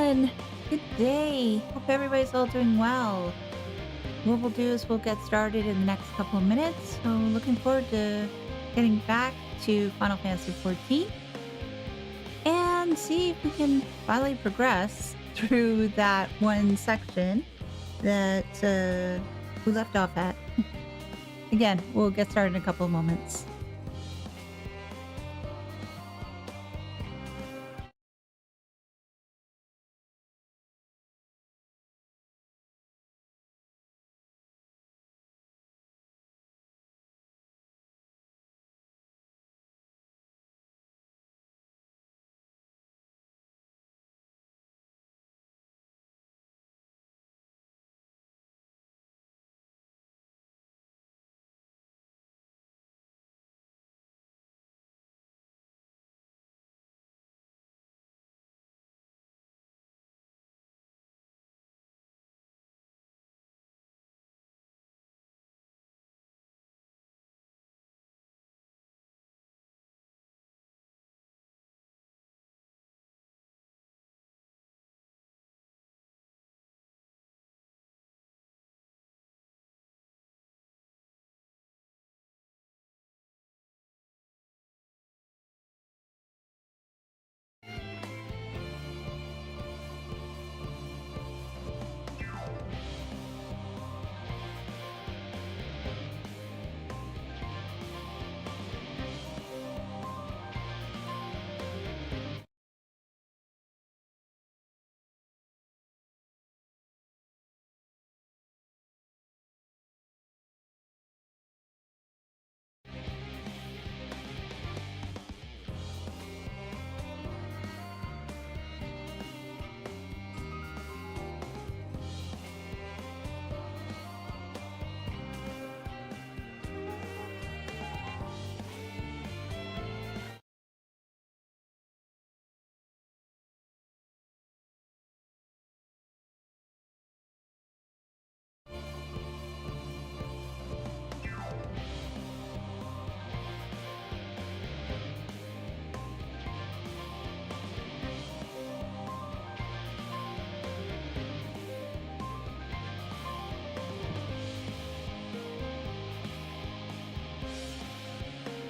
everyone! Good day! Hope everybody's all doing well. What we'll do is we'll get started in the next couple of minutes. So looking forward to getting back to Final Fantasy XIV and see if we can finally progress through that one section that we left off at. Again, we'll get started in a couple of moments.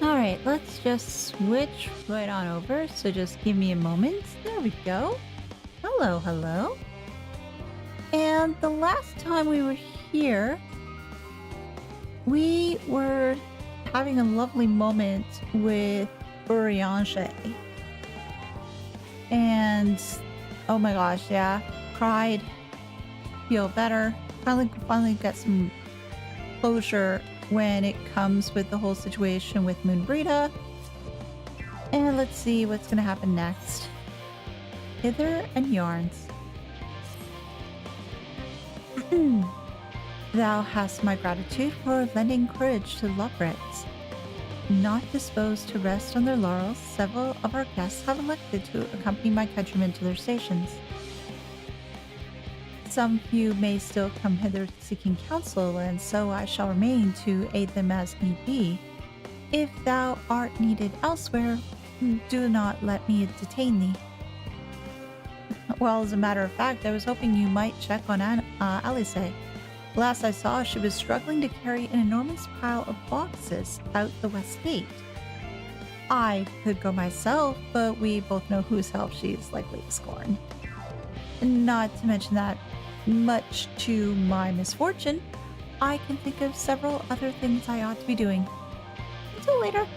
Alright, let's just switch right on over. So just give me a moment. There we go. Hello, hello. And the last time we were here, we were having a lovely moment with Urianger. And oh my gosh, yeah. Cried. Feel better. Finally get some closure when it comes with the whole situation with Moonbrita. And let's see what's going to happen next. Hither and Yarns. Thou hast my gratitude for lending courage to Lovrets. Not disposed to rest on their laurels, several of our guests have elected to accompany my countrymen to their stations. Some few may still come hither seeking counsel, and so I shall remain to aid them as need be. If thou art needed elsewhere, do not let me detain thee. Well, as a matter of fact, I was hoping you might check on Elehayyme. Last I saw, she was struggling to carry an enormous pile of boxes out the west gate. I could go myself, but we both know whose help she is likely to scorn. Not to mention that, much to my misfortune, I can think of several other things I ought to be doing. Until later.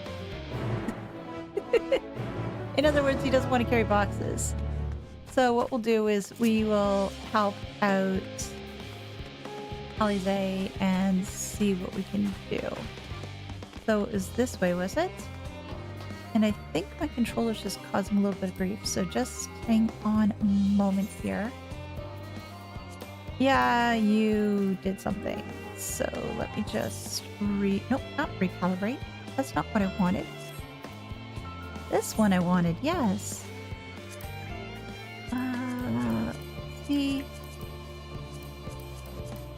In other words, he doesn't want to carry boxes. So what we'll do is we will help out Elehayyme and see what we can do. So it was this way, was it? And I think my controller's just causing a little bit of grief, so just hang on a moment here. Yeah, you did something. So let me just nope, not recalibrate. That's not what I wanted. This one I wanted, yes. See.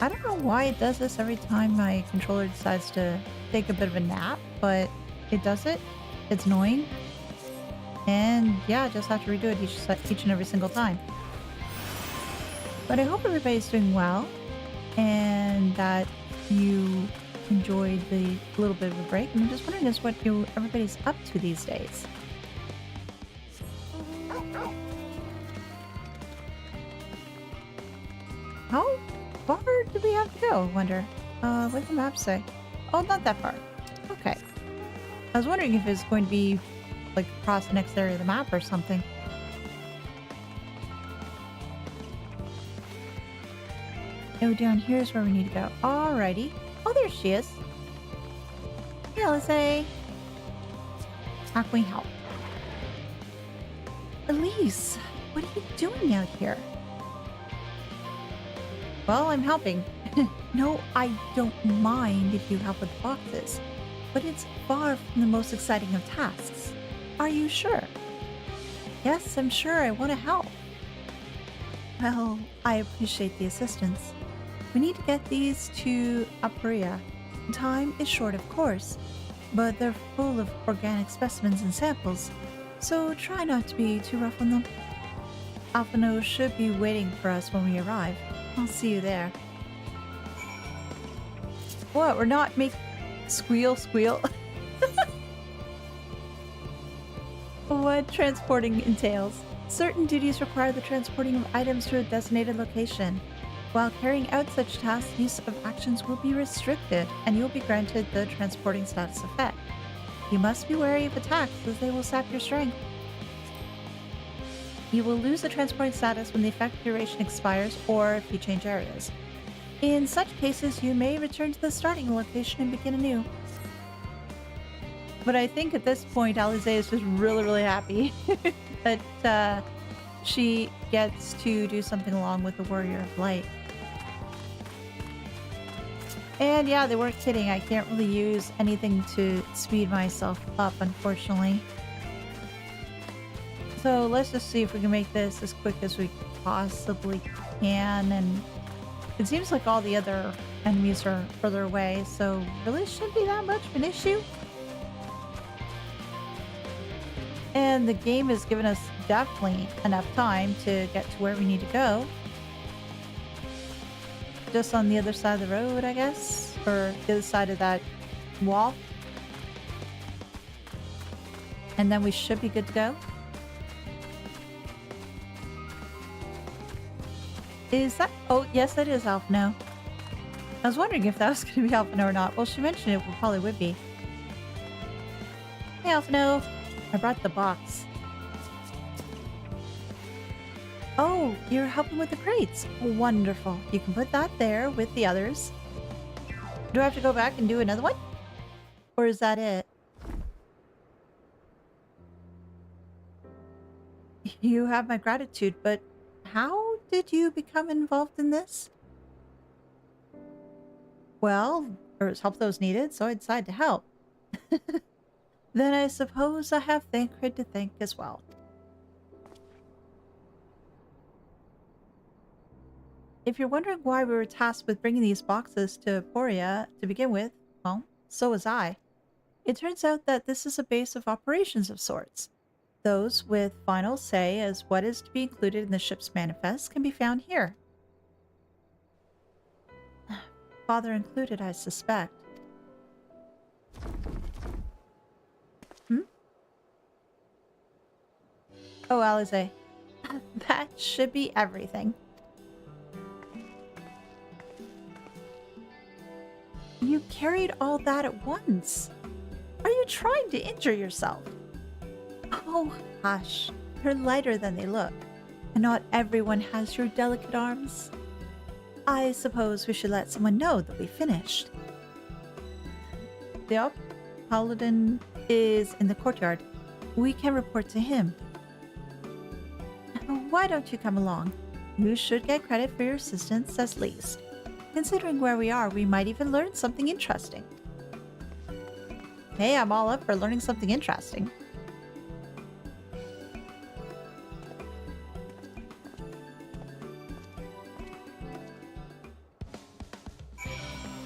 I don't know why it does this every time my controller decides to take a bit of a nap, but it does it. It's annoying. And yeah, just have to redo it each and every single time. But I hope everybody's doing well and that you enjoyed the little bit of a break. And I'm just wondering is what everybody's up to these days. How far do we have to go, I wonder? What does the map say? Oh, not that far. Okay. I was wondering if it's going to be like across the next area of the map or something. Oh, down here's where we need to go. Alrighty. Oh, there she is. Yeah, let's say. How can we help? Elise, what are you doing out here? Well, I'm helping. No, I don't mind if you help with boxes, but it's far from the most exciting of tasks. Are you sure? Yes, I'm sure. I want to help. Well, I appreciate the assistance. We need to get these to Apuria. Time is short, of course, but they're full of organic specimens and samples, so try not to be too rough on them. Alphino should be waiting for us when we arrive. I'll see you there. What? We're not making... Squeal, squeal. What transporting entails. Certain duties require the transporting of items to a designated location. While carrying out such tasks, use of actions will be restricted, and you will be granted the transporting status effect. You must be wary of attacks, as they will sap your strength. You will lose the transporting status when the effect duration expires, or if you change areas. In such cases, you may return to the starting location and begin anew. But I think at this point, Alize is just really happy that she gets to do something along with the Warrior of Light. And yeah, they weren't kidding. I can't really use anything to speed myself up, unfortunately. So let's just see if we can make this as quick as we possibly can. And it seems like all the other enemies are further away, so really shouldn't be that much of an issue. And the game has given us definitely enough time to get to where we need to go. Just on the other side of the road, I guess, or the other side of that wall. And then we should be good to go. Is that... Oh, yes, that is Alphino. I was wondering if that was going to be Alphino or not. Well, she mentioned it probably would be. Hey, Alphino. I brought the box. Oh, you're helping with the crates. Wonderful. You can put that there with the others. Do I have to go back and do another one? Or is that it? You have my gratitude, but how did you become involved in this? Well, there was help that was needed, so I decided to help. Then I suppose I have Thancred to thank as well. If you're wondering why we were tasked with bringing these boxes to Apuria to begin with, well, so was I. It turns out that this is a base of operations of sorts. Those with final say as what is to be included in the ship's manifest can be found here. Father included, I suspect. Oh, Alize. That should be everything. You carried all that at once. Are you trying to injure yourself? Oh, hush. You're lighter than they look. And not everyone has your delicate arms. I suppose we should let someone know that we finished. Yep. Paladin is in the courtyard. We can report to him. Why don't you come along? You should get credit for your assistance as least. Considering where we are, we might even learn something interesting. Hey, I'm all up for learning something interesting.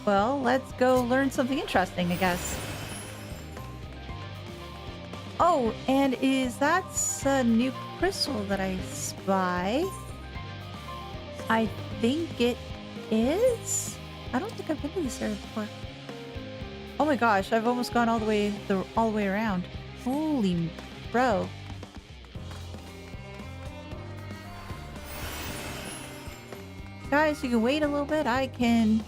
Well, let's go learn something interesting, I guess. Oh, and is that a new crystal that I spy? I think it is. I don't think I've been to this area before. Oh my gosh, I've almost gone all the way around. Holy bro. Guys, you can wait a little bit. I can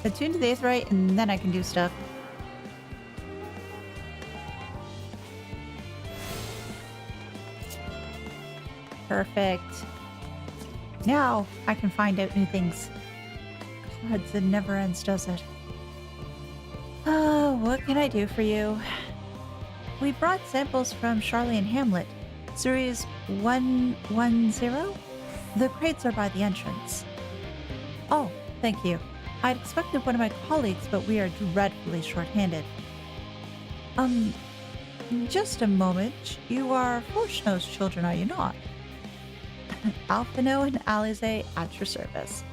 attune to the Aetheryte and then I can do stuff. Perfect. Now I can find out new things. God, it never ends, does it? Oh, what can I do for you? We brought samples from Charlie and Hamlet. Series 110? The crates are by the entrance. Oh, thank you. I'd expected one of my colleagues, but we are dreadfully short-handed. Just a moment. You are Forshno's children, are you not? Alphino and Alize at your service.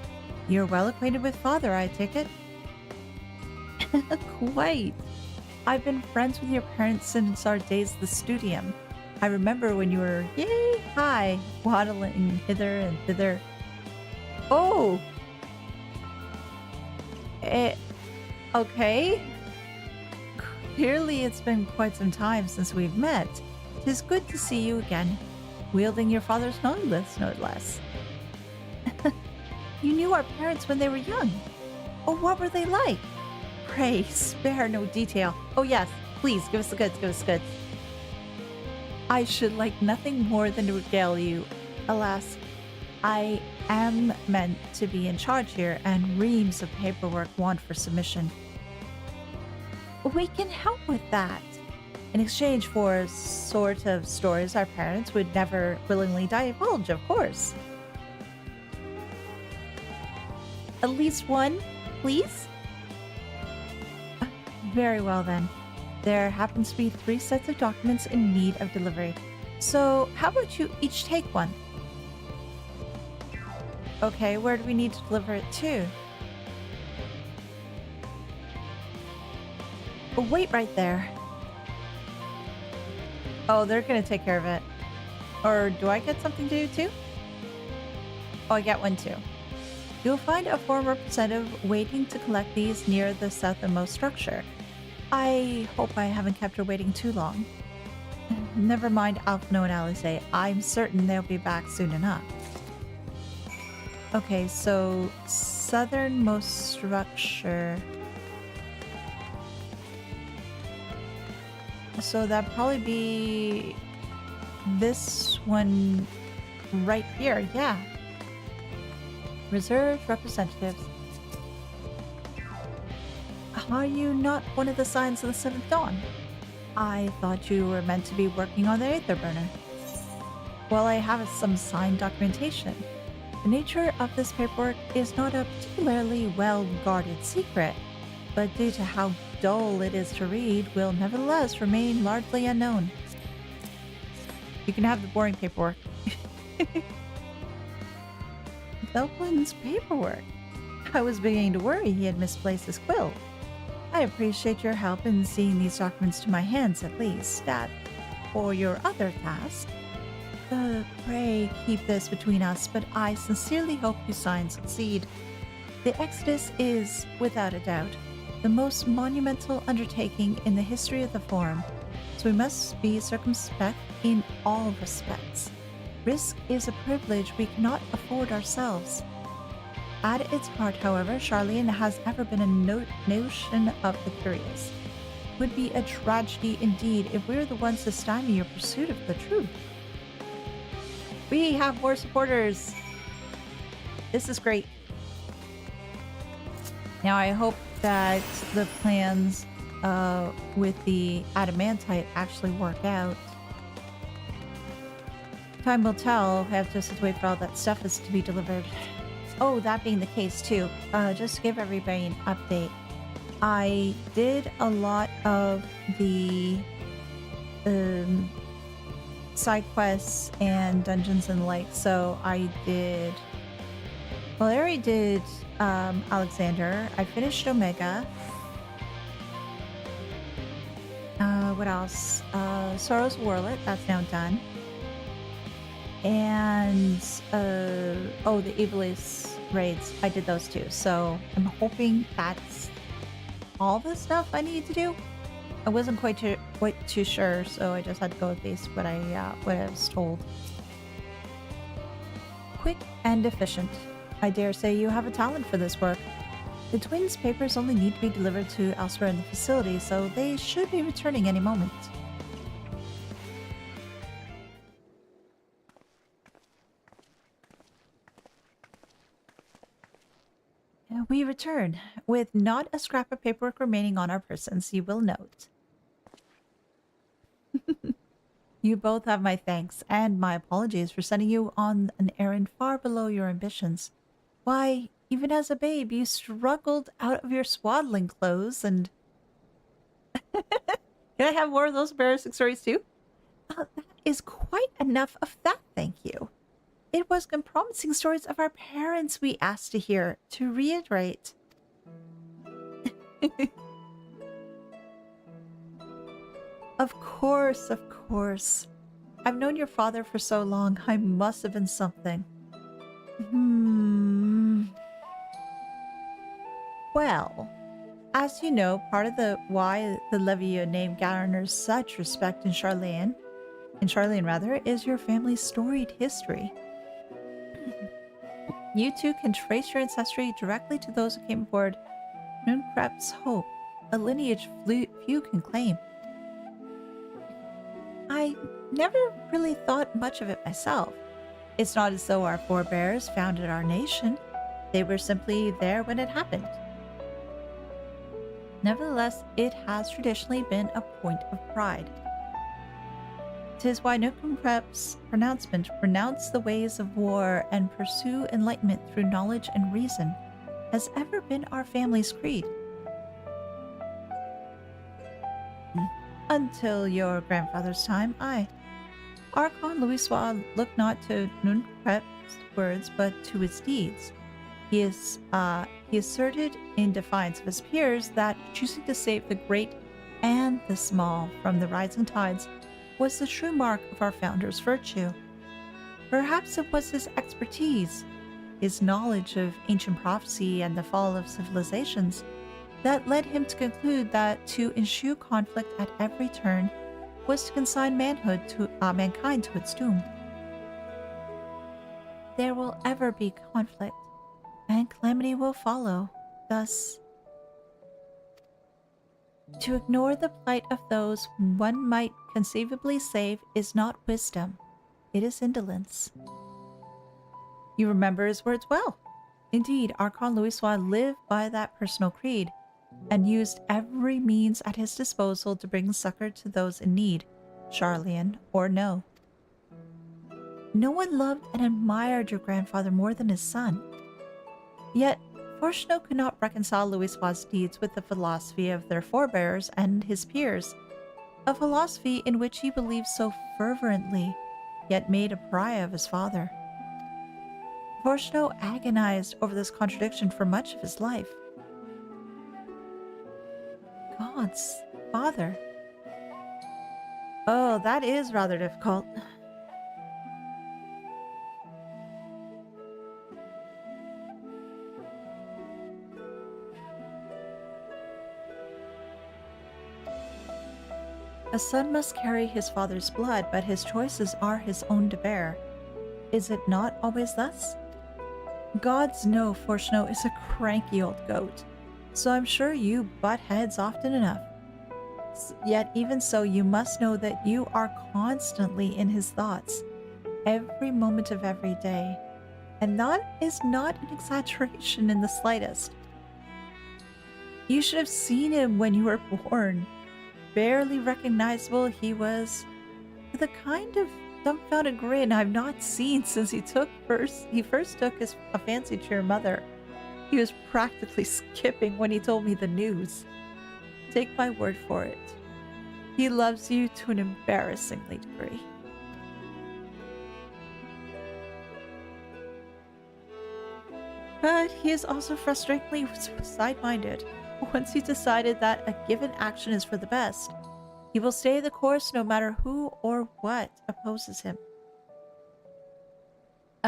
You're well acquainted with father, I take it? Quite. I've been friends with your parents since our days at the studium. I remember when you were, yay, hi, waddling hither and thither. Oh! Okay. Clearly it's been quite some time since we've met. 'Tis good to see you again, wielding your father's nonetheless, no less. You knew our parents when they were young. Oh, what were they like? Pray, spare no detail. Oh yes, please, give us the goods, give us the goods. I should like nothing more than to regale you. Alas, I am meant to be in charge here, and reams of paperwork want for submission. We can help with that. In exchange for sort of stories our parents would never willingly divulge, of course. At least one, please? Very well then. There happens to be 3 sets of documents in need of delivery. So how about you each take one? Okay, where do we need to deliver it to? Oh, wait right there. Oh, they're gonna take care of it. Or do I get something to do too? Oh, I get one too. You'll find a foreign representative waiting to collect these near the southernmost structure. I hope I haven't kept her waiting too long. Never mind Alphino and Alize. I'm certain they'll be back soon enough. Okay, so southernmost structure. So that'd probably be this one right here, yeah. Reserved representatives. Are you not one of the Scions of the Seventh Dawn? I thought you were meant to be working on the Aether Burner. Well, I have some signed documentation. The nature of this paperwork is not a particularly well-guarded secret, but due to how dull it is to read, will nevertheless remain largely unknown. You can have the boring paperwork. Delplin's paperwork. I was beginning to worry he had misplaced his quill. I appreciate your help in seeing these documents to my hands at least. That, for your other task, pray keep this between us, but I sincerely hope you Scions succeed. The Exodus is, without a doubt, the most monumental undertaking in the history of the Forum, so we must be circumspect in all respects. Risk is a privilege we cannot afford ourselves. At its heart, however, Charlene has ever been a notion of the curious. It would be a tragedy indeed if we were the ones to stymie your pursuit of the truth. We have more supporters! This is great. Now I hope that the plans with the Adamantite actually work out. Time will tell. I have just to wait for all that stuff is to be delivered. Oh, that being the case too, just to give everybody an update, I did a lot of the side quests and dungeons and the like. So I did, well, I already did Alexander. I finished Omega. What else? Sorrow's Warlet, that's now done. And, oh, the Evilise raids. I did those too. So I'm hoping that's all the stuff I need to do. I wasn't quite too sure, so I just had to go with base what I was told. Quick and efficient. I dare say you have a talent for this work. The twins' papers only need to be delivered to elsewhere in the facility, so they should be returning any moment. We return, with not a scrap of paperwork remaining on our persons, you will note. You both have my thanks and my apologies for sending you on an errand far below your ambitions. Why, even as a babe, you struggled out of your swaddling clothes and... Can I have more of those embarrassing stories too? That is quite enough of that, thank you. It was compromising stories of our parents we asked to hear. To reiterate... Of course, of course. I've known your father for so long, I must have been something. Well, as you know, part of the why the Elehayyme name garners such respect in Charlene, is your family's storied history. You too can trace your ancestry directly to those who came aboard Nunkrep's Hope, a lineage few can claim. I never really thought much of it myself. It's not as though our forebears founded our nation. They were simply there when it happened. Nevertheless, it has traditionally been a point of pride. 'Tis why Nunkrep's pronouncement, renounce the ways of war and pursue enlightenment through knowledge and reason, has ever been our family's creed. Until your grandfather's time, Archon Louisois looked not to Nunkrep's words, but to his deeds. He asserted in defiance of his peers that choosing to save the great and the small from the rising tides was the true mark of our founder's virtue. Perhaps it was his expertise, his knowledge of ancient prophecy and the fall of civilizations, that led him to conclude that to eschew conflict at every turn was to consign mankind to its doom. There will ever be conflict, and calamity will follow. Thus, to ignore the plight of those one might conceivably save is not wisdom, it is indolence. You remember his words well. Indeed, Archon Louisois lived by that personal creed, and used every means at his disposal to bring succor to those in need, Charlian or no. No one loved and admired your grandfather more than his son. Yet, Fortunato could not reconcile Louisois' deeds with the philosophy of their forebears and his peers, a philosophy in which he believed so fervently, yet made a pariah of his father. Fortunato agonized over this contradiction for much of his life. God's father. Oh, that is rather difficult. A son must carry his father's blood, but his choices are his own to bear. Is it not always thus? Gods know Fortunato is a cranky old goat, so I'm sure you butt heads often enough. Yet even so, you must know that you are constantly in his thoughts, every moment of every day, and that is not an exaggeration in the slightest. You should have seen him when you were born. Barely recognizable he was, with a kind of dumbfounded grin I've not seen since he first took a fancy to your mother. He was practically skipping when he told me the news. Take my word for it. He loves you to an embarrassingly degree. But he is also frustratingly side-minded. Once he's decided that a given action is for the best, he will stay the course no matter who or what opposes him.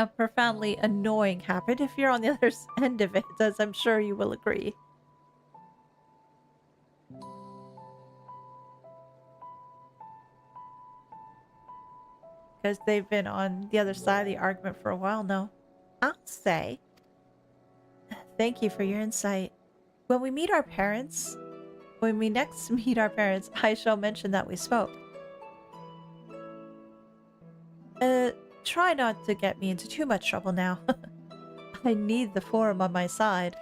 a profoundly annoying habit if you're on the other end of it, as I'm sure you will agree. Because they've been on the other side of the argument for a while now. I'll say, thank you for your insight. When we next meet our parents, I shall mention that we spoke. Try not to get me into too much trouble now. I need the forum on my side.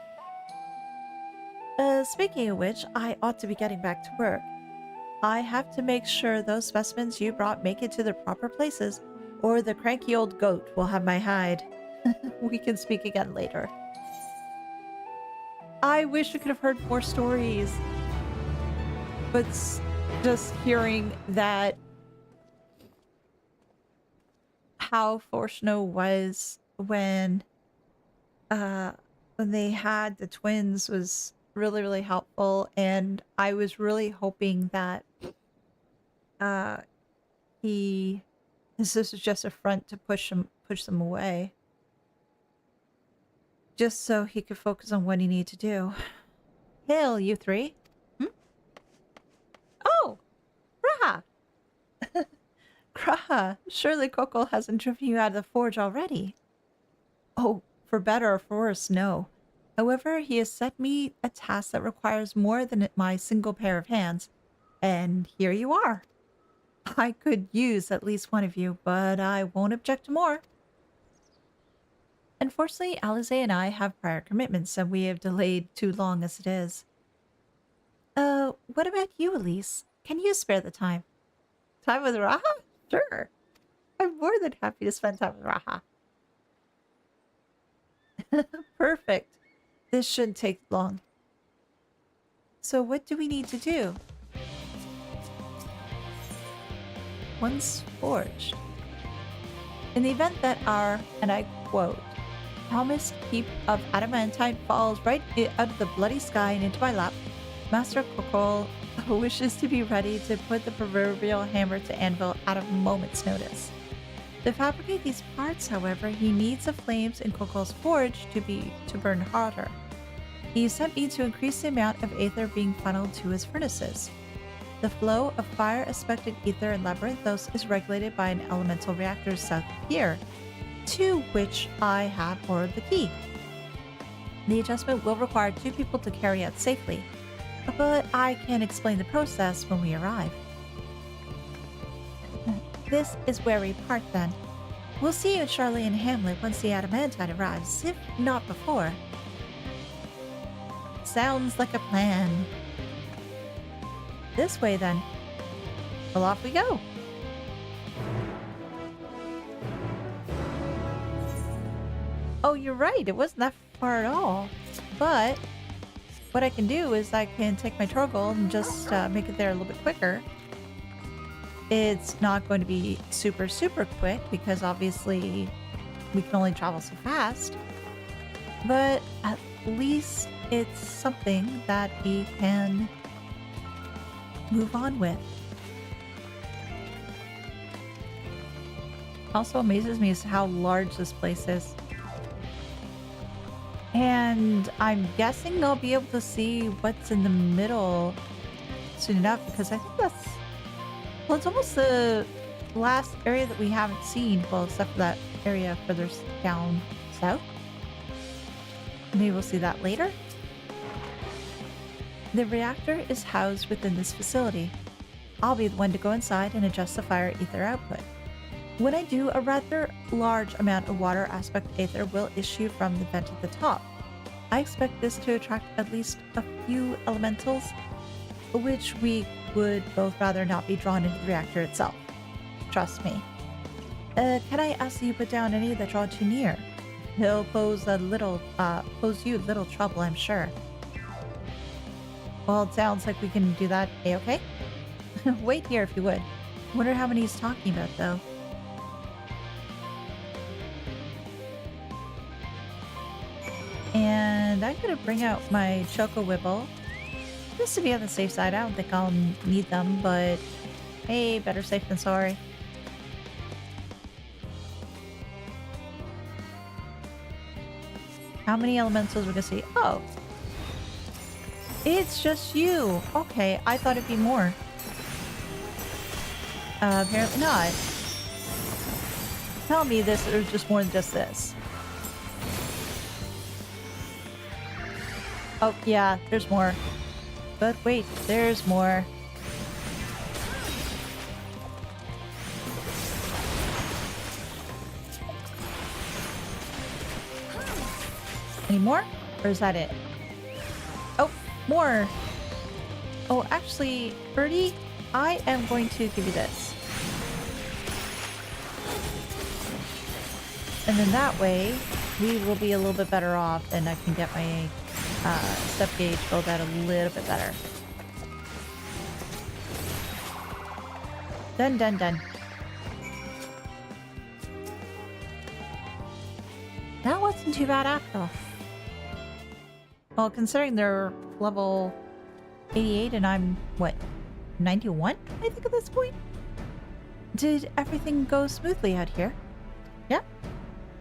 Speaking of which, I ought to be getting back to work. I have to make sure those specimens you brought make it to their proper places, or the cranky old goat will have my hide. We can speak again later. I wish we could have heard more stories. But just hearing that how Forshno was when they had the twins was really, really helpful, and I was really hoping that this was just a front to push them away. Just so he could focus on what he needed to do. Hail, you three. Oh! Graha! Graha, surely Kokkol hasn't driven you out of the forge already. Oh, for better or for worse, no. However, he has set me a task that requires more than my single pair of hands. And here you are. I could use at least one of you, but I won't object to more. Unfortunately, Alize and I have prior commitments, and we have delayed too long as it is. What about you, Elise? Can you spare the time? Time with Raha? Sure. I'm more than happy to spend time with Raha. Perfect. This shouldn't take long. So what do we need to do? Once forged. In the event that our, and I quote, promised heap of adamantite falls right out of the bloody sky and into my lap, Master Kokkol wishes to be ready to put the proverbial hammer to anvil at a moment's notice. To fabricate these parts, however, he needs the flames in Kokkol's forge to burn hotter. He sent me to increase the amount of aether being funneled to his furnaces. The flow of fire-aspected ether in Labyrinthos is regulated by an elemental reactor south of here, to which I have ordered the key. The adjustment will require 2 people to carry out safely, but I can explain the process when we arrive. This is where we part then. We'll see you at Charlene Hamlet once the Adamantite arrives, if not before. Sounds like a plan. This way then. Well, off we go. Oh, you're right. It wasn't that far at all. But what I can do is I can take my Torgal and just make it there a little bit quicker. It's not going to be super, super quick because obviously we can only travel so fast. But at least it's something that we can move on with. Also amazes me is how large this place is. And I'm guessing I'll be able to see what's in the middle soon enough because I think that's... Well, it's almost the last area that we haven't seen. Well, except for that area further down south. Maybe we'll see that later. The reactor is housed within this facility. I'll be the one to go inside and adjust the fire ether output. When I do, a rather large amount of water aspect aether will issue from the vent at the top. I expect this to attract at least a few elementals, which we would both rather not be drawn into the reactor itself. Trust me. Can I ask that you put down any that draw too near? They'll pose you little trouble, I'm sure. Well, it sounds like we can do that a-okay. Wait here if you would. Wonder how many he's talking about, though. And I'm gonna bring out my Choco Wibble. Just to be on the safe side. I don't think I'll need them, but hey, better safe than sorry. How many elementals we're gonna see? Oh, it's just you. Okay, I thought it'd be more. Apparently not. Tell me this is just more than just this. Oh, yeah, there's more. But wait, there's more. Any more? Or is that it? Oh, more! Oh, actually, Birdie, I am going to give you this. And then that way, we will be a little bit better off, and I can get my step gauge filled out a little bit better. Done, done, done. That wasn't too bad after all. Well, considering they're level 88 and I'm, what, 91, I think at this point? Did everything go smoothly out here? Yeah,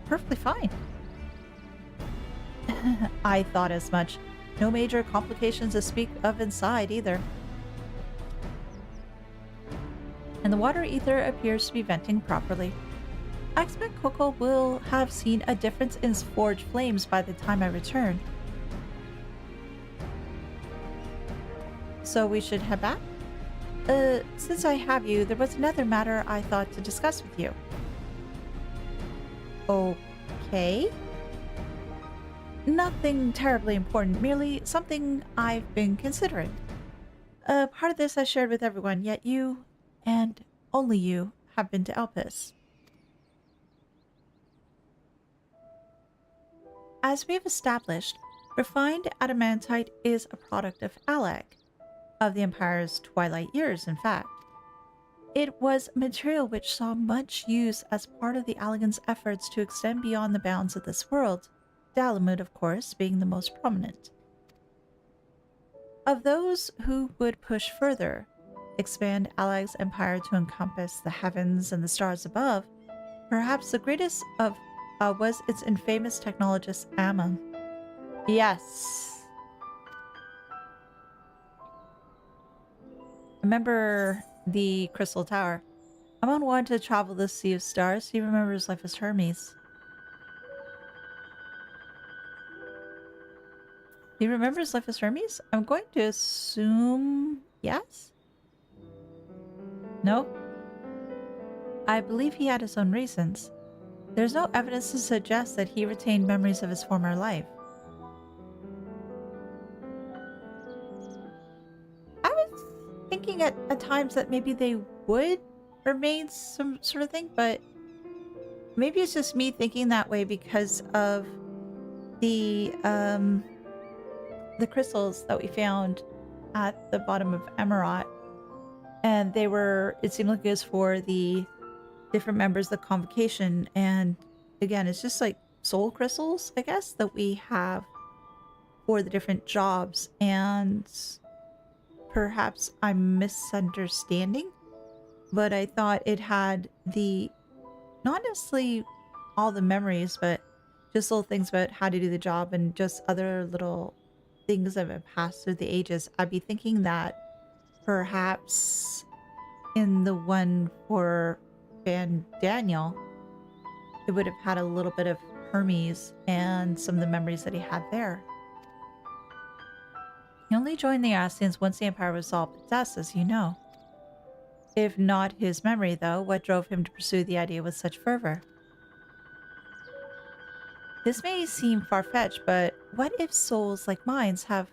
perfectly fine. I thought as much. No major complications to speak of inside either. And the water ether appears to be venting properly. I expect Kokkol will have seen a difference in his forge flames by the time I return. So we should head back? Since I have you, there was another matter I thought to discuss with you. Okay. Nothing terribly important, merely something I've been considering. Part of this I shared with everyone, yet you, and only you, have been to Elpis. As we have established, refined adamantite is a product of Alag, of the Empire's twilight years, in fact. It was a material which saw much use as part of the Allagan's efforts to extend beyond the bounds of this world, Dalamud, of course, being the most prominent. Of those who would push further, expand Allag's empire to encompass the heavens and the stars above, perhaps the greatest of was its infamous technologist Ammon. Yes. Remember the Crystal Tower. Ammon wanted to travel the Sea of Stars. He remembers life as Hermes. He remembers life as Hermes? I'm going to assume yes? No? I believe he had his own reasons. There's no evidence to suggest that he retained memories of his former life. I was thinking at times that maybe they would remain some sort of thing, but maybe it's just me thinking that way because of the crystals that we found at the bottom of Emerald. And they were, it seemed like it was for the different members of the convocation. And again, it's just like soul crystals, I guess, that we have for the different jobs. And perhaps I'm misunderstanding, but I thought it had the, not necessarily all the memories, but just little things about how to do the job and just other little things that have passed through the ages. I'd be thinking that perhaps in the one for Van Daniel, it would have had a little bit of Hermes and some of the memories that he had there. He only joined the Ascians once the Empire was all possessed, as you know. If not his memory, though, what drove him to pursue the idea with such fervor? This may seem far-fetched, but what if souls like mine have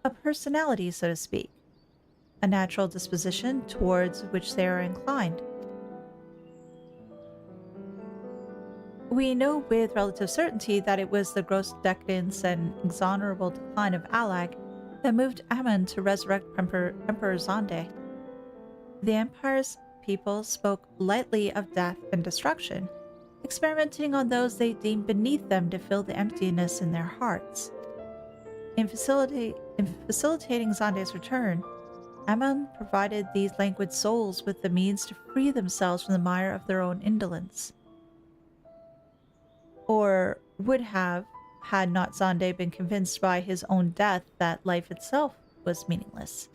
a personality, so to speak? A natural disposition towards which they are inclined? We know with relative certainty that it was the gross decadence and exonerable decline of Alag that moved Ammon to resurrect Emperor Zonde. The Empire's people spoke lightly of death and destruction, experimenting on those they deemed beneath them to fill the emptiness in their hearts. In facilitating Zonde's return, Ammon provided these languid souls with the means to free themselves from the mire of their own indolence. Or would have, had not Zonde been convinced by his own death that life itself was meaningless.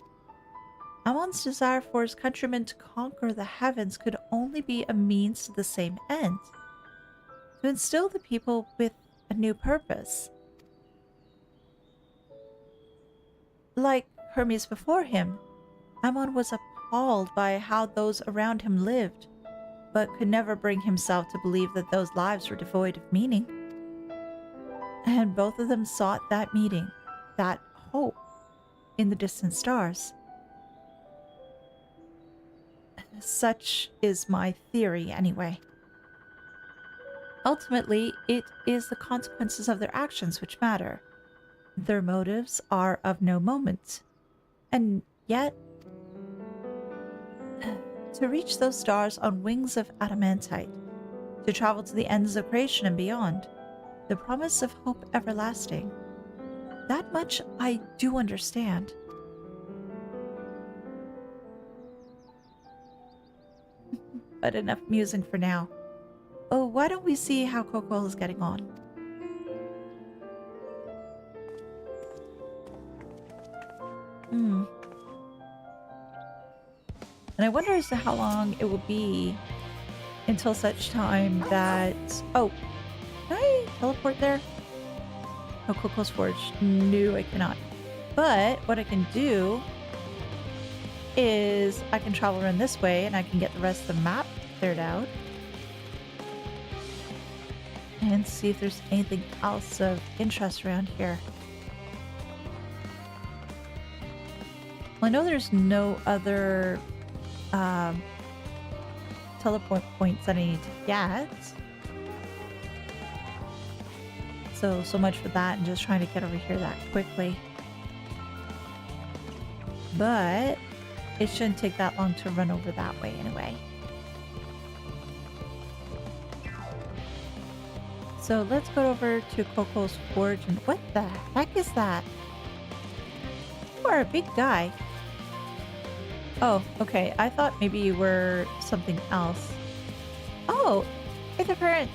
Amon's desire for his countrymen to conquer the heavens could only be a means to the same end, to instill the people with a new purpose. Like Hermes before him, Amon was appalled by how those around him lived, but could never bring himself to believe that those lives were devoid of meaning. And both of them sought that meaning, that hope, in the distant stars. Such is my theory, anyway. Ultimately, it is the consequences of their actions which matter. Their motives are of no moment. And yet, to reach those stars on wings of adamantite, to travel to the ends of creation and beyond, the promise of hope everlasting, that much I do understand. But enough musing for now. Oh, why don't we see how Kokkol is getting on? And I wonder as to how long it will be until such time that... Oh, can I teleport there? Oh, Kokkol's Forge. No, I cannot. But what I can do is I can travel around this way and I can get the rest of the map cleared out. And see if there's anything else of interest around here. Well, I know there's no other teleport points that I need to get. So much for that, and just trying to get over here that quickly. But it shouldn't take that long to run over that way anyway. So let's go over to Kokkol's Forge. And what the heck is that? You are a big guy. Oh, okay. I thought maybe you were something else. Oh, it's a current.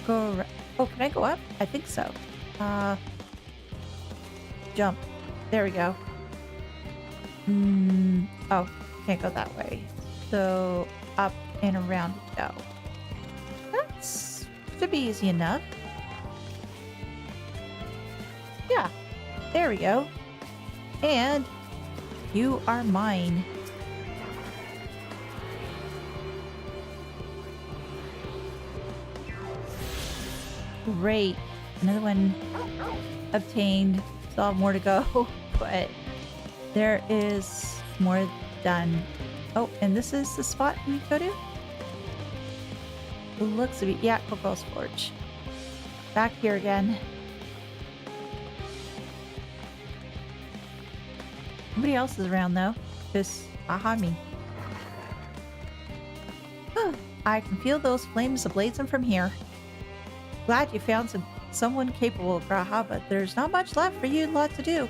Go. Oh, can I go up? I think so. Jump. There we go. Oh, can't go that way. So up and around we go. That's should be easy enough. Yeah, there we go. And you are mine. Great. Another one obtained. Still have more to go, but there is more done. Oh, and this is the spot we go to? Looks to be, yeah, Kokkol's Forge. Back here again. Nobody else is around though. Just Elehayyme. I can feel those flames ablazing from here. Glad you found someone capable, Graha, but there's not much left for you lot to do.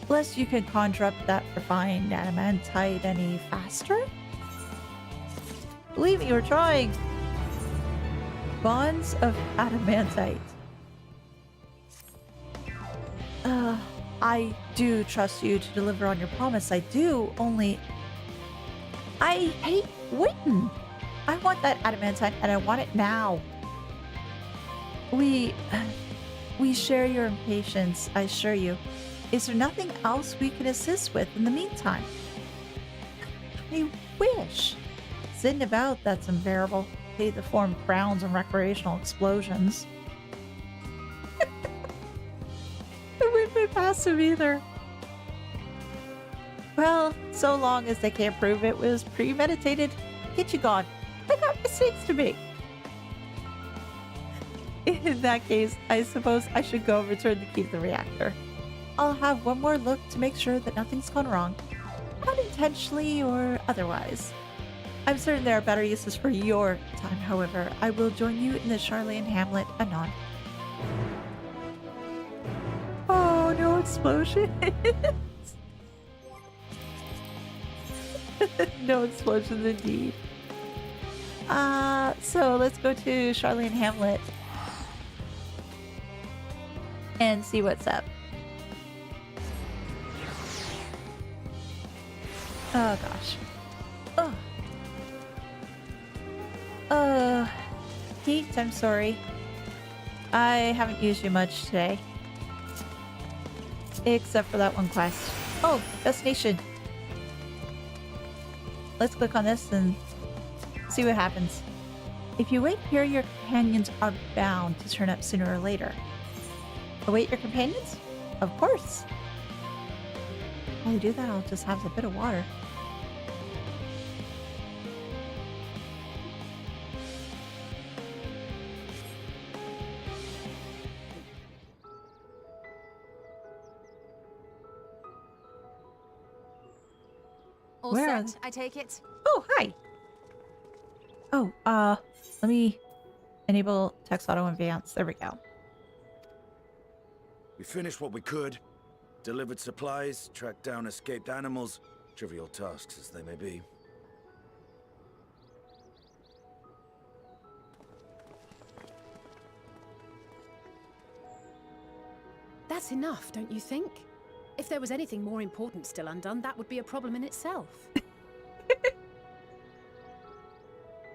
Unless you can conjure up that refined adamantite any faster? Believe me, we're trying. Bonds of adamantite. I do trust you to deliver on your promise. I do, only... I hate waiting. I want that adamantite and I want it now. We share your impatience, I assure you. Is there nothing else we can assist with in the meantime? I wish. Sitting about, that's unbearable. Pay the form crowns and recreational explosions. It wouldn't be passive either. Well, so long as they can't prove it was premeditated, get you gone. I got mistakes to make. In that case, I suppose I should go return the key to the reactor. I'll have one more look to make sure that nothing's gone wrong. Unintentionally or otherwise. I'm certain there are better uses for your time, however. I will join you in the Charlene Hamlet anon. Oh, no explosions! No explosions indeed. So let's go to Charlene Hamlet and see what's up. Oh gosh. Heat, I'm sorry. I haven't used you much today. Except for that one quest. Oh, destination. Let's click on this and see what happens. If you wait here, your companions are bound to turn up sooner or later. Await your companions? Of course. While you do that, I'll just have a bit of water. All set, I take it? Oh, hi. Oh, let me enable text auto advance. There we go. We finished what we could. Delivered supplies, tracked down escaped animals. Trivial tasks as they may be. That's enough, don't you think? If there was anything more important still undone, that would be a problem in itself.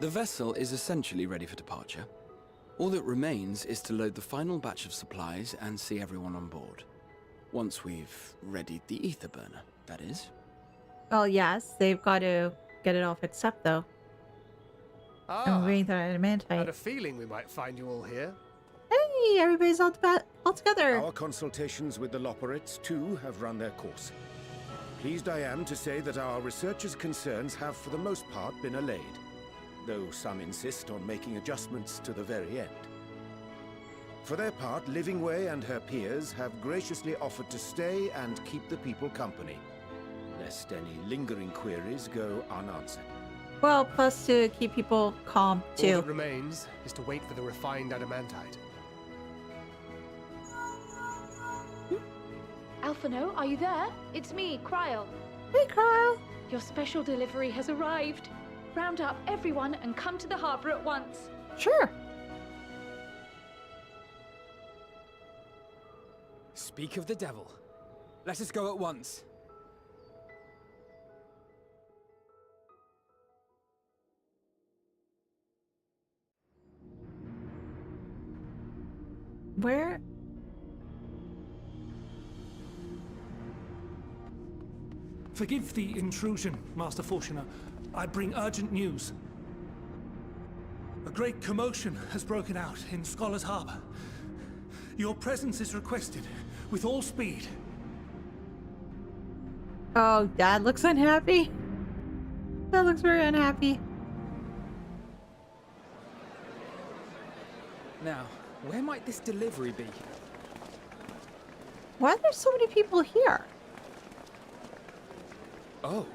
The vessel is essentially ready for departure. All that remains is to load the final batch of supplies and see everyone on board. Once we've readied the ether burner, that is. Well, yes, they've got to get it all fixed up, though. I'm reading that Adamantite. I had a feeling we might find you all here. Hey, everybody's all together. Our consultations with the Loperates, too, have run their course. Pleased I am to say that our researchers' concerns have, for the most part, been allayed, though some insist on making adjustments to the very end. For their part, Livingway and her peers have graciously offered to stay and keep the people company, lest any lingering queries go unanswered. Well, plus to keep people calm, All too. that remains is to wait for the refined adamantite. Alphino, are you there? It's me, Kryl. Hey, Carl. Your special delivery has arrived. Round up everyone and come to the harbor at once. Sure. Speak of the devil. Let us go at once. Where? Forgive the intrusion, Master Fortuner. I bring urgent news. A great commotion has broken out in Scholar's Harbor. Your presence is requested with all speed. Oh, Dad looks unhappy. Dad looks very unhappy. Now, where might this delivery be? Why are there so many people here? Oh.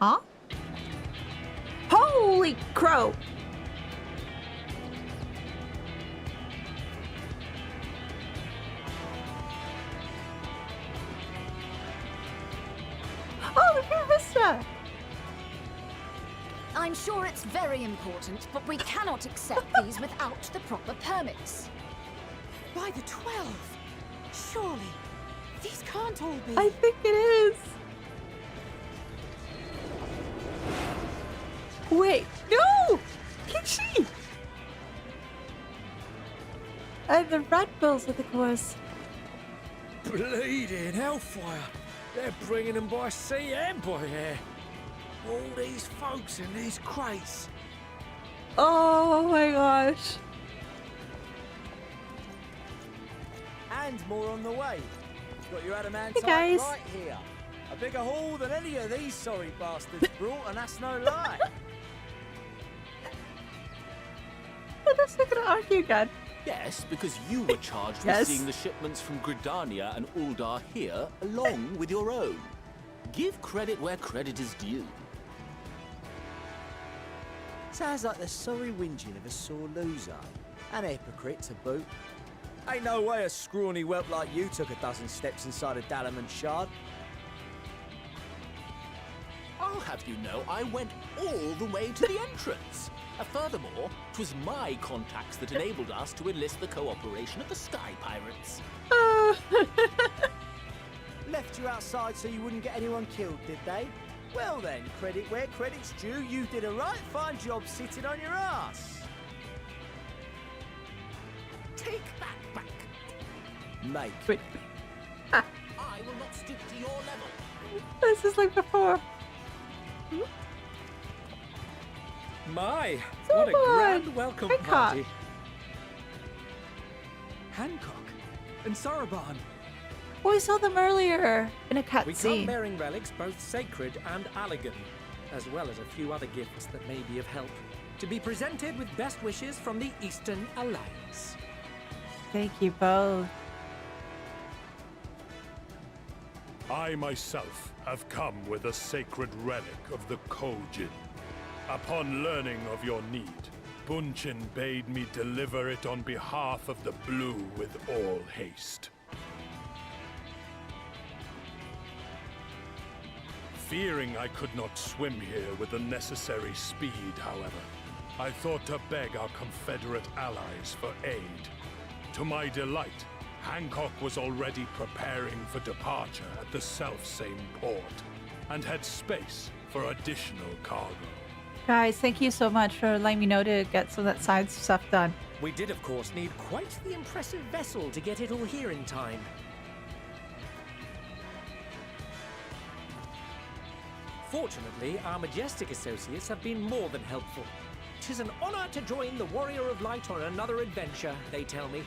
Huh? Holy crow! Oh, the Pure Vista! I'm sure it's very important, but we cannot accept these without the proper permits. By the 12! Surely, these can't all be... I think it is. Wait, no! Kichi! The red bills, I think it was. Bleeding hellfire! They're bringing them by sea and by air. All these folks in these crates. Oh my gosh. And more on the way. Got your adamantite guys. right here. A bigger haul than any of these sorry bastards brought, and that's no lie. I'm just not gonna argue again. Yes, because you were charged with seeing the shipments from Gridania and Uldar here, along with your own. Give credit where credit is due. Sounds like the sorry whinging of a sore loser. An hypocrite to boot. Ain't no way a scrawny whelp like you took a dozen steps inside a Dalamant shard. I'll have you know I went all the way to the entrance. Furthermore, 'twas my contacts that enabled us to enlist the cooperation of the Sky Pirates. Left you outside so you wouldn't get anyone killed, did they? Well then, credit where credit's due, you did a right fine job sitting on your ass. Take that back. Mate. Wait. I will not stoop to your level. This is like before. My, So what a good. grand welcome Hancock. party. Hancock and Saraban. Oh, we saw them earlier in a We come cutscene. bearing relics both sacred and elegant, as well as a few other gifts that may be of help, to be presented with best wishes from the Eastern Alliance. Thank you both. I myself have come with a sacred relic of the Kojin. Upon learning of your need, Bunchin bade me deliver it on behalf of the Blue with all haste. Fearing I could not swim here with the necessary speed, however, I thought to beg our Confederate allies for aid. To my delight, Hancock was already preparing for departure at the self-same port, and had space for additional cargo. Guys, thank you so much for letting me know to get some of that side stuff done. We did, of course, need quite the impressive vessel to get it all here in time. Fortunately, our majestic associates have been more than helpful. 'Tis an honor to join the Warrior of Light on another adventure, they tell me.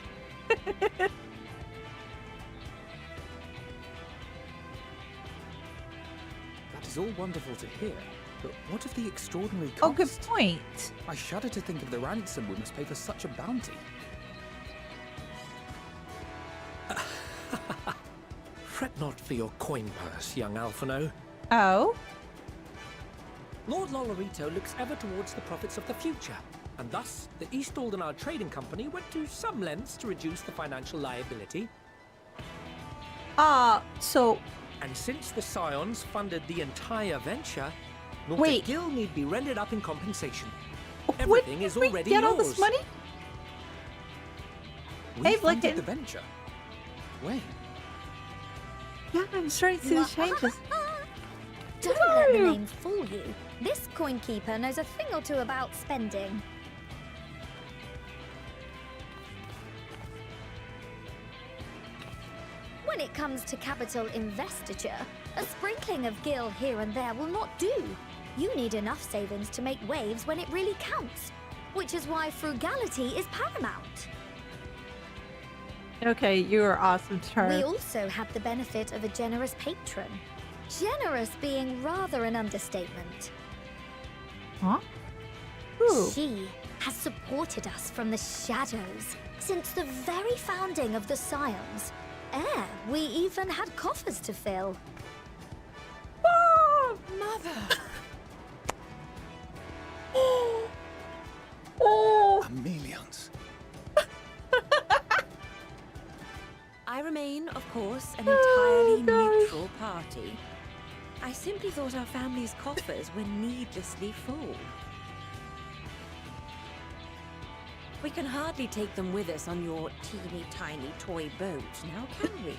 That is all wonderful to hear, but what of the extraordinary cost? Oh, good point. I shudder to think of the ransom we must pay for such a bounty. Fret not for your coin purse, young Alphino. Oh? Lord Lolorito looks ever towards the profits of the future, and thus the East Aldenar Trading Company went to some lengths to reduce the financial liability. So... And since the Scions funded the entire venture, not Wait. a gill need be rendered up in compensation. When Everything is did we already get yours. all this money? We Hey, funded Blicken. the venture. When? Yeah, I'm starting to see the changes. Don't let the name fool you. This coin keeper knows a thing or two about spending. When it comes to capital investiture, a sprinkling of gil here and there will not do. You need enough savings to make waves when it really counts, which is why frugality is paramount. Okay, you are awesome, Char. We also have the benefit of a generous patron. Generous being rather an understatement. Huh? Who? She has supported us from the shadows since the very founding of the Scions. We even had coffers to fill. Oh, Mother! Chameleons. I remain, of course, an entirely neutral party. I simply thought our family's coffers were needlessly full. We can hardly take them with us on your teeny-tiny toy boat, now can we?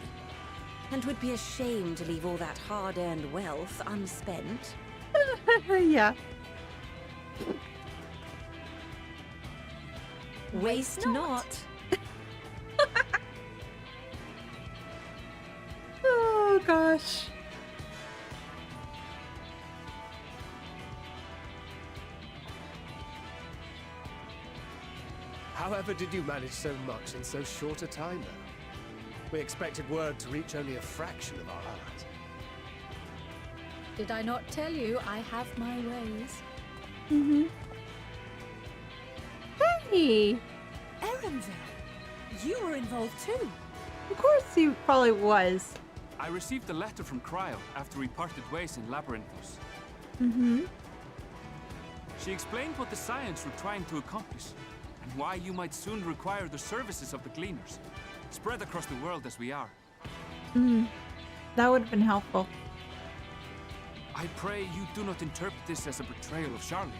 And would be a shame to leave all that hard-earned wealth unspent. Yeah. Waste not. Oh, gosh. However did you manage so much in so short a time, though? We expected word to reach only a fraction of our allies. Did I not tell you I have my ways? Mm-hmm. Hey! Erenville, you were involved too. Of course he probably was. I received a letter from Cryo after we parted ways in Labyrinthos. Mm-hmm. She explained what the Scions were trying to accomplish, and why you might soon require the services of the Gleaners, spread across the world as we are. That would have been helpful. I pray you do not interpret this as a betrayal of Charlie.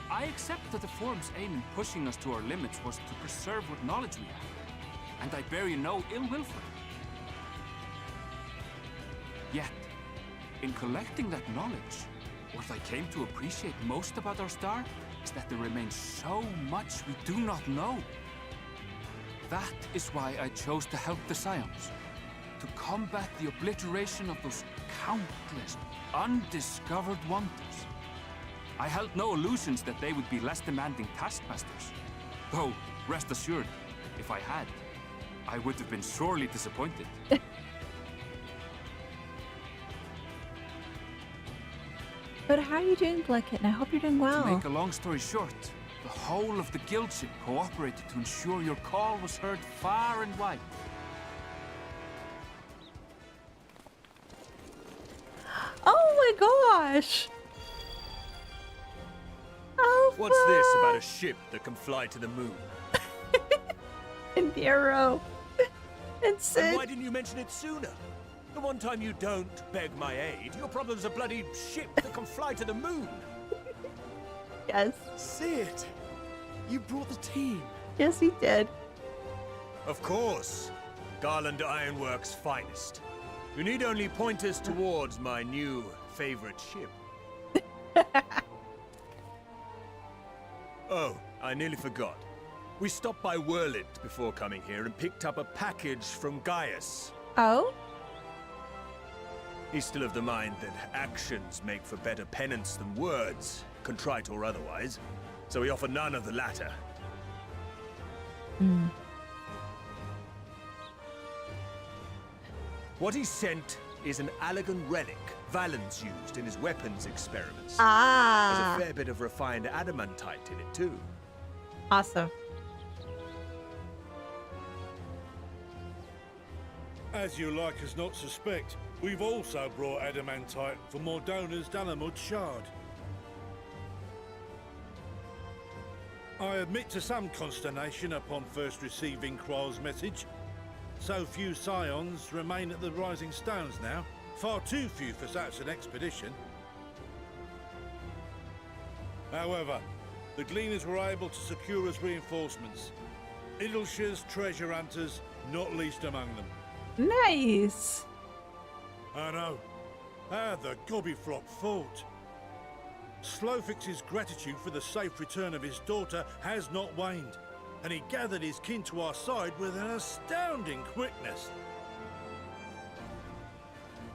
I accept that the Forum's aim in pushing us to our limits was to preserve what knowledge we have, and I bear you no ill will for it. Yet, in collecting that knowledge, what I came to appreciate most about our star is that there remains so much we do not know. That is why I chose to help the Scions, to combat the obliteration of those countless undiscovered wonders. I held no illusions that they would be less demanding taskmasters. Though, rest assured, if I had, I would have been sorely disappointed. But how are you doing, Blicket? And I hope you're doing well. To make a long story short, the whole of the guild ship cooperated to ensure your call was heard far and wide. Oh my gosh! Oh, what's this about a ship that can fly to the moon? And Nero. And Sid. And why didn't you mention it sooner? The one time you don't beg my aid, your problem's a bloody ship that can fly to the moon. Yes. Sid, you brought the team. Yes, he did. Of course. Garland Ironworks' finest. You need only point us towards my new favorite ship. Oh, I nearly forgot. We stopped by Whirlit before coming here and picked up a package from Gaius. Oh? He's still of the mind that actions make for better penance than words, contrite or otherwise, so we offer none of the latter. Hmm. What he sent is an Allagan relic Valens used in his weapons experiments. Ah. There's a fair bit of refined Adamantite in it too. Awesome. As you like us not suspect, we've also brought Adamantite for Mordona's Dalamud Shard. I admit to some consternation upon first receiving Kral's message. So few Scions remain at the Rising Stones now. Far too few for such an expedition. However, the Gleaners were able to secure us reinforcements. Idleshire's treasure hunters, not least among them. Nice. I know. How the Gobbyflock fought. Slowfix's gratitude for the safe return of his daughter has not waned, and he gathered his kin to our side with an astounding quickness.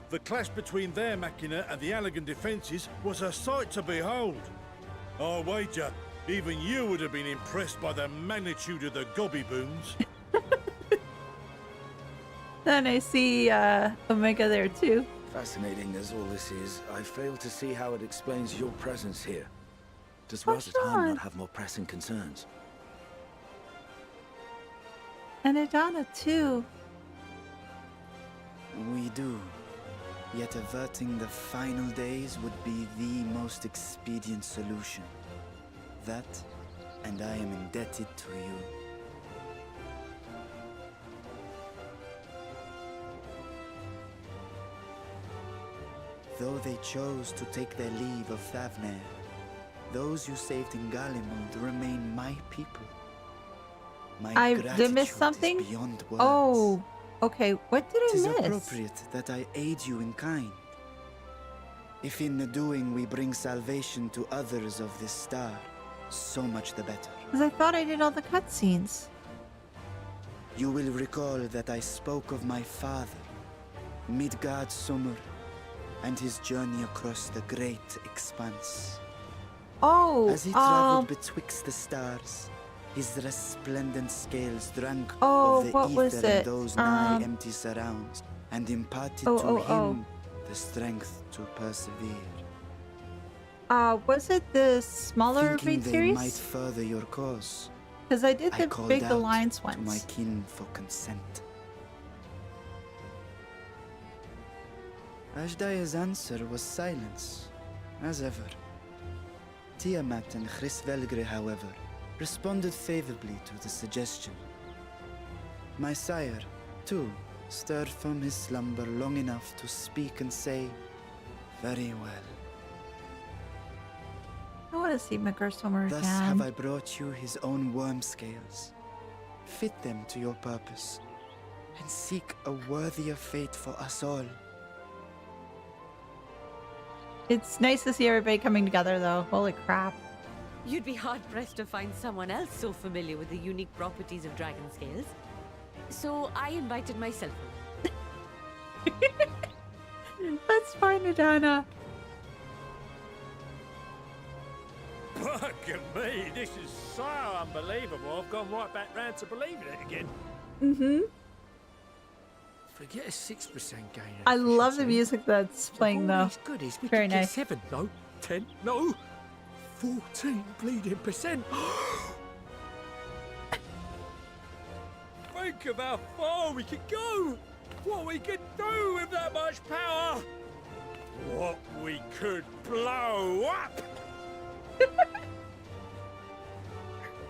The clash between their machina and the Allagan defences was a sight to behold. I wager even you would have been impressed by the magnitude of the Gobby booms. Then I see Omega there too. Fascinating as all this is, I fail to see how it explains your presence here. Does Oh, Razatham Sean. not have more pressing concerns? And Adana too. We do. Yet averting the final days would be the most expedient solution. That, and I am indebted to you. Though they chose to take their leave of Thavnair, those you saved in Galimund remain my people. My I did gratitude miss something? is beyond words. Oh, okay. What did I Tis miss? appropriate that I aid you in kind. If in the doing we bring salvation to others of this star, so much the better. Because I thought I did all the cutscenes. You will recall that I spoke of my father, Midgard Summer, and his journey across the great expanse. Oh, As he traveled betwixt the stars, his resplendent scales drank of the what ether was in it? those nigh empty surrounds, and imparted to him the strength to persevere. Was it the smaller Thinking raid they series? might further your cause, Because I did the called big out alliance to my ones. kin for consent. Ashdai's answer was silence, as ever. Tiamat and Chris-Velgre, however, responded favorably to the suggestion. My sire, too, stirred from his slumber long enough to speak and say, "Very well." I want to see Magerstormer Thus again. have I brought you his own worm scales. Fit them to your purpose, and seek a worthier fate for us all. It's nice to see everybody coming together, though. Holy crap. You'd be hard-pressed to find someone else so familiar with the unique properties of dragon scales. So I invited myself. That's fine, Adana. Look at me, this is so unbelievable. I've gone right back round to believing it again. Mm-hmm. Forget a 6% gain. I love the music that's playing, though. These goodies, we Very could get nice. 7, no, 10, no, 14 bleeding percent. Think of how far we could go. What we could do with that much power. What we could blow up.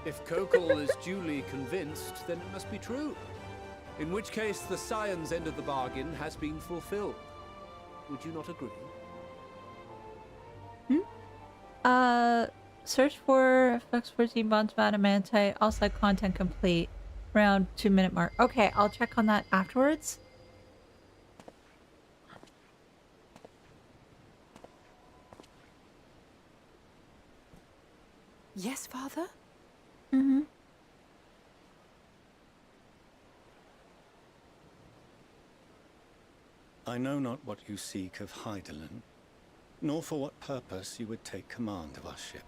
If Kokkol is duly convinced, then it must be true. In which case, the Scions' end of the bargain has been fulfilled. Would you not agree? Search for FFXIV bonds of Adamantite. Also, content complete. Around 2-minute mark. Okay, I'll check on that afterwards. Yes, Father? Mm-hmm. I know not what you seek of Hydaelyn, nor for what purpose you would take command of our ship.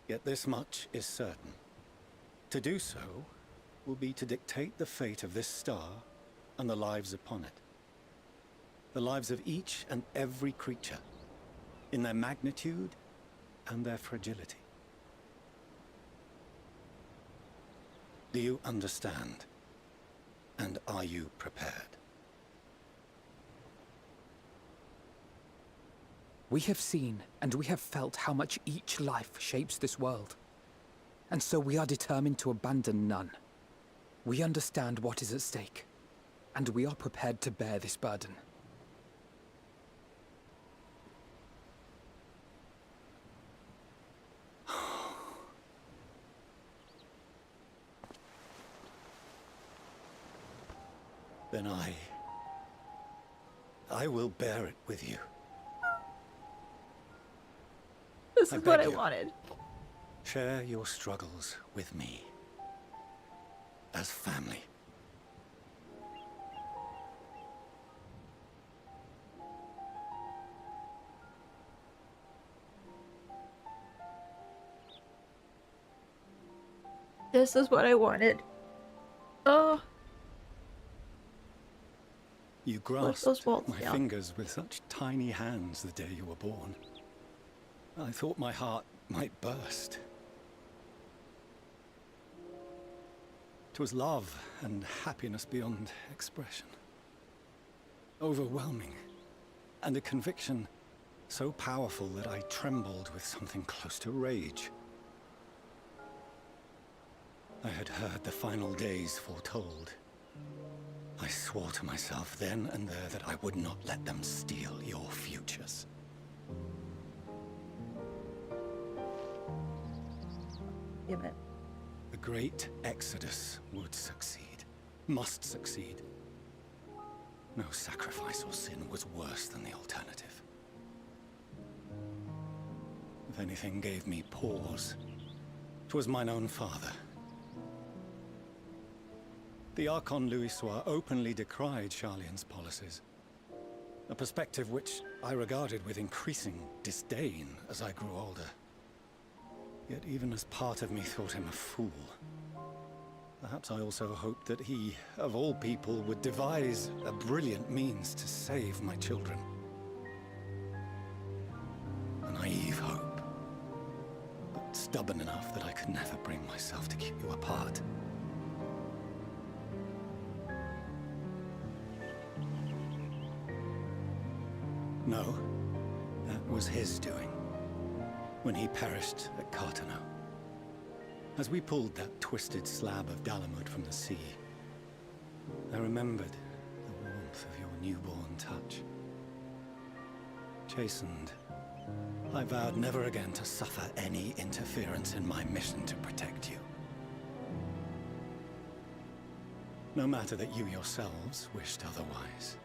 Yet this much is certain. To do so will be to dictate the fate of this star and the lives upon it. The lives of each and every creature, in their magnitude and their fragility. Do you understand? And are you prepared? We have seen and we have felt how much each life shapes this world. And so we are determined to abandon none. We understand what is at stake, and we are prepared to bear this burden. Then I will bear it with you. This is what I beg you, wanted. Share your struggles with me. As family. This is what I wanted. Oh. You those grasped walls my down. fingers with such tiny hands the day you were born. I thought my heart might burst. 'Twas love and happiness beyond expression. Overwhelming, and a conviction so powerful that I trembled with something close to rage. I had heard the final days foretold. I swore to myself then and there that I would not let them steal your futures. Damn it. The great exodus would succeed, must succeed. No sacrifice or sin was worse than the alternative. If anything gave me pause, 'twas mine own father. The Archon Louisoix openly decried Charlian's policies, a perspective which I regarded with increasing disdain as I grew older. Yet even as part of me thought him a fool, perhaps I also hoped that he, of all people, would devise a brilliant means to save my children. A naive hope, but stubborn enough that I could never bring myself to keep you apart. No, that was his doing, when he perished at Cartano. As we pulled that twisted slab of Dalamud from the sea, I remembered the warmth of your newborn touch. Chastened I vowed never again to suffer any interference in my mission to protect you. No matter that you yourselves wished otherwise.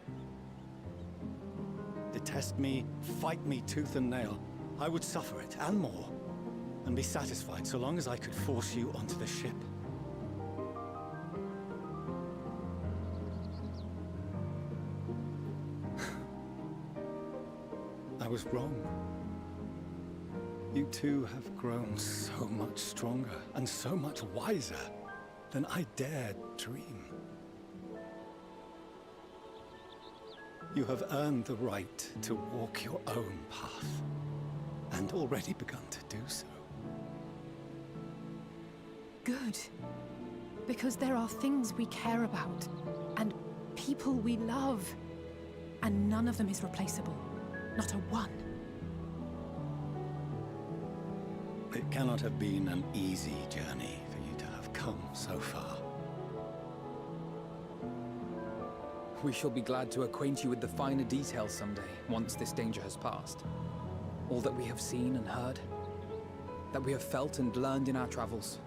Detest me, fight me tooth and nail, I would suffer it, and more, and be satisfied so long as I could force you onto the ship. I was wrong. You two have grown so much stronger and so much wiser than I dared dream. You have earned the right to walk your own path, and already begun to do so. Good. Because there are things we care about, and people we love, and none of them is replaceable. Not a one. It cannot have been an easy journey for you to have come so far. We shall be glad to acquaint you with the finer details someday, once this danger has passed. All that we have seen and heard, that we have felt and learned in our travels.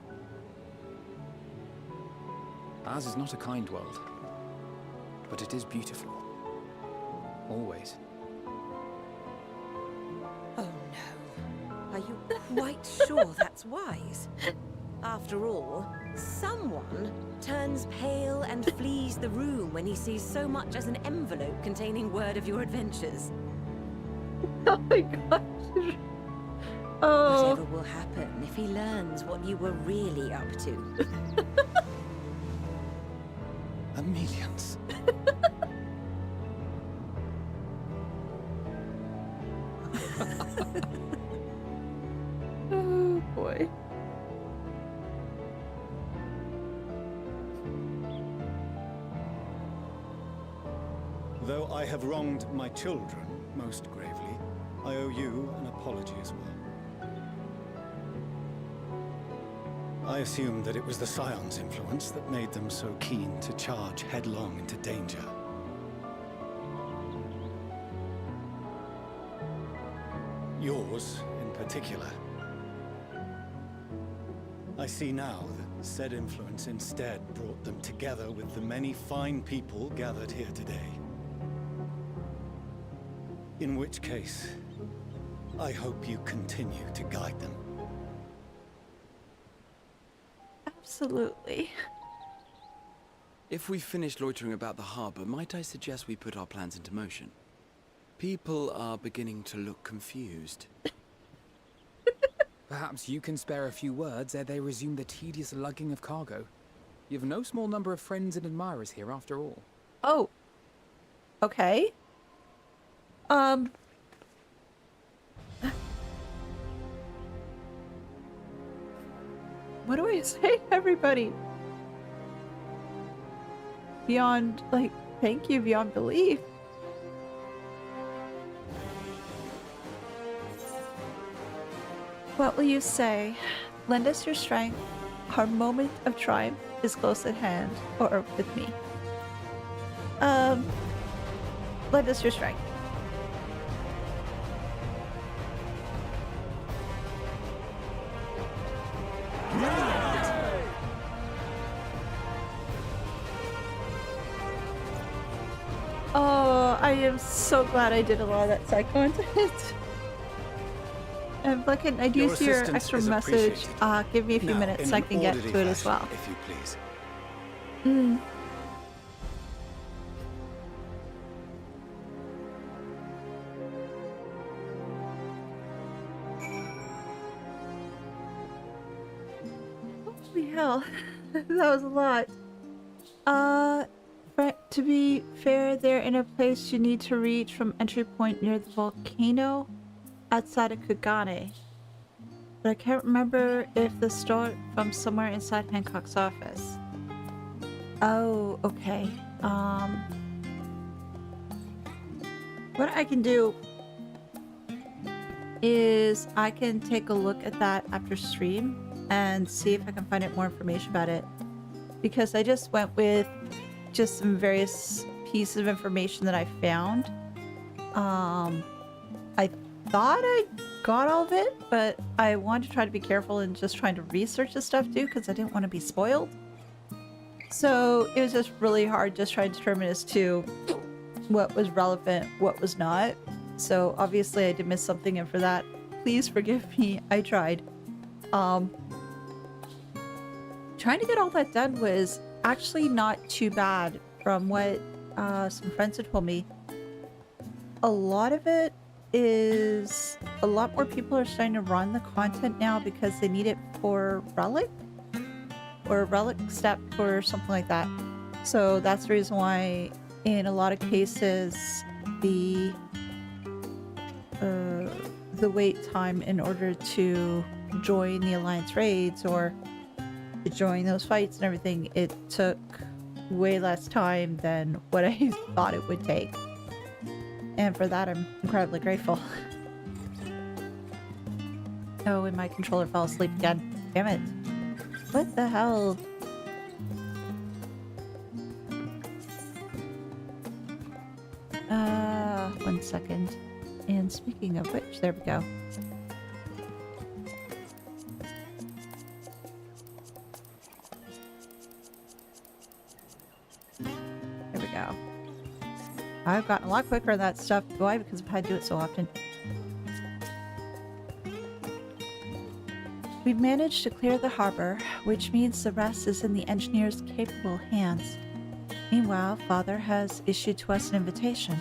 Ours is not a kind world, but it is beautiful. Always. Oh no. Are you quite sure that's wise? After all, someone turns pale and flees the room when he sees so much as an envelope containing word of your adventures. Oh my gosh. Oh. Whatever will happen if he learns what you were really up to? Amelians. Oh boy. Though I have wronged my children most gravely, I owe you an apology as well. I assumed that it was the Scions' influence that made them so keen to charge headlong into danger. Yours, in particular. I see now that said influence instead brought them together with the many fine people gathered here today. In which case, I hope you continue to guide them. Absolutely. If we've finished loitering about the harbor, might I suggest we put our plans into motion? People are beginning to look confused. Perhaps you can spare a few words ere they resume the tedious lugging of cargo. You've no small number of friends and admirers here after all. Oh. Okay. What do I say to everybody? Beyond, like, thank you beyond belief. What will you say? Lend us your strength. Our moment of triumph is close at hand, or with me. Lend us your strength. Oh, I am so glad I did a lot of that side content. And Blacken, I do see your extra message. Give me a few minutes so I can get to it as well. If you please. Holy hell. That was a lot. To be fair, they're in a place you need to reach from entry point near the volcano outside of Kugane. But I can't remember if the start from somewhere inside Hancock's office. Oh, okay. What I can do is I can take a look at that after stream and see if I can find out more information about it. Because I just went with just some various pieces of information that I found. thought I got all of it, but I wanted to try to be careful and just trying to research this stuff too, because I didn't want to be spoiled. So it was just really hard just trying to determine as to what was relevant, what was not. So obviously I did miss something, and for that, please forgive me. I tried. Trying to get all that done was actually not too bad from what some friends had told me. A lot of it is a lot more people are starting to run the content now because they need it for relic or relic step or something like that. So that's the reason why in a lot of cases the wait time in order to join the Alliance raids or join those fights and everything, it took way less time than what I thought it would take. And for that, I'm incredibly grateful. Oh, and my controller fell asleep again. Damn it. What the hell? One second. And speaking of which, there we go. There we go. I've gotten a lot quicker at that stuff. Why? Because I've had to do it so often. We've managed to clear the harbor, which means the rest is in the engineer's capable hands. Meanwhile, Father has issued to us an invitation.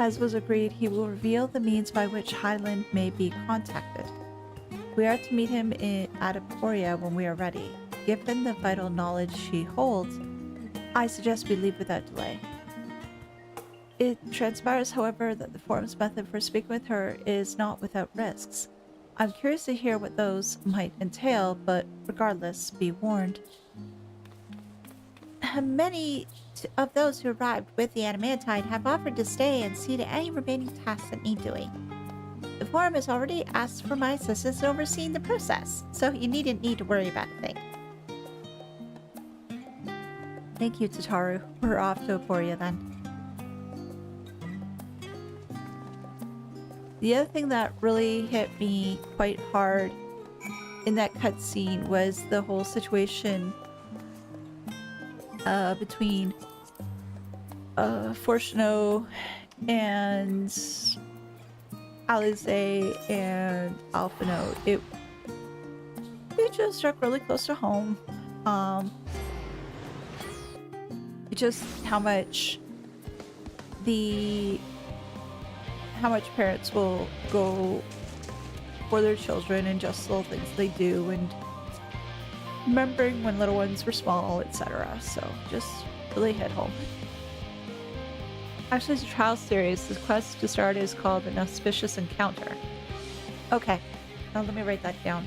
As was agreed, he will reveal the means by which Highland may be contacted. We are to meet him at Emporia when we are ready. Given the vital knowledge he holds, I suggest we leave without delay. It transpires, however, that the Forum's method for speaking with her is not without risks. I'm curious to hear what those might entail, but regardless, be warned. Many of those who arrived with the Adamantite have offered to stay and see to any remaining tasks that need doing. The Forum has already asked for my assistance in overseeing the process, so you needn't need to worry about a thing. Thank you, Tataru. We're off to Emporia then. The other thing that really hit me quite hard in that cutscene was the whole situation between Fortuno and Alize and Alphino. It just struck really close to home. Just how much parents will go for their children and just little things they do, and remembering when little ones were small, etc. So just really hit home. Actually, it's a trial series. The quest to start is called An Auspicious Encounter. Okay, now let me write that down.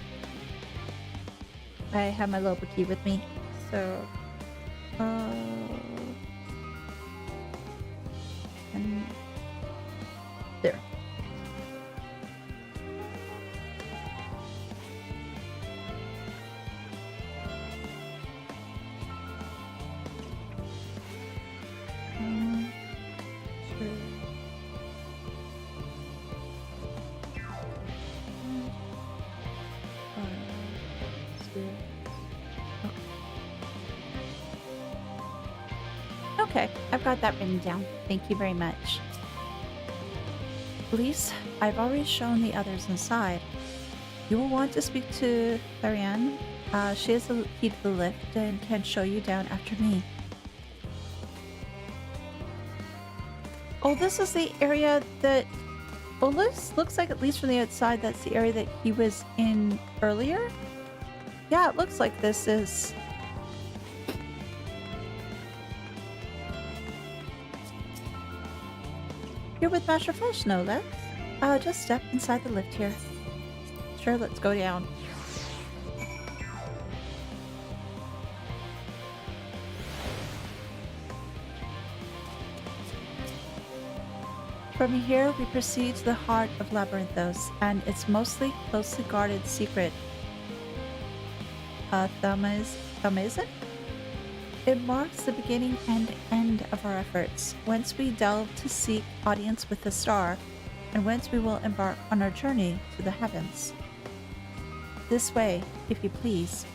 I have my little key with me, so and there. Okay, I've got that written down. Thank you very much. Lise, I've already shown the others inside. You will want to speak to Ariane. She has the key to the lift and can show you down after me. Oh, this is the area that... Well, this looks like, at least from the outside, that's the area that he was in earlier. Yeah, it looks like this is... You're with Master Flesh, no less. Just step inside the lift here. Sure, let's go down. From here, we proceed to the heart of Labyrinthos and its mostly closely guarded secret, Thamazon? It marks the beginning and end of our efforts. Once we delve to seek audience with the star, and whence we will embark on our journey to the heavens. This way, if you please.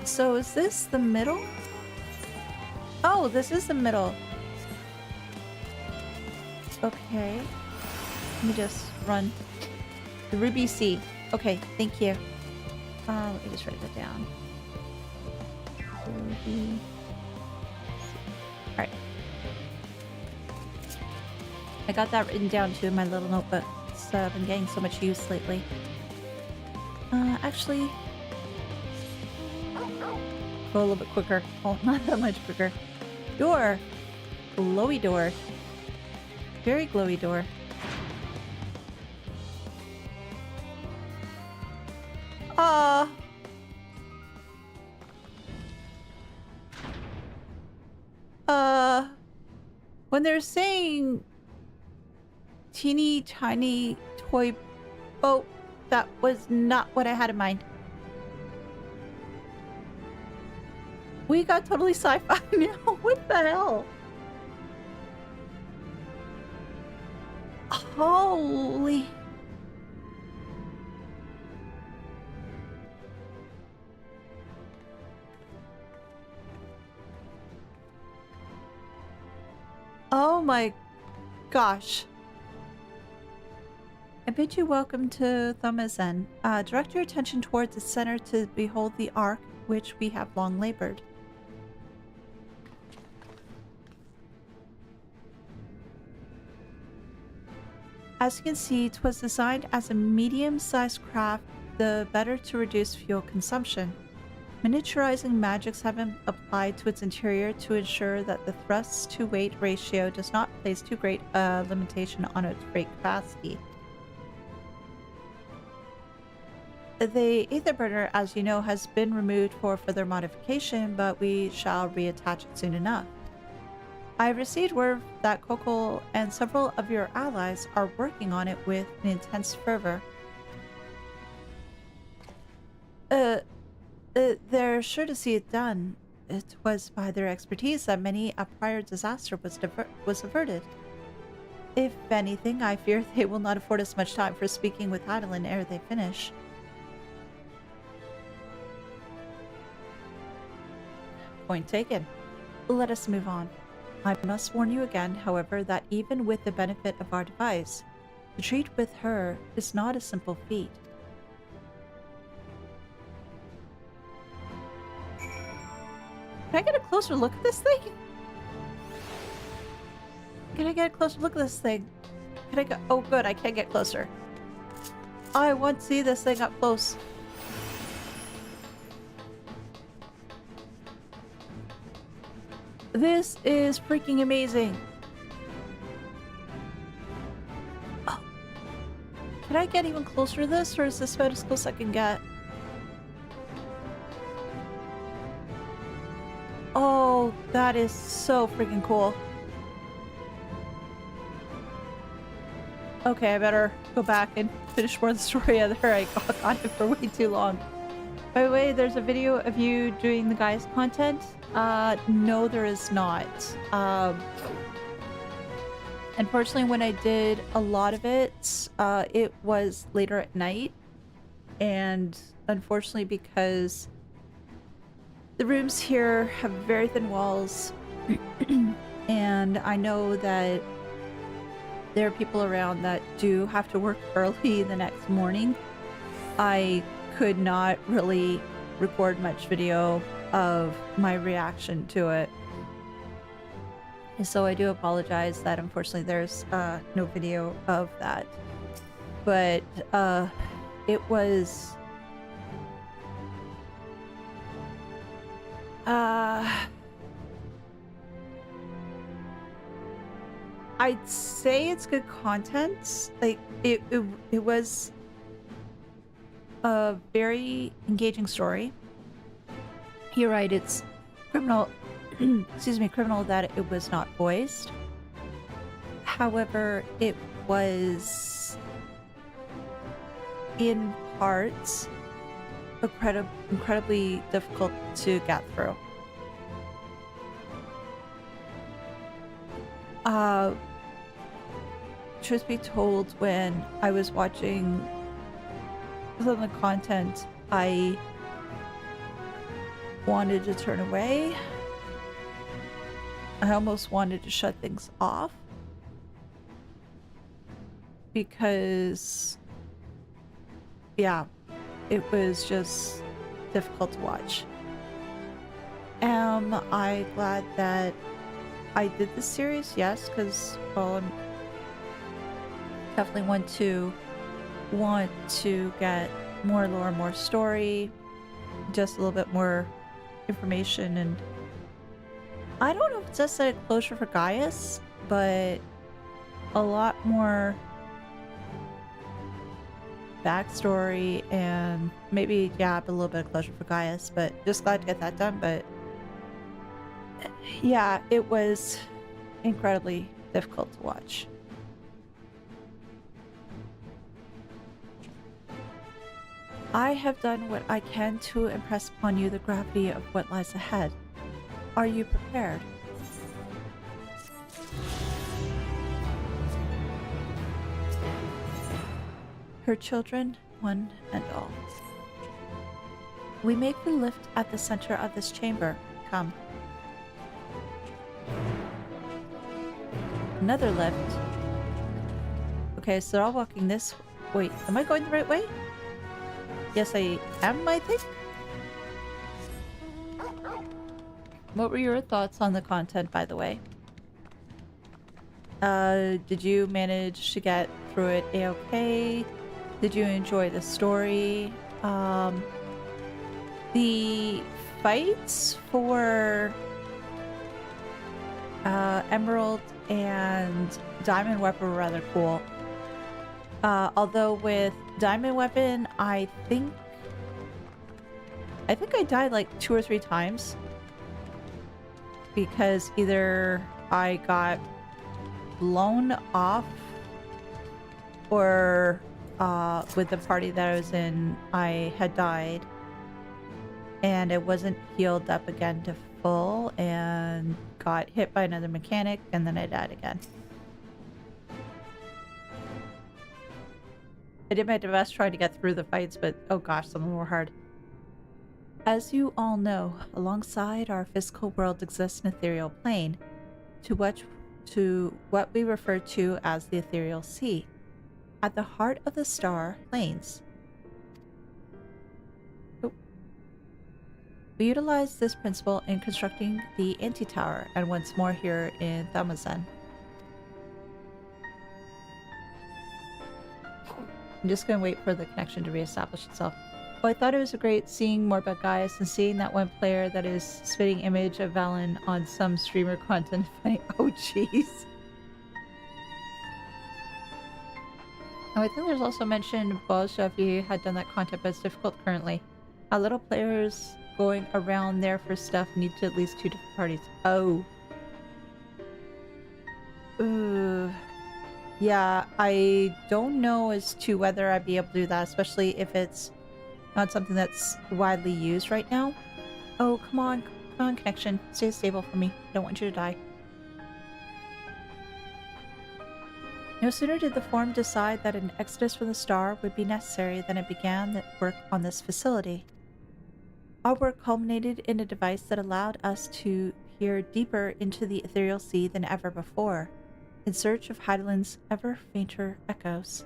So is this the middle? Oh, this is the middle. Okay. Let me just run. The Ruby Sea. Okay, thank you. Let me just write that down. Ruby. Alright. I got that written down too in my little notebook. I've been getting so much use lately. Actually, go a little bit quicker. Oh, not that much quicker. Door. Glowy door. Very glowy door. When they're saying teeny tiny toy boat, that was not what I had in mind. We got totally sci-fi now. What the hell? Holy. Oh my gosh. I bid you welcome to Thamazen. Direct your attention towards the center to behold the ark which we have long labored. As you can see, 'twas designed as a medium-sized craft, the better to reduce fuel consumption. Miniaturizing magics have been applied to its interior to ensure that the thrust-to-weight ratio does not place too great a limitation on its freight capacity. The Aetherburner, as you know, has been removed for further modification, but we shall reattach it soon enough. I have received word that Kokkol and several of your allies are working on it with an intense fervor. They're sure to see it done. It was by their expertise that many a prior disaster was averted. If anything, I fear they will not afford us much time for speaking with Adalyn ere they finish. Point taken. Let us move on. I must warn you again, however, that even with the benefit of our device, to treat with her is not a simple feat. Can I get a closer look at this thing? Can I get a closer look at this thing? Can I go? Oh good, I can't get closer. I want to see this thing up close. This is freaking amazing. Oh. Can I get even closer to this, or is this about as close as I can get? Oh, that is so freaking cool. Okay, I better go back and finish more of the story. Other I got on it for way too long. By the way, there's a video of you doing the guy's content. No, there is not. Unfortunately, when I did a lot of it, it was later at night. And unfortunately, because the rooms here have very thin walls, and I know that there are people around that do have to work early the next morning, I could not really record much video of my reaction to it. And so I do apologize that unfortunately there's no video of that. But it was I'd say it's good content. Like it was a very engaging story. You're right, it's criminal excuse me, criminal that it was not voiced. However, it was in parts incredibly difficult to get through. truth be told, when I was watching some of the content, I wanted to turn away. I almost wanted to shut things off because, yeah, it was just difficult to watch. Am I glad that I did this series? Yes, because, well, I'm definitely want to get more lore, more story, just a little bit more information, and I don't know if it's just a closure for Gaius, but a lot more backstory and maybe, yeah, a little bit of closure for Gaius, but just glad to get that done. But yeah, it was incredibly difficult to watch. I have done what I can to impress upon you the gravity of what lies ahead. Are you prepared? Her children, one and all. We make the lift at the center of this chamber. Come. Another lift. Okay, so they're all walking this way. Wait, am I going the right way? Yes, I am, I think. What were your thoughts on the content, by the way? Did you manage to get through it a-okay? Did you enjoy the story? The fights for Emerald and Diamond Weapon were rather cool. Although with Diamond Weapon, I think I died like 2 or 3 times. Because either I got blown off or with the party that I was in, I had died and it wasn't healed up again to full and got hit by another mechanic and then I died again. I did my best trying to get through the fights, but oh gosh, some of them were hard. As you all know, alongside our physical world exists an ethereal plane, to what we refer to as the ethereal sea, at the heart of the star planes. We utilize this principle in constructing the anti-tower, and once more here in Thamazan. I'm just going to wait for the connection to reestablish itself. Oh, I thought it was great seeing more about Gaius and seeing that one player that is spitting image of Valen on some streamer content. Funny. Oh, jeez. Oh, I think there's also mentioned Woes if you had done that content, but it's difficult currently. Little players going around there for stuff need to at least 2 different parties. Oh. Ooh. Yeah, I don't know as to whether I'd be able to do that, especially if it's not something that's widely used right now. Oh, come on, connection. Stay stable for me. I don't want you to die. No sooner did the Forum decide that an exodus from the star would be necessary than it began the work on this facility. Our work culminated in a device that allowed us to peer deeper into the ethereal sea than ever before, in search of Hydaelyn's ever fainter echoes.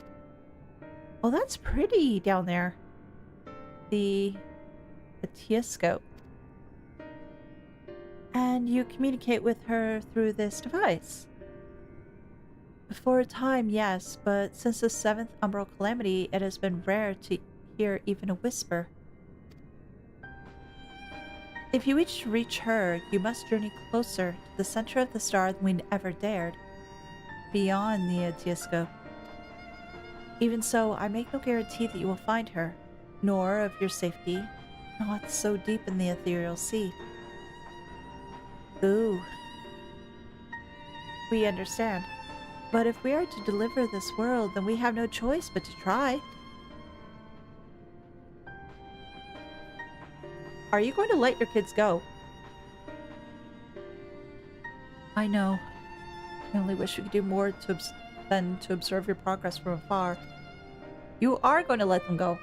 Oh, that's pretty down there. The Etheirys. And you communicate with her through this device. For a time, yes, but since the 7th Umbral Calamity, it has been rare to hear even a whisper. If you wish to reach her, you must journey closer to the center of the star than we ever dared, beyond the Etheirys. Even so, I make no guarantee that you will find her, nor of your safety, not so deep in the ethereal sea. Ooh. We understand. But if we are to deliver this world, then we have no choice but to try. Are you going to let your kids go? I know. I only wish we could do more to than to observe your progress from afar. You are going to let them go.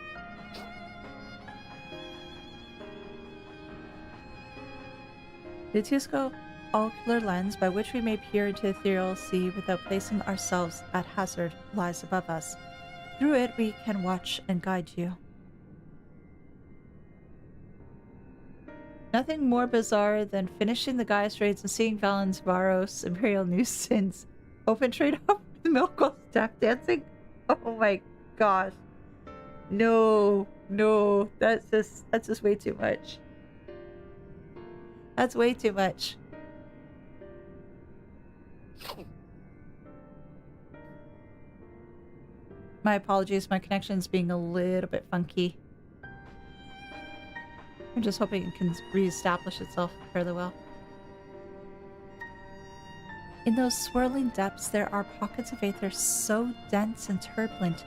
The Tusco ocular lens by which we may peer into the ethereal sea without placing ourselves at hazard lies above us. Through it we can watch and guide you. Nothing more bizarre than finishing the Gaius raids and seeing Valen's Varos Imperial nuisance open trade up with milk while tap dancing. Oh my gosh. No, that's just way too much. That's way too much. My apologies, my connection's being a little bit funky. I'm just hoping it can reestablish itself fairly well. In those swirling depths, there are pockets of aether so dense and turbulent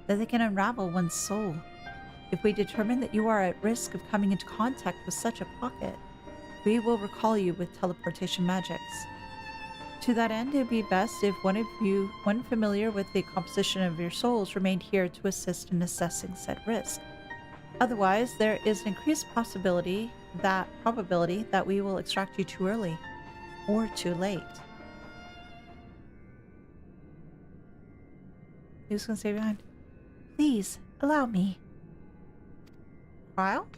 that they can unravel one's soul. If we determine that you are at risk of coming into contact with such a pocket, we will recall you with teleportation magics. To that end, it would be best if one familiar with the composition of your souls, remained here to assist in assessing said risk. Otherwise, there is an increased probability that we will extract you too early or too late. Who's gonna stay behind? Please, allow me. Trial?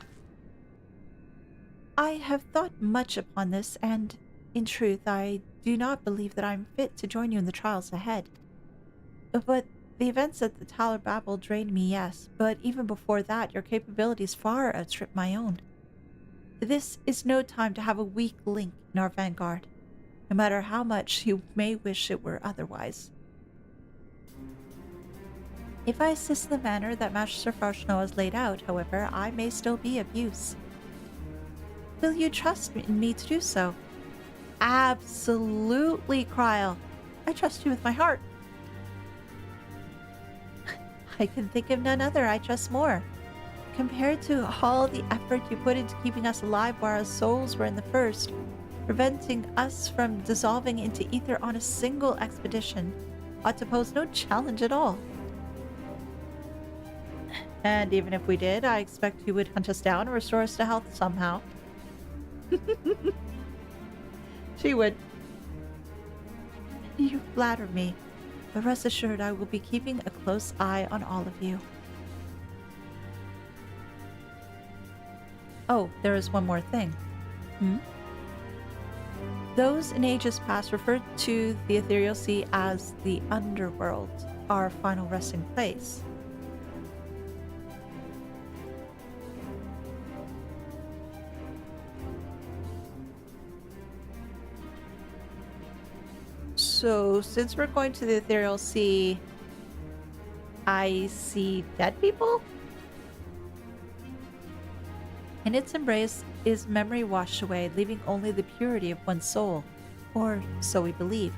I have thought much upon this, and in truth, I do not believe that I am fit to join you in the trials ahead. But the events at the Tower Babel drained me, yes, but even before that, your capabilities far outstrip my own. This is no time to have a weak link in our vanguard, no matter how much you may wish it were otherwise. If I assist in the manner that Master Farshno has laid out, however, I may still be of use. Will you trust in me to do so? Absolutely, Kryl. I trust you with my heart. I can think of none other I trust more. Compared to all the effort you put into keeping us alive while our souls were in the first, preventing us from dissolving into ether on a single expedition ought to pose no challenge at all. And even if we did, I expect you would hunt us down and restore us to health somehow. She would. You flatter me, but rest assured I will be keeping a close eye on all of you. Oh, there is one more thing. Those in ages past referred to the ethereal sea as the underworld, our final resting place. So, since we're going to the ethereal sea, I see dead people? In its embrace is memory washed away, leaving only the purity of one's soul, or so we believe.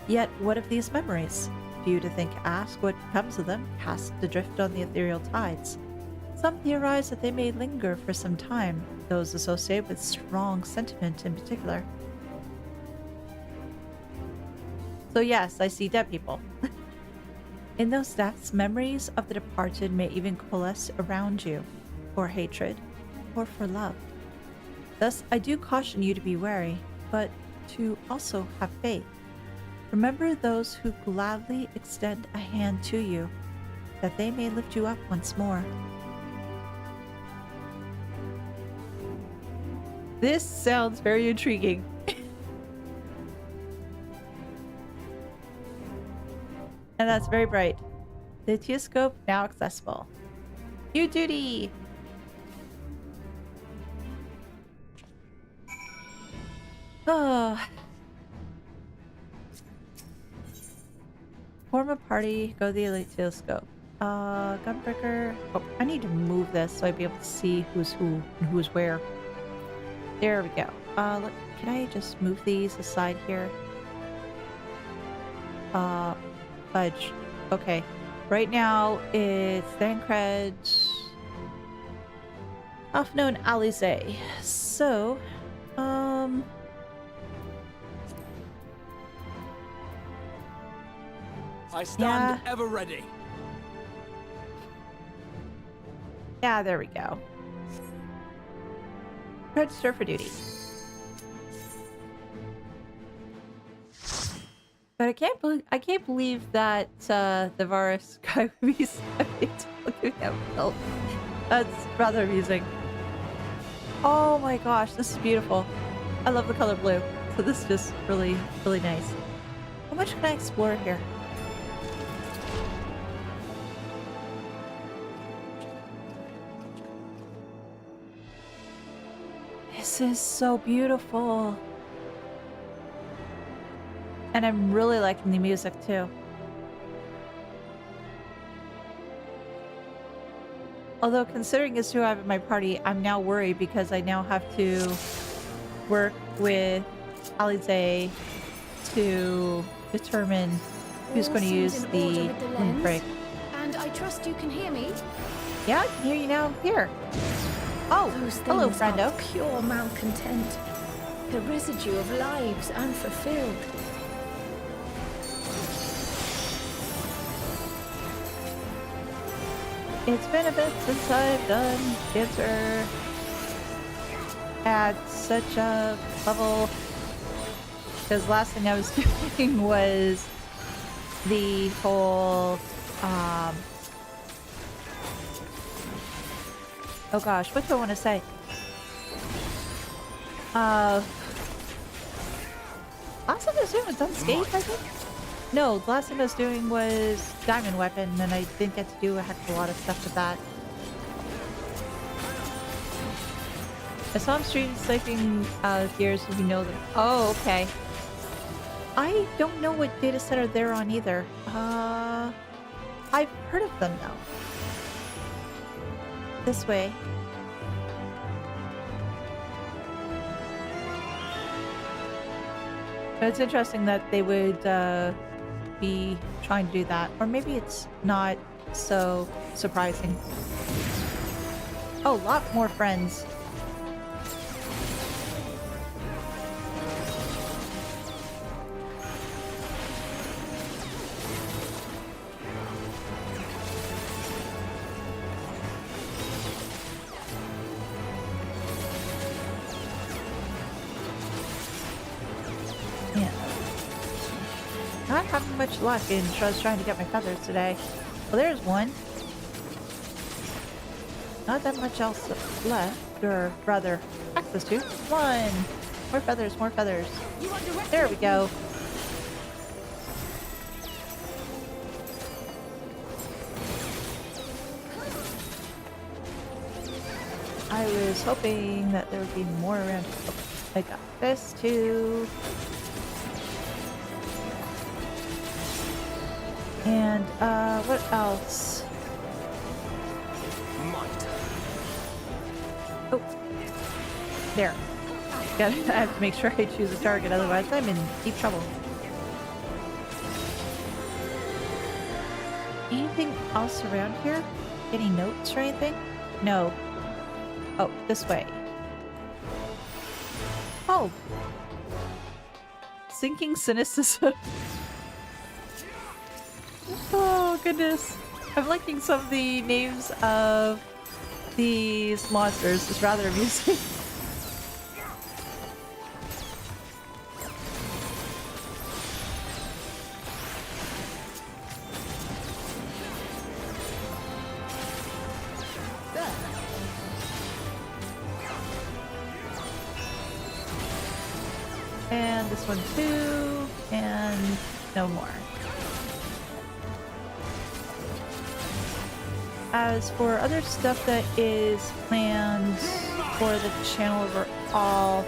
Yet, what of these memories? Few to think ask what becomes of them, cast adrift on the ethereal tides. Some theorize that they may linger for some time, those associated with strong sentiment in particular. So yes, I see dead people. In those deaths, memories of the departed may even coalesce around you, for hatred, or for love. Thus, I do caution you to be wary, but to also have faith. Remember those who gladly extend a hand to you, that they may lift you up once more. This sounds very intriguing. And that's very bright. The Teoscope now accessible. New duty! Oh. Form a party, go to the Elite Telescope. Gunbreaker. Oh, I need to move this so I'd be able to see who's who and who's where. There we go. Look, can I just move these aside here? Fudge. Okay. Right now it's Thancred, also known Alize. So, I stand ever ready. Yeah, there we go. Register for duty. But I can't believe that the Varus guy would be subject to looking at himself. That's rather amusing. Oh my gosh, this is beautiful. I love the color blue. So this is just really, really nice. How much can I explore here? This is so beautiful. And I'm really liking the music too. Although considering it's who I have in my party, I'm now worried because I now have to work with Alize to determine who's going to use the break. And I trust you can hear me? Yeah, I can hear you now. Here. Oh, hello, friendo. Pure malcontent. The residue of lives unfulfilled. It's been a bit since I've done cancer at such a level, because last thing I was doing was the whole oh gosh, what do I want to say? Last thing I was doing was unscathed, I think? No, the last thing I was doing was diamond weapon, and I didn't get to do a heck of a lot of stuff with that. I saw him stream Sleeping Gears, if you know them. Oh, okay. I don't know what data center they're on either. I've heard of them though. This way. But it's interesting that they would be trying to do that. Or maybe it's not so surprising. Oh, a lot more friends. Not having much luck in trying to get my feathers today. Well, there's one. Not that much else left, or rather, access to. One! More feathers, more feathers. There we go. I was hoping that there would be more around. Oh, I got this too. And, what else? Oh. There. I have to make sure I choose a target, otherwise I'm in deep trouble. Anything else around here? Any notes or anything? No. Oh, this way. Oh. Sinking cynicism. Oh goodness. I'm liking some of the names of these monsters. It's rather amusing. And this one too, and no more. As for other stuff that is planned for the channel overall,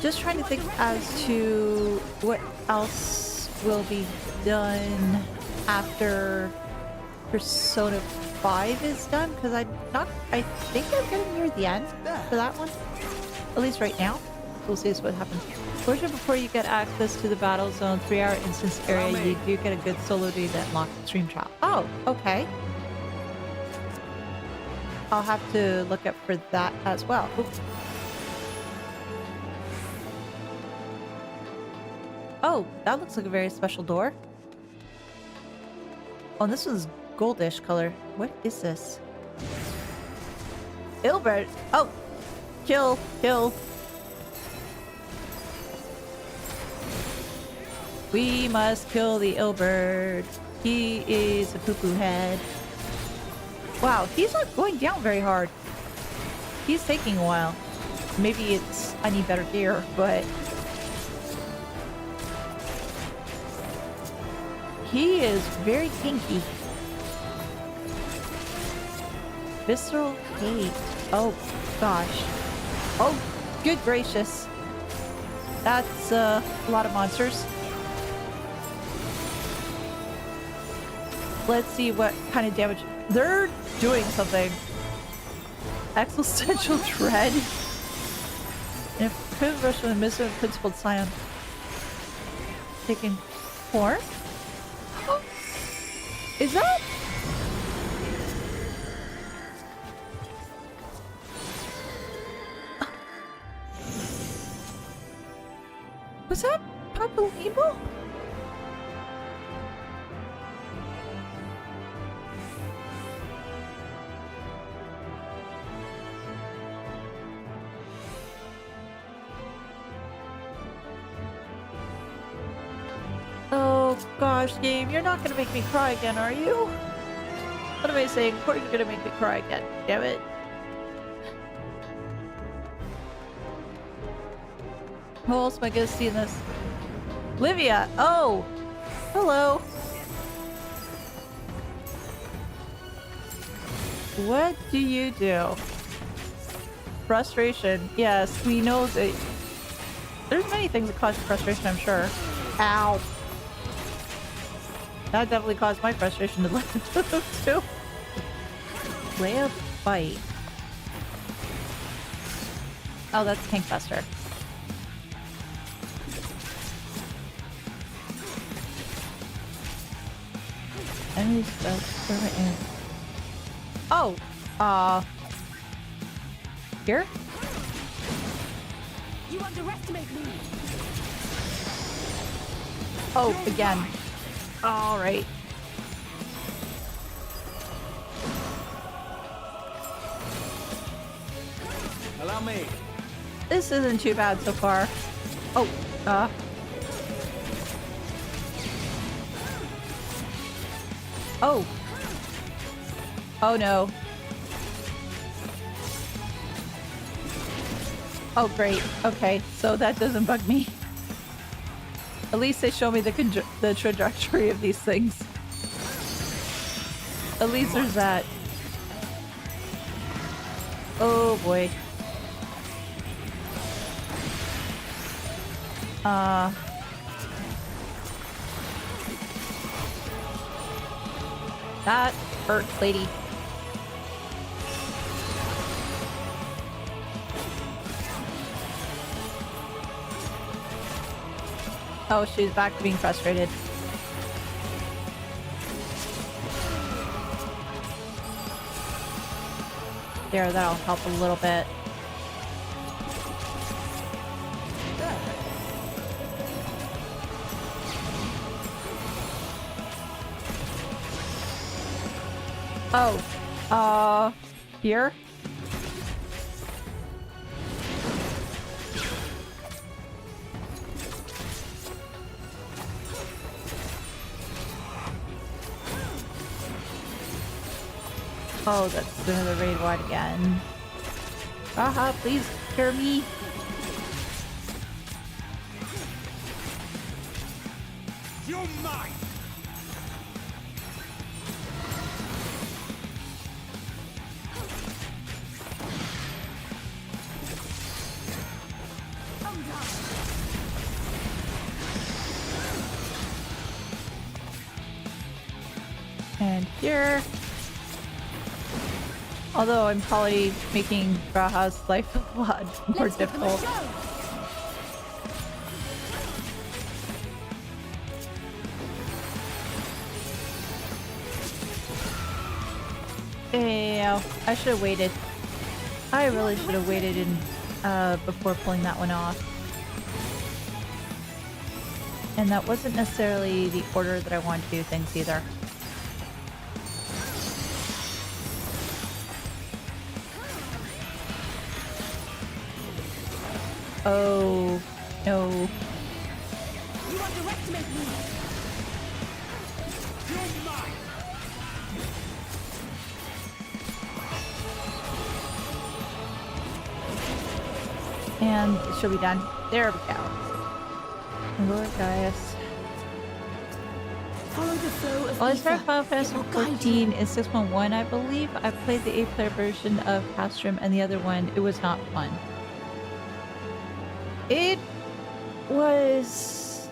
just trying to think as to what else will be done after Persona 5 is done, because I think I'm getting near the end for that one, at least right now. We'll see what happens. Fortunately, before you get access to the battle zone 3-hour instance area, you do get a good solo duty that unlocks the stream trial. Oh, okay. I'll have to look up for that as well. Oops. Oh, that looks like a very special door. Oh, and this one's goldish color. What is this? Ilbert! Oh! Kill! Kill! We must kill the Ilbert. He is a poo-poo head. Wow, he's not going down very hard. He's taking a while. Maybe it's I need better gear, but he is very tanky. Visceral hate. Oh gosh. Oh, good gracious. That's a lot of monsters. Let's see what kind of damage. They're doing something. Existential dread. And if could rush with a missile principled scion. Taking 4? Is that? Was that Papalimo? Oh gosh, game, you're not gonna make me cry again, are you? What am I saying? Of course you're gonna make me cry again. Damn it. Who else am I gonna see in this? Livia! Oh! Hello! What do you do? Frustration. Yes, we know that there's many things that cause frustration, I'm sure. Ow! That definitely caused my frustration to level too. Way of fight. Oh, that's Tankbuster. Enemy stuff in. Oh, here? You underestimate me. Oh, again. All right. Allow me. This isn't too bad so far. Oh, Oh. Oh no. Oh great. Okay, so that doesn't bug me. At least they show me the trajectory of these things. At least there's that. Oh boy. That hurt, lady. Oh, she's back to being frustrated. There, that'll help a little bit. Oh, here? Oh, that's another raid wide again. Haha, please cure me. You're mine! And here. Although I'm probably making Raha's life a lot more difficult. Ew, I should have waited. I really should have waited before pulling that one off. And that wasn't necessarily the order that I wanted to do things either. Oh, no. You underestimate me! You're mine! And it should be done. There we go. Lord Gaius. Follow the flow of Well, I ether. started Final Fantasy It will guide you. 14 in 6.1, I believe. I played the 8-player version of Castrum and the other one. It was not fun. It was...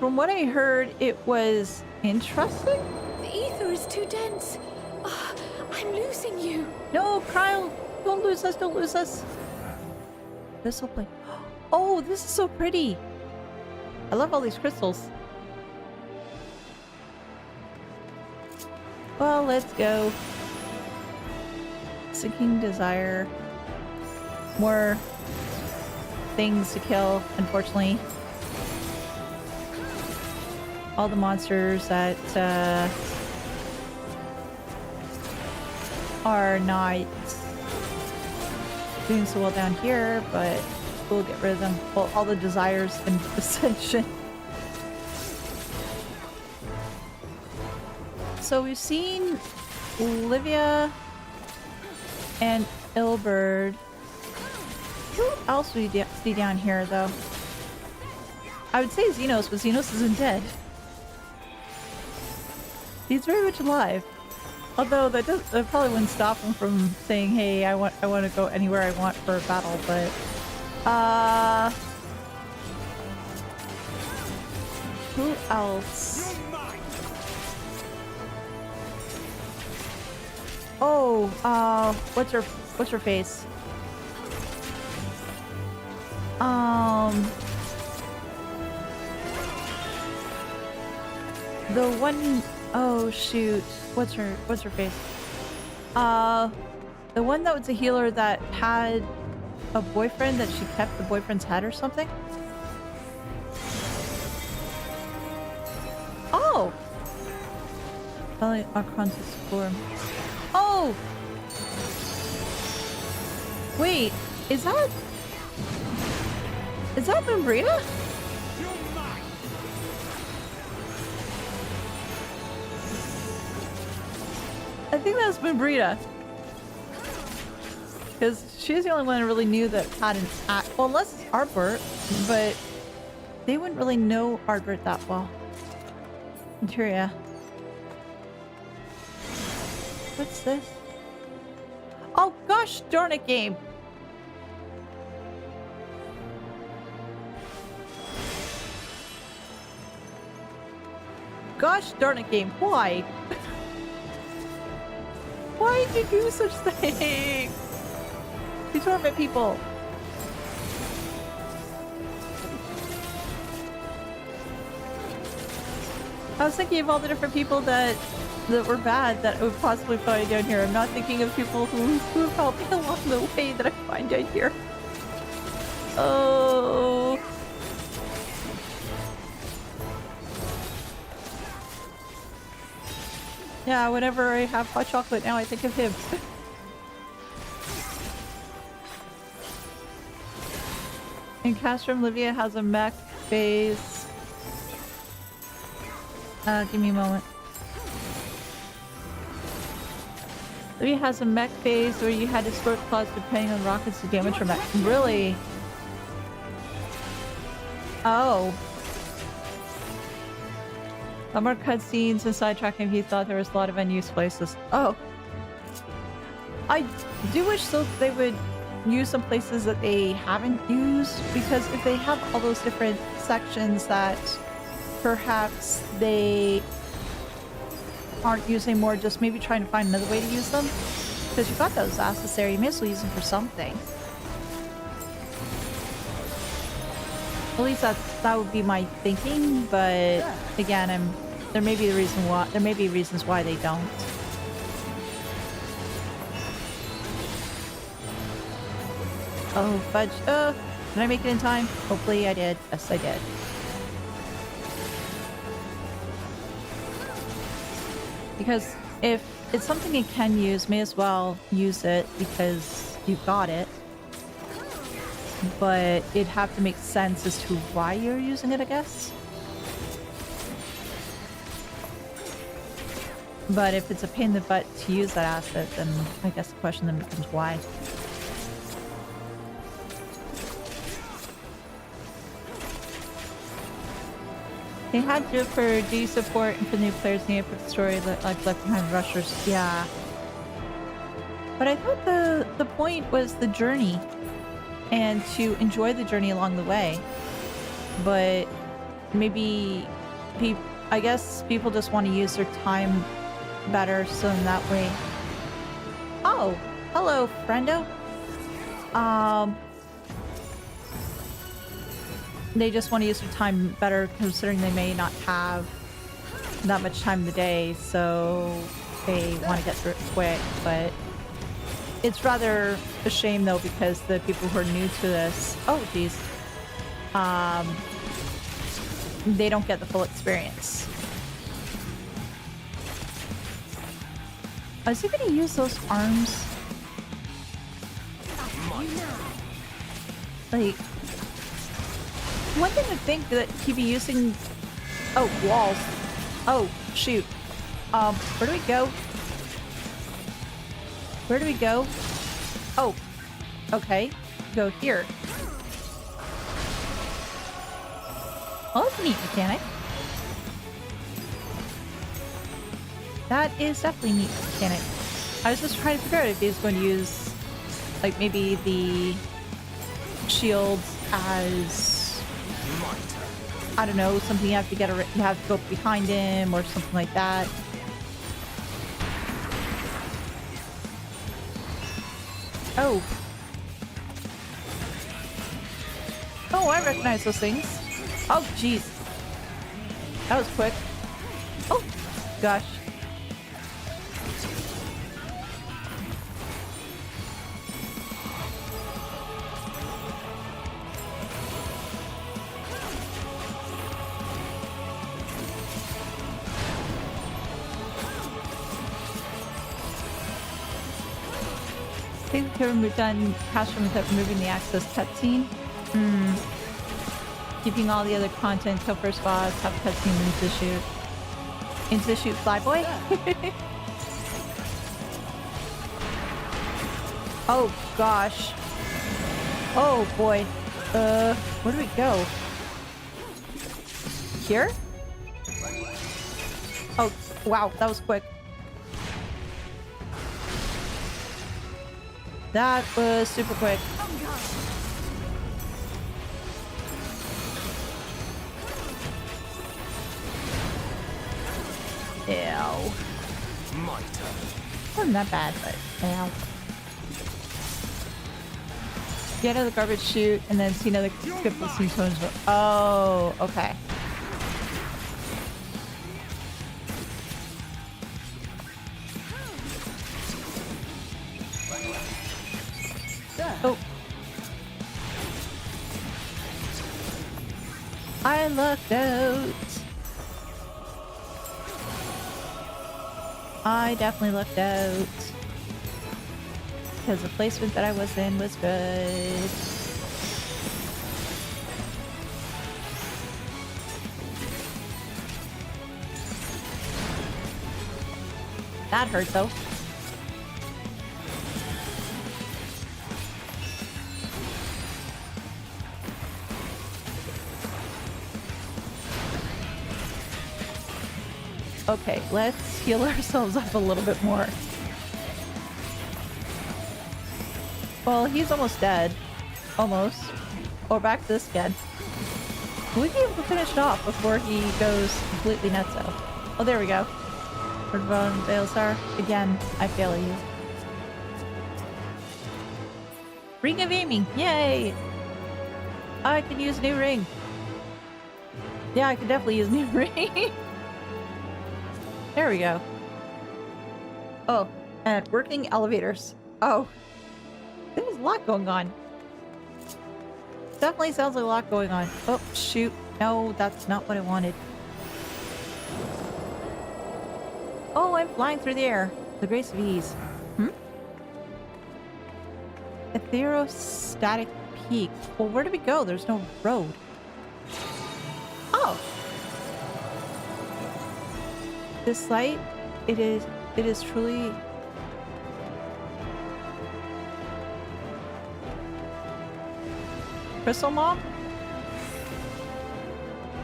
From what I heard, it was interesting. The ether is too dense. Ah, I'm losing you. No, Kyle, don't lose us, don't lose us. This will play. Oh, this is so pretty. I love all these crystals. Well, let's go. Sinking desire. More things to kill, unfortunately. All the monsters that are not doing so well down here, but we'll get rid of them. Well, all the desires and ascension. So we've seen Livia and Ilberd. Who else do we see down here, though? I would say Xenos, but Xenos isn't dead. He's very much alive. Although that probably wouldn't stop him from saying, "Hey, I want to go anywhere I want for a battle." But who else? Oh, what's her face? The one, oh shoot, what's her face? The one that was a healer that had a boyfriend that she kept the boyfriend's head or something? Oh! Archon's form. Oh! Wait, is that Membrita? I think that's Membrita. Because she's the only one who really knew that had an act. Well, unless it's Ardbert, but they wouldn't really know Ardbert that well. Interior. What's this? Oh gosh darn it, game! Gosh darn it, game! Why? Why did you do such things? You torment people. I was thinking of all the different people that were bad that I would possibly find down here. I'm not thinking of people who have helped me along the way that I find down here. Oh. Yeah, whenever I have hot chocolate now, I think of him. In Castrum, Livia has a mech phase. Give me a moment. Livia has a mech phase where you had to squirt claws depending on rockets to damage her mech. Really? Oh. Some more cutscenes and sidetracking if you thought there was a lot of unused places. Oh. I do wish so they would use some places that they haven't used, because if they have all those different sections that perhaps they aren't using more, just maybe trying to find another way to use them. Because you've got those assets there, you may as well use them for something. At least that would be my thinking, but again, there may be reasons why they don't. Oh, fudge. Did I make it in time? Hopefully I did. Yes, I did. Because if it's something you can use, may as well use it because you've got it. But it'd have to make sense as to why you're using it, I guess. But if it's a pain in the butt to use that asset, then I guess the question then becomes why. They had to for D support and for new players in the Epic story like left behind rushers. Yeah. But I thought the point was the journey and to enjoy the journey along the way. But maybe I guess people just want to use their time better, so in that way. Oh, hello, friendo. They just want to use their time better, considering they may not have that much time in the day, so they want to get through it quick. But it's rather a shame, though, because the people who are new to this, oh geez, they don't get the full experience. Is he going to use those arms? Like, one thing to think that he'd be using... Oh, walls. Oh, shoot. Where do we go? Where do we go? Oh, okay. Go here. Well, that's a neat mechanic. That is definitely a neat mechanic. I was just trying to figure out if he was going to use, like, maybe the shields as... I don't know, something you have to get you have to go behind him or something like that. Oh. Oh, I recognize those things. Oh, jeez. That was quick. Oh, gosh. I think we could have done cash from without removing the access cutscene. Keeping all the other content till first boss, have cutscene into shoot. Into shoot flyboy? Oh gosh. Oh boy. Where do we go? Here? Oh wow, that was quick. That was super quick. Ew. My turn. Wasn't that bad, but ow. Get out of the garbage chute and then see another skip the sea tones. Oh, okay. Oh. I lucked out. I definitely lucked out. Because the placement that I was in was good. That hurt though. Okay, let's heal ourselves up a little bit more. Well, he's almost dead. Almost. Or back to this again. Will we be able to finish it off before he goes completely nutso? Oh, there we go. Ridvan Baelsar. Again, I fail you. Ring of aiming! Yay! I can use a new ring. Yeah, I can definitely use a new ring. There we go. Oh, and working elevators. Oh, there's a lot going on. Definitely sounds like a lot going on. Oh, shoot. No, that's not what I wanted. Oh, I'm flying through the air. The grace of ease. Etheirys static peak. Well, where do we go? There's no road. Oh. This site, it is truly... Crystal Mom?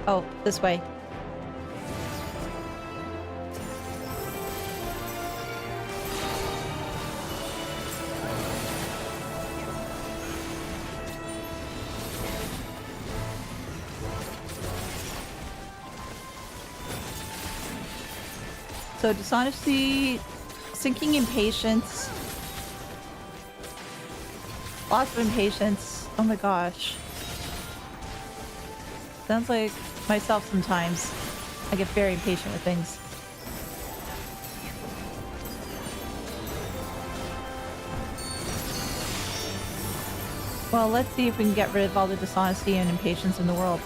Oh, this way. So dishonesty, sinking impatience, lots of impatience. Oh my gosh. Sounds like myself sometimes. I get very impatient with things. Well, let's see if we can get rid of all the dishonesty and impatience in the world.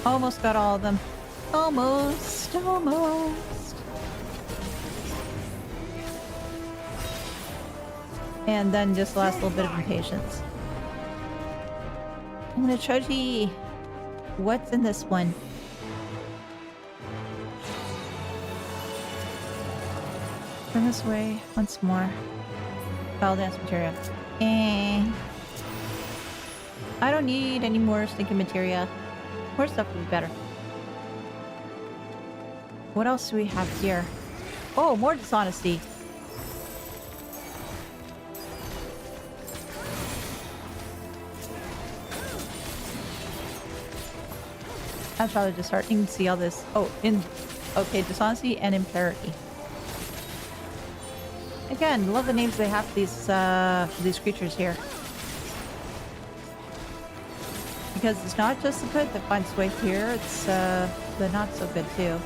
Almost got all of them. Almost. And then just the last little bit of impatience. I'm gonna try to... What's in this one? Turn this way once more. Foul dance materia. I don't need any more stinking materia. More stuff would be better. What else do we have here? Oh, more dishonesty. That's rather disheartening to see all this. Oh, okay, dishonesty and impurity. Again, love the names they have for these creatures here. Because it's not just the good that finds its way here, it's the not so good too.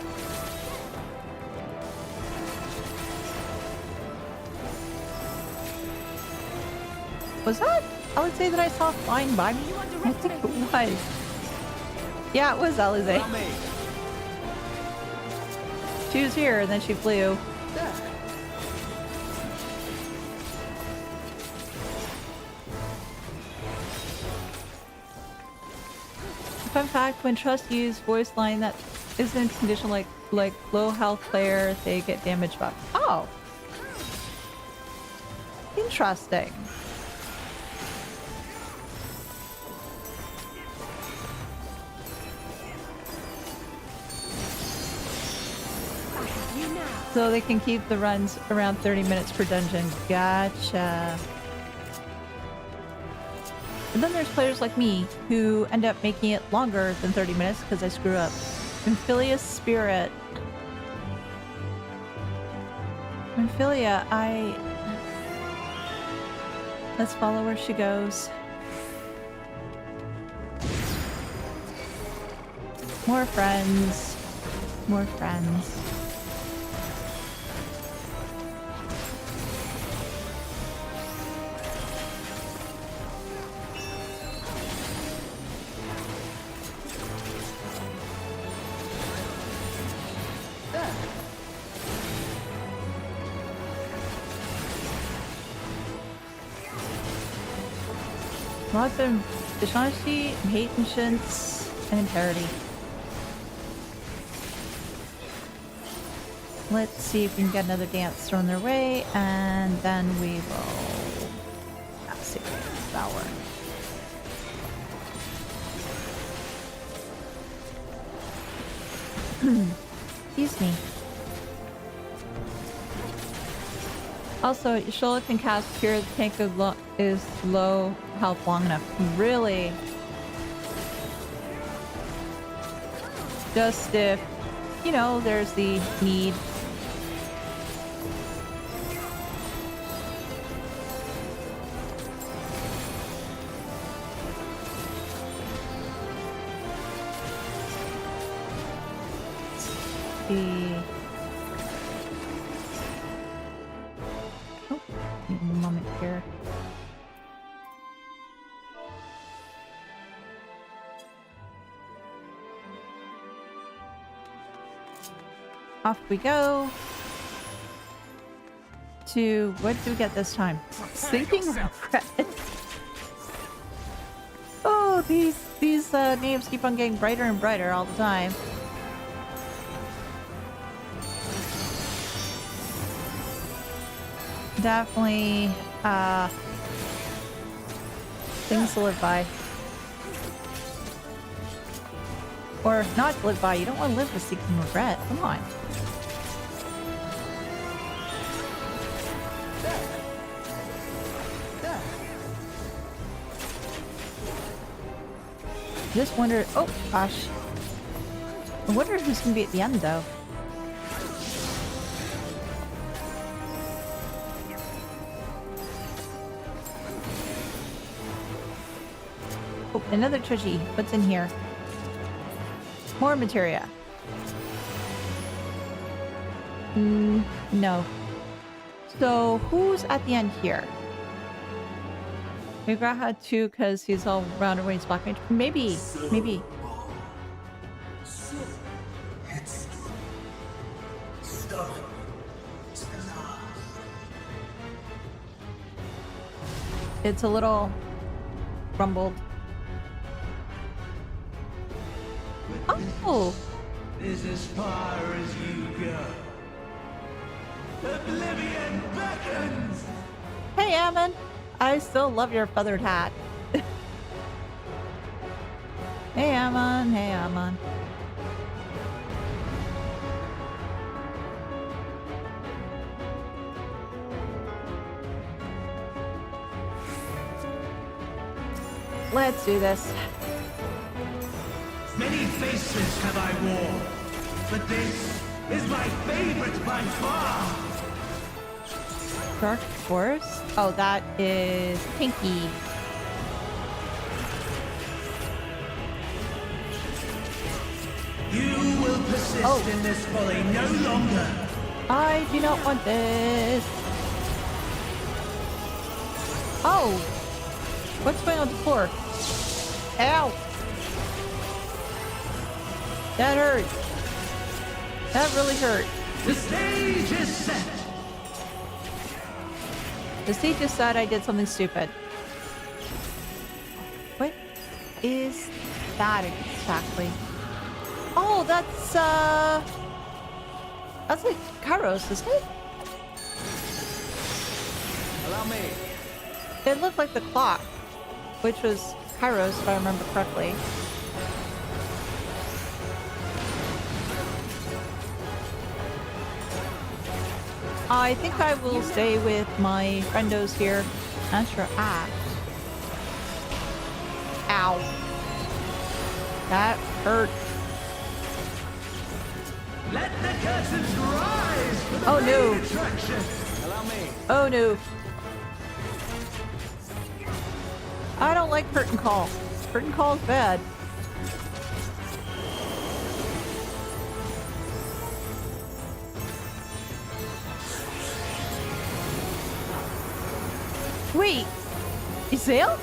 Was that Alizé that I saw flying by me? I think it was. Yeah, it was Alizé. She was here and then she flew. Fun fact, when Trust use voice line that isn't conditional like low health player, they get damage buff. Oh. Interesting. So they can keep the runs around 30 minutes per dungeon. Gotcha. And then there's players like me who end up making it longer than 30 minutes because I screw up. Amphilia Spirit. Amphilia, let's follow where she goes. More friends. More friends. Lots of dishonesty, impatience, and impurity. Let's see if we can get another dance thrown their way, and then we will... see flower. Excuse me. Also, Shola can cast Cure the tank is low health long enough. Really? Just if, you know, there's the need. see. Oh, give me a moment here. Off we go. To what do we get this time? Sleeping regret. Oh, these names keep on getting brighter and brighter all the time. Definitely things to live by. Or not to live by. You don't want to live with seeking regret. Come on. Just wonder. Oh gosh. I wonder who's gonna be at the end though. Oh, another trudgy. What's in here? More materia. No. So who's at the end here? Maybe I had two because he's all rounded when he's black mage. Maybe. Maybe. It's a little rumbled. Oh! Is as far as you go. Oblivion beckons! Hey, Ammon! I still love your feathered hat. Hey, Ammon. Hey, Ammon. Let's do this. Many faces have I worn, but this is my favorite by far. Dark Force? Oh, that is Pinky. You will persist in this folly no longer. I do not want this. Oh! What's going on the floor? Ow! That hurt. That really hurt. The stage is set. The stage is set. I did something stupid. What is that exactly? Oh, that's like Kairos, isn't it? Allow me. It looked like the clock, which was Kairos, if I remember correctly. I think I will stay with my friendos here. Interact. Ow. That hurt. Let the curtains rise for the Oh no. main attraction. Allow me. Oh no. I don't like curtain call. Curtain call is bad. Wait, Isale?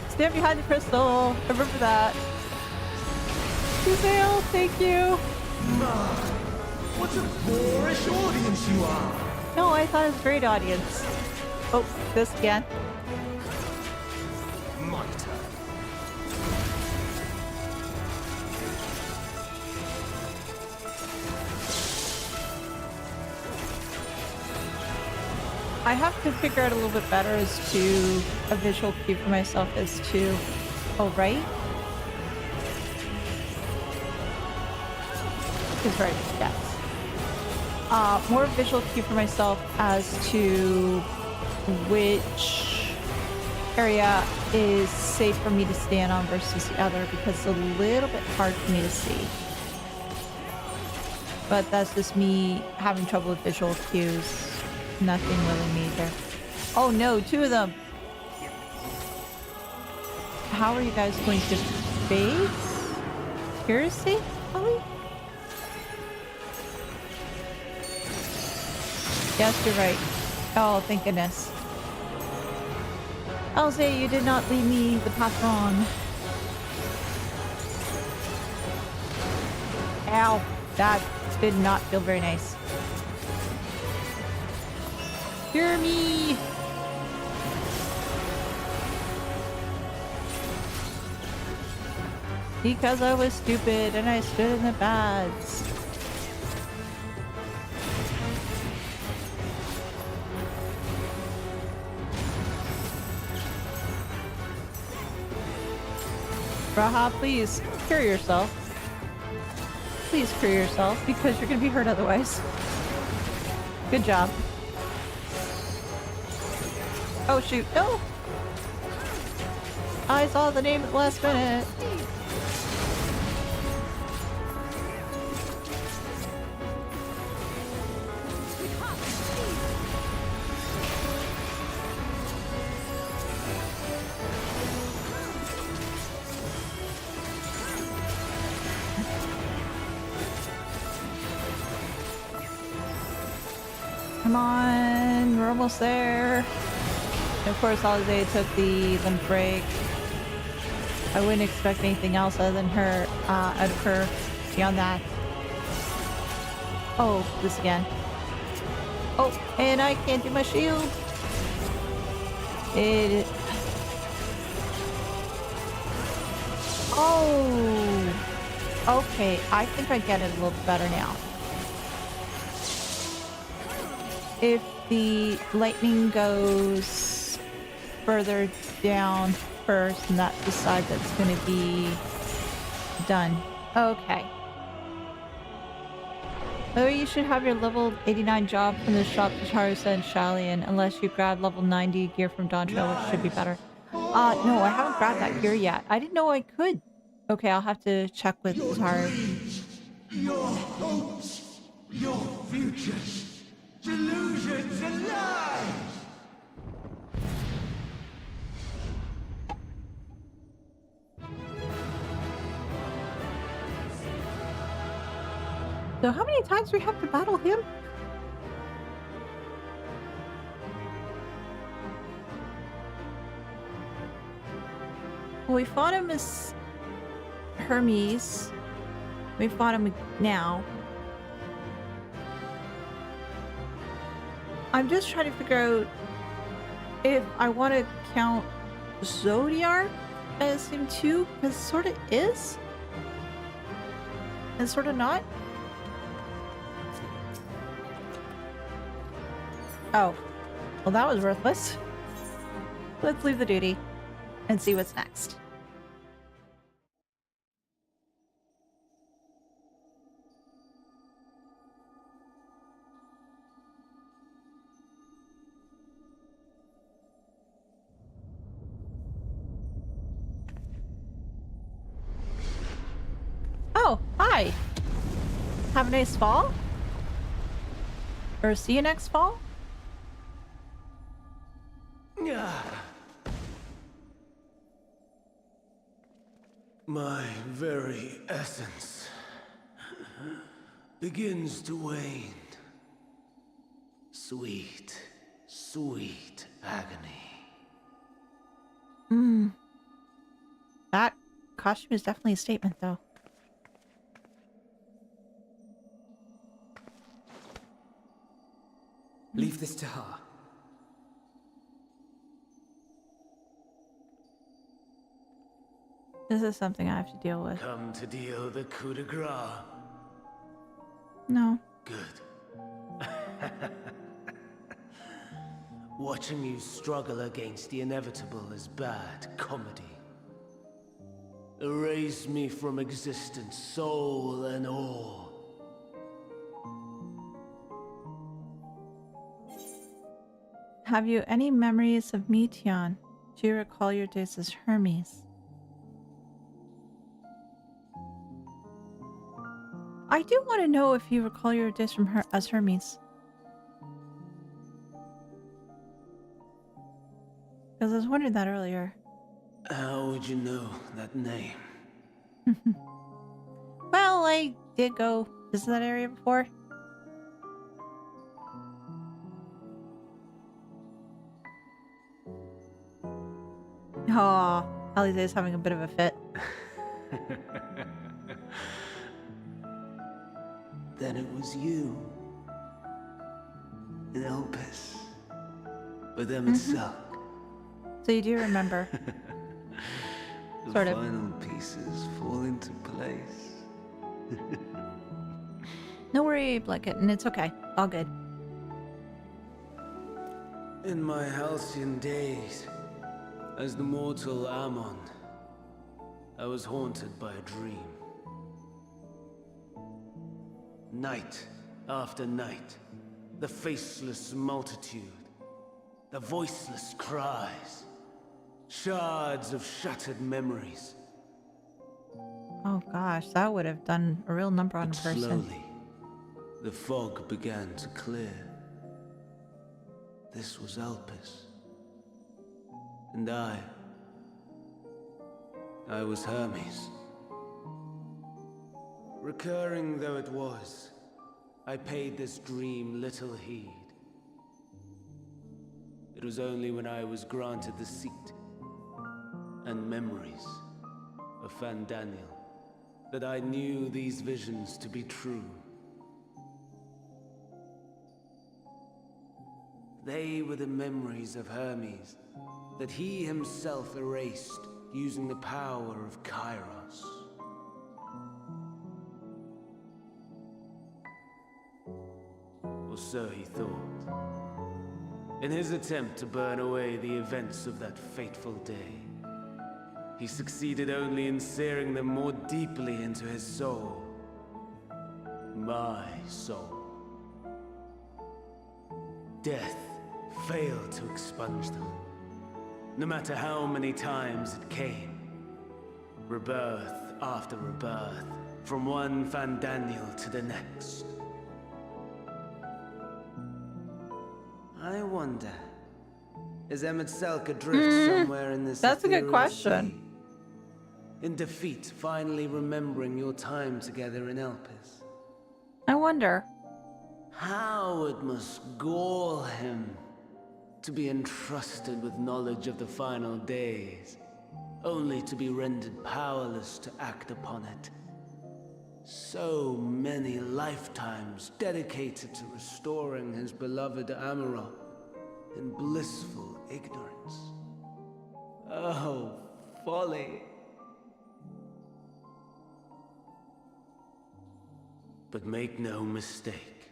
Stand behind the crystal. I remember that. Isale, thank you. What a boorish audience you are. No, I thought it was a great audience. Oh, this again. My turn. I have to figure out a little bit better as to a visual cue for myself as to, oh, right? Is right, yes. More visual cue for myself as to which area is safe for me to stand on versus the other, because it's a little bit hard for me to see. But that's just me having trouble with visual cues. Nothing really major. Oh no, two of them! how are you guys going to face Heresy? Probably? Yes, you're right. Oh, thank goodness. I'll say you did not lead me the path wrong. Ow. That did not feel very nice. Hear me! Because I was stupid and I stood in the paths. Raha, please cure yourself. Please cure yourself because you're gonna be hurt otherwise. Good job. Oh shoot, no! I saw the name at the last minute. Come on, we're almost there. And of course, Holiday took the limp break. I wouldn't expect anything else other than her, out of her beyond that. Oh, this again. Oh, and I can't do my shield. It. Oh. Okay, I think I get it a little better now. If the lightning goes further down first, and that's the side that's going to be done. Okay. Oh, you should have your level 89 job from the shop to Charusa and Shalian, unless you grab level 90 gear from Dontra, which should be better. No, I haven't grabbed that gear yet. I didn't know I could. Okay, I'll have to check with Taru. Your hopes, your futures. Delusions and lies! So how many times do we have to battle him? Well, we fought him as Hermes. We fought him now. I'm just trying to figure out if I want to count Zodiark as him too, because it sort of is. And sort of not. Oh. Well, that was worthless. Let's leave the duty and see what's next. Oh, hi. Have a nice fall? Or see you next fall? My very essence begins to wane. Sweet, sweet agony. That costume is definitely a statement, though. Leave this to her. This is something I have to deal with. Come to deal the coup de grace. No. Good. Watching you struggle against the inevitable is bad comedy. Erase me from existence, soul and all. Have you any memories of me, Tian? Do you recall your days as Hermes? I do want to know if you recall your days from her as Hermes. Because I was wondering that earlier. How would you know that name? Well, I did go visit that area before. Aw, Alize's having a bit of a fit. Then it was you. In Elpis. With Emet-Selch. So you do remember. The Sort of. final pieces fall into place. No worry, Blanket, and it's okay. All good. In my halcyon days, as the mortal Ammon, I was haunted by a dream. Night after night, the faceless multitude, the voiceless cries, shards of shattered memories. Oh gosh, that would have done a real number on a person. Slowly, the fog began to clear. This was Elpis. And I was Hermes. Recurring though it was, I paid this dream little heed. It was only when I was granted the seat and memories of Fandaniel that I knew these visions to be true. They were the memories of Hermes that he himself erased using the power of Kairos. Or so he thought. In his attempt to burn away the events of that fateful day, he succeeded only in searing them more deeply into his soul. My soul. Death failed to expunge them, no matter how many times it came. Rebirth after rebirth, from one Fandaniel to the next. I wonder, is Emet-Selch adrift somewhere in this That's a good Etheirys question. sea? In defeat, finally remembering your time together in Elpis? I wonder. How it must gall him to be entrusted with knowledge of the final days, only to be rendered powerless to act upon it. So many lifetimes dedicated to restoring his beloved Amarok in blissful ignorance. Oh, folly. But make no mistake.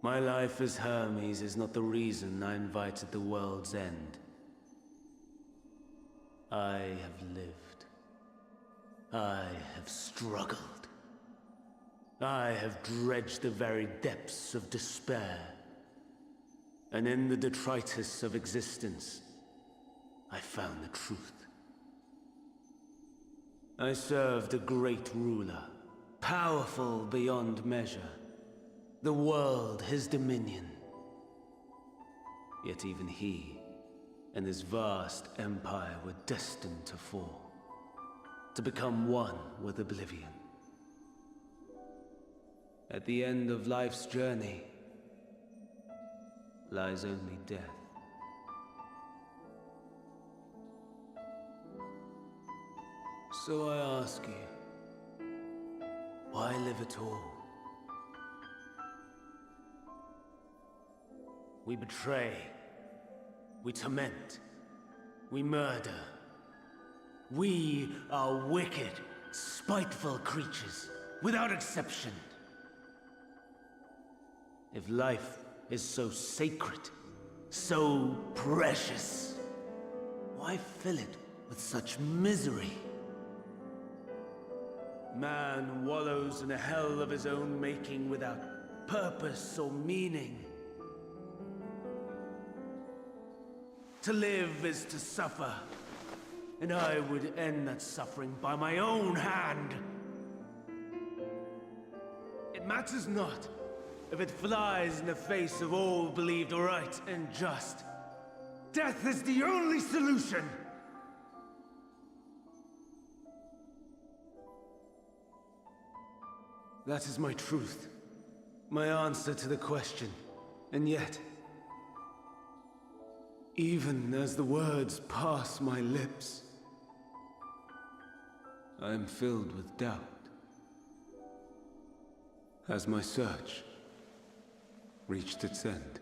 My life as Hermes is not the reason I invited the world's end. I have lived. I have struggled. I have dredged the very depths of despair. And in the detritus of existence, I found the truth. I served a great ruler, powerful beyond measure. The world his dominion. Yet even he and his vast empire were destined to fall, to become one with oblivion. At the end of life's journey lies only death. So I ask you, why live at all? We betray, we torment, we murder. We are wicked, spiteful creatures, without exception. If life is so sacred, so precious, why fill it with such misery? Man wallows in a hell of his own making without purpose or meaning. To live is to suffer, and I would end that suffering by my own hand. It matters not if it flies in the face of all believed right and just. Death is the only solution. That is my truth. My answer to the question. And yet, even as the words pass my lips, I am filled with doubt. Has my search reached its end?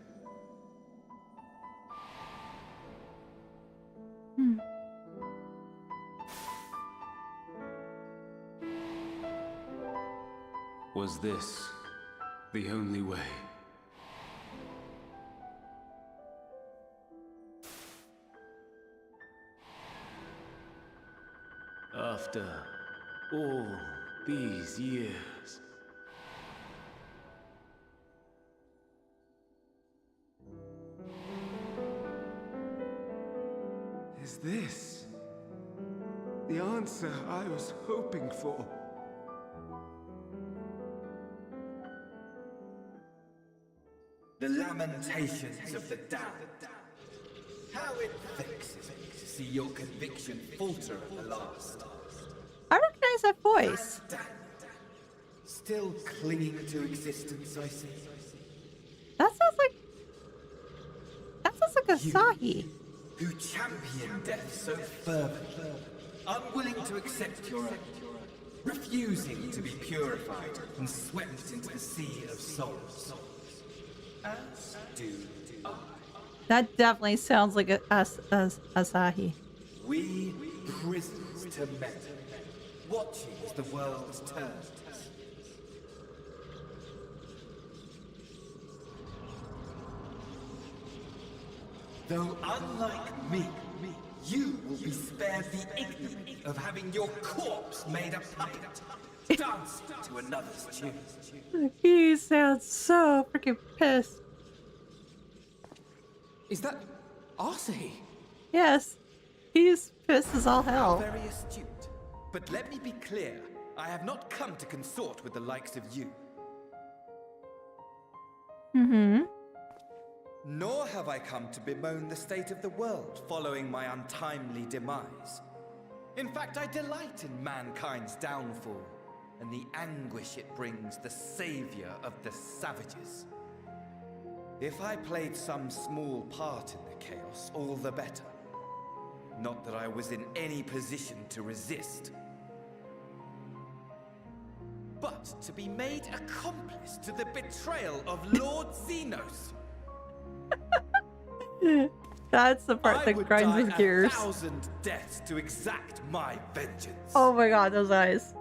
Was this the only way? After all these years, is this the answer I was hoping for? The lamentations of the damned. How it vexes me to see your conviction falter at the last. I recognize that voice. Still clinging to existence, I see. That sounds like Asahi. Who champion death so fervently, unwilling to accept your own, refusing to be purified and swept into the sea of souls. As do I. That definitely sounds like Asahi. We prisoners to men, watching as the world turns. Though unlike me, you will be spared the ignominy of having your corpse made a puppet, danced to another's tune. He sounds so freaking pissed. Is that Asahi? Yes, he's pissed as all hell. Very astute. But let me be clear, I have not come to consort with the likes of you. Mm-hmm. Nor have I come to bemoan the state of the world following my untimely demise. In fact, I delight in mankind's downfall and the anguish it brings the savior of the savages. If I played some small part in the chaos, all the better. Not that I was in any position to resist. But to be made accomplice to the betrayal of Lord Xenos. That's the part that grinds his gears. 1,000 deaths to exact my vengeance. Oh my god, those eyes.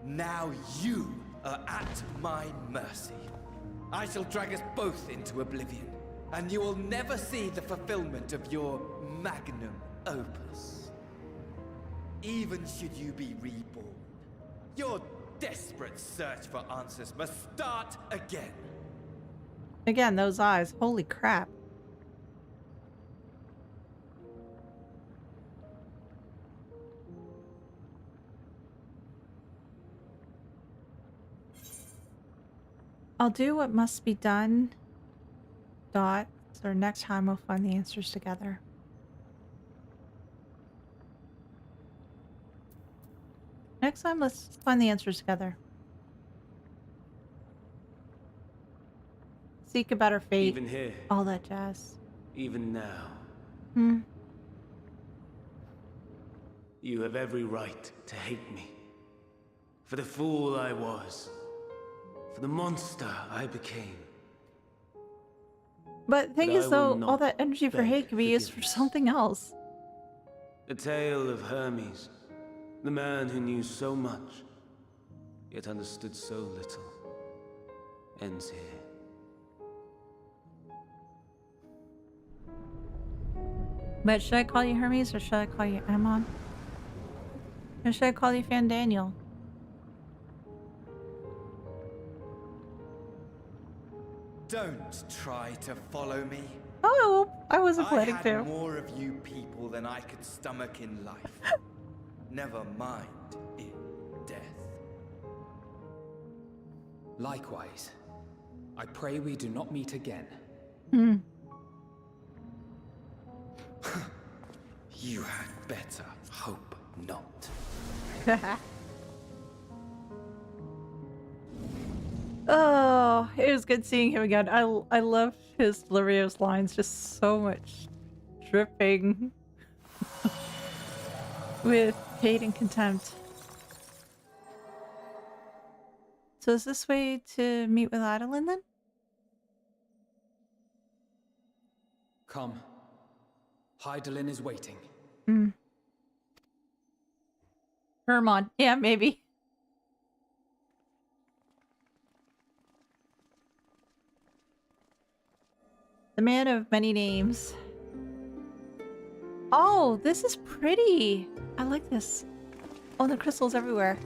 Now you are at my mercy. I shall drag us both into oblivion, and you will never see the fulfillment of your magnum opus. Even should you be reborn, your desperate search for answers must start again. Again, those eyes. Holy crap. I'll do what must be done. Dot. So next time we'll find the answers together. Next time, let's find the answers together. Seek a better fate. Even here. All that jazz. Even now. Hmm. You have every right to hate me. For the fool I was. For the monster I became. But the thing But is, I though, will all not that energy for hate can be used for something else. The tale of Hermes. The man who knew so much, yet understood so little, ends here. But should I call you Hermes or should I call you Ammon? Or should I call you Fan Daniel? Don't try to follow me. Oh, I wasn't planning I to. had more of you people than I could stomach in life. Never mind in death. Likewise, I pray we do not meet again. Hmm. You had better hope not. Oh, it was good seeing him again. I love his delivery of his lines, just so much dripping with hate and contempt. So is this way to meet with Adolin then? Come. Hydaelyn is waiting. Hermon. Yeah, maybe. The man of many names. Oh, this is pretty. I like this. Oh, the crystals everywhere.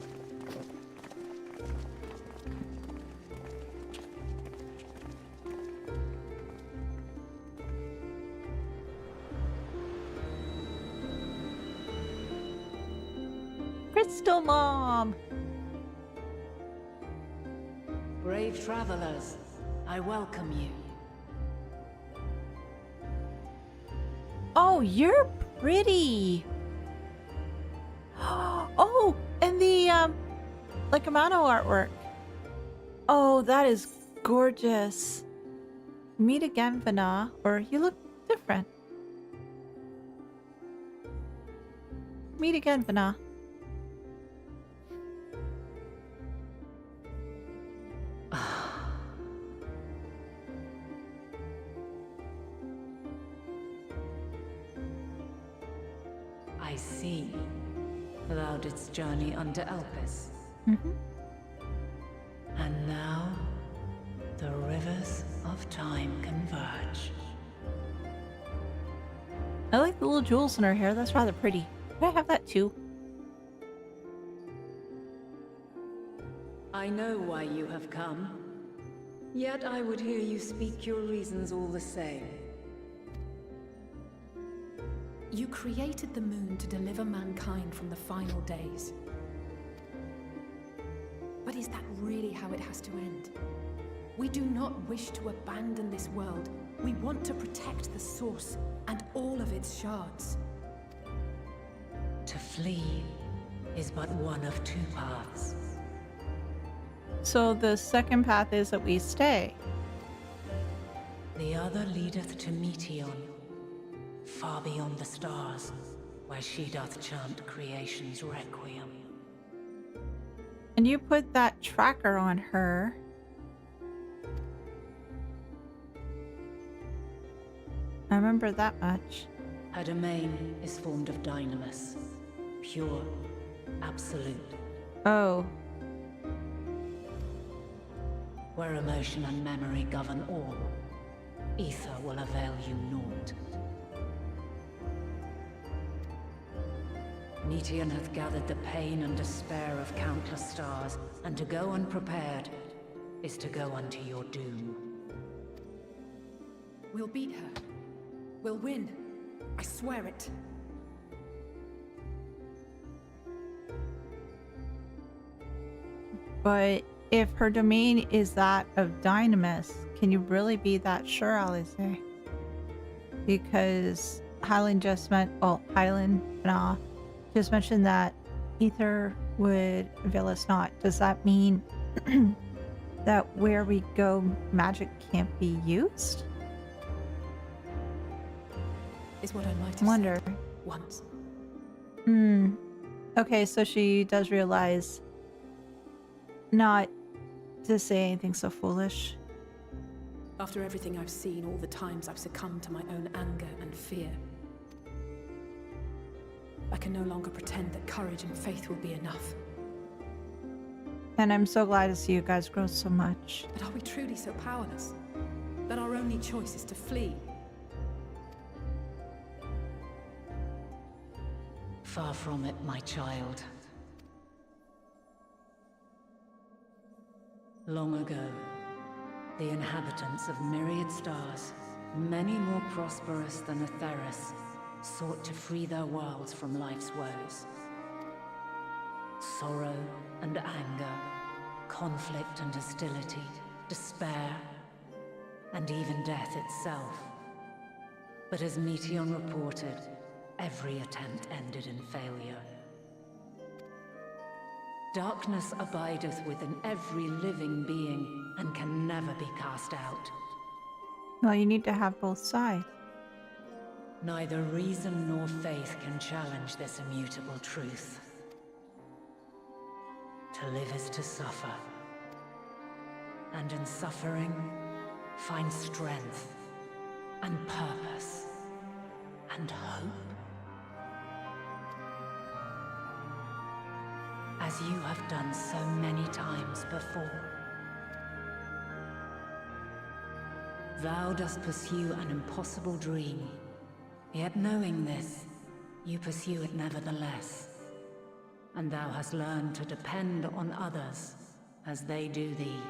Crystal Mom! Brave travelers, I welcome you. Oh, you're pretty! Oh, and the, like Amano artwork. Oh, that is gorgeous. Meet again, Vana, or you look different. Meet again, Vana. I see. Thou didst journey unto Elpis. And now, the rivers of time converge. I like the little jewels in her hair. That's rather pretty. Can I have that too? I know why you have come. Yet I would hear you speak your reasons all the same. You created the moon to deliver mankind from the final days. But is that really how it has to end? We do not wish to abandon this world. We want to protect the source and all of its shards. To flee is but one of two paths. So the second path is that we stay. The other leadeth to Meteon, far beyond the stars, where she doth chant creation's requiem. And you put that tracker on her. I remember that much. Her domain is formed of dynamis, pure, absolute. Oh. Where emotion and memory govern all, ether will avail you naught. Meteon hath gathered the pain and despair of countless stars, and to go unprepared is to go unto your doom. We'll beat her. We'll win. I swear it. But if her domain is that of dynamis, can you really be that sure, Alistair? Because Hydaelyn just just mentioned that ether would avail us not. Does that mean that where we go, magic can't be used? Is what I might have Wonder. said once. Okay, so she does realize not to say anything so foolish. After everything I've seen, all the times I've succumbed to my own anger and fear, I can no longer pretend that courage and faith will be enough. And I'm so glad to see you guys grow so much. But are we truly so powerless that our only choice is to flee? Far from it, my child. Long ago, the inhabitants of myriad stars, many more prosperous than Etheirys, sought to free their worlds from life's woes. Sorrow and anger, conflict and hostility, despair, and even death itself. But as Meteon reported, every attempt ended in failure. Darkness abideth within every living being and can never be cast out. Well, you need to have both sides. Neither reason nor faith can challenge this immutable truth. To live is to suffer, and in suffering, find strength, and purpose, and hope. As you have done so many times before. Thou dost pursue an impossible dream, yet knowing this, you pursue it nevertheless. And thou hast learned to depend on others as they do thee.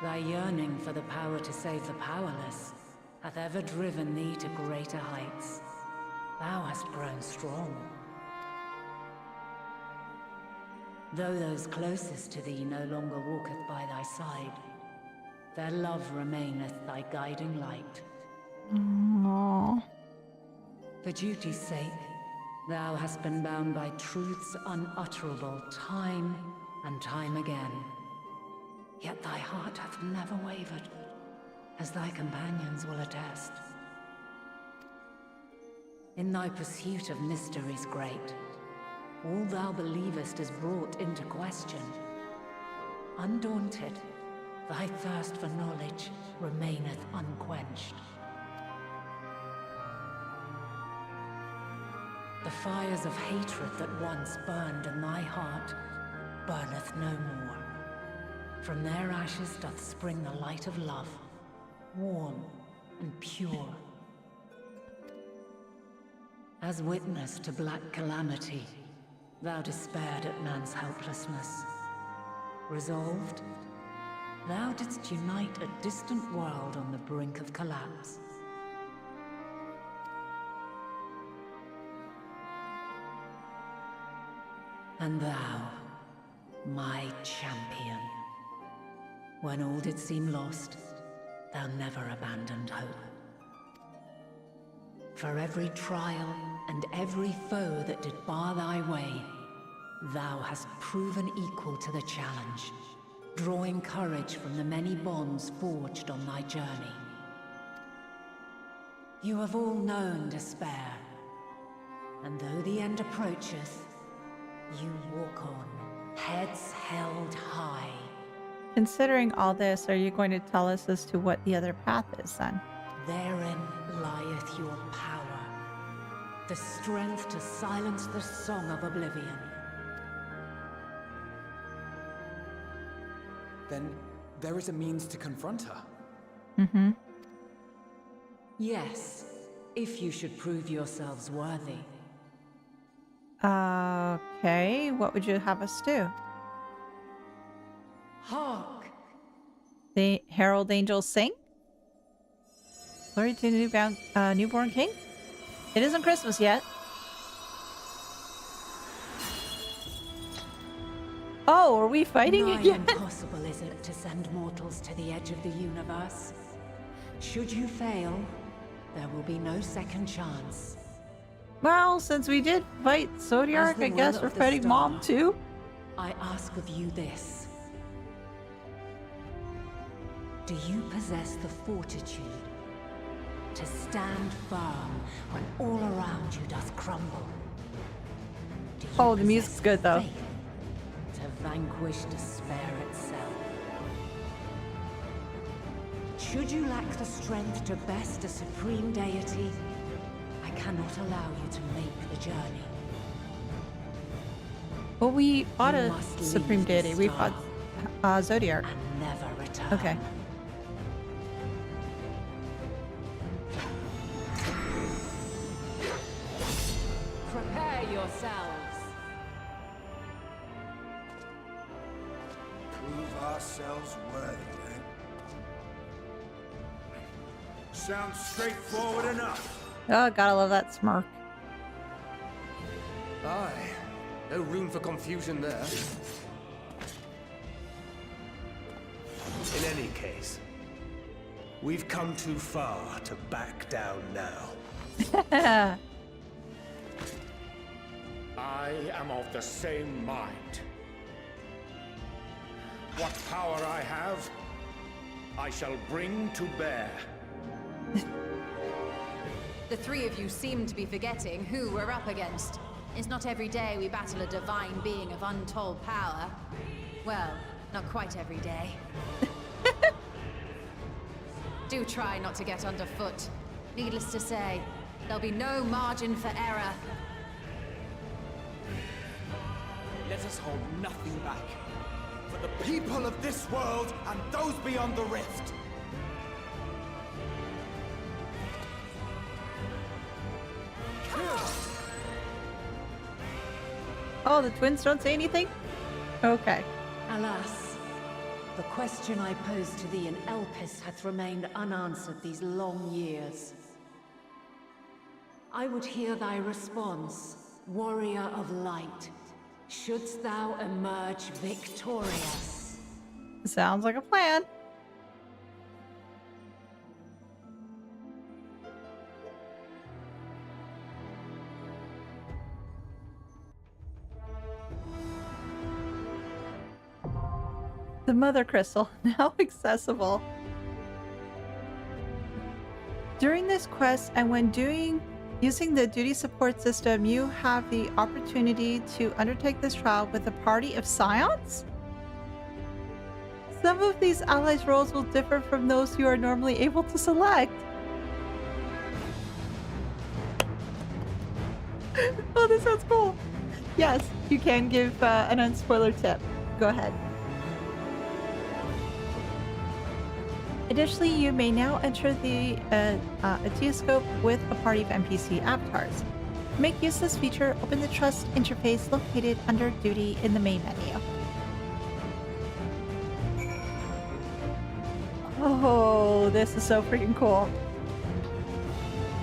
Thy yearning for the power to save the powerless hath ever driven thee to greater heights. Thou hast grown strong. Though those closest to thee no longer walketh by thy side, their love remaineth thy guiding light. Aww. For duty's sake, thou hast been bound by truths unutterable time and time again. Yet thy heart hath never wavered, as thy companions will attest. In thy pursuit of mysteries great, all thou believest is brought into question. Undaunted, thy thirst for knowledge remaineth unquenched. The fires of hatred that once burned in thy heart burneth no more. From their ashes doth spring the light of love, warm and pure. As witness to black calamity, thou despaired at man's helplessness. Resolved, thou didst unite a distant world on the brink of collapse. And thou, my champion, when all did seem lost, thou never abandoned hope. For every trial and every foe that did bar thy way, thou hast proven equal to the challenge, drawing courage from the many bonds forged on thy journey. You have all known despair, and though the end approacheth, you walk on, heads held high. Considering all this, are you going to tell us as to what the other path is then? Therein lieth your power, the strength to silence the song of oblivion. Then there is a means to confront her. Mm-hmm. Yes, if you should prove yourselves worthy. Okay, what would you have us do? Hark! The herald angels sing? Glory to the newborn king? It isn't Christmas yet. Oh, are we fighting Nigh again? impossible is it to send mortals to the edge of the universe. Should you fail, there will be no second chance. Well, since we did fight Zodiac, I guess we're fighting Mom too. I ask of you this. Do you possess the fortitude to stand firm when all around you doth crumble? Do you Oh, the music's good though. faith to vanquish despair itself? Should you lack the strength to best a supreme deity, I cannot allow you to make the journey. Well, we fought You a must supreme leave the deity. We star fought Zodiac. and never return. Okay. Prepare yourselves. Prove ourselves worthy, then. Sounds straightforward enough. Oh, gotta love that smirk. Aye. No room for confusion there. In any case, We've come too far to back down now. I am of the same mind. What power I have, I shall bring to bear. The three of you seem to be forgetting who we're up against. It's not every day we battle a divine being of untold power. Well, not quite every day. Do try not to get underfoot. Needless to say, there'll be no margin for error. Let us hold nothing back. For the people of this world and those beyond the rift. Oh, the twins don't say anything? Okay. Alas, the question I posed to thee in Elpis hath remained unanswered these long years. I would hear thy response, warrior of light. Shouldst thou emerge victorious? Sounds like a plan. The Mother Crystal, now accessible. During this quest and when using the duty support system, you have the opportunity to undertake this trial with a party of Scions? Some of these allies' roles will differ from those you are normally able to select. Oh, this sounds cool. Yes, you can give an unspoiler tip. Go ahead. Additionally, you may now enter the Etheirys with a party of NPC avatars. To make use of this feature, open the Trust interface located under Duty in the main menu. Oh, this is so freaking cool.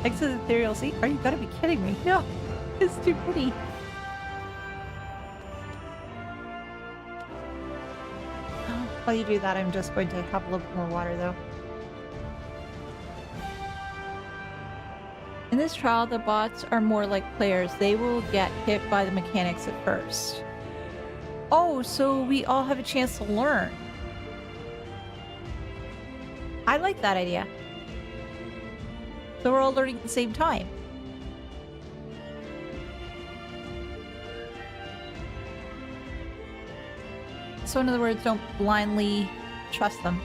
Exit the Ethereal Sea? Are you gotta be kidding me? No, it's too pretty. While you do that, I'm just going to have a little bit more water, though. In this trial, the bots are more like players. They will get hit by the mechanics at first. Oh, so we all have a chance to learn. I like that idea. So we're all learning at the same time. So in other words, don't blindly trust them.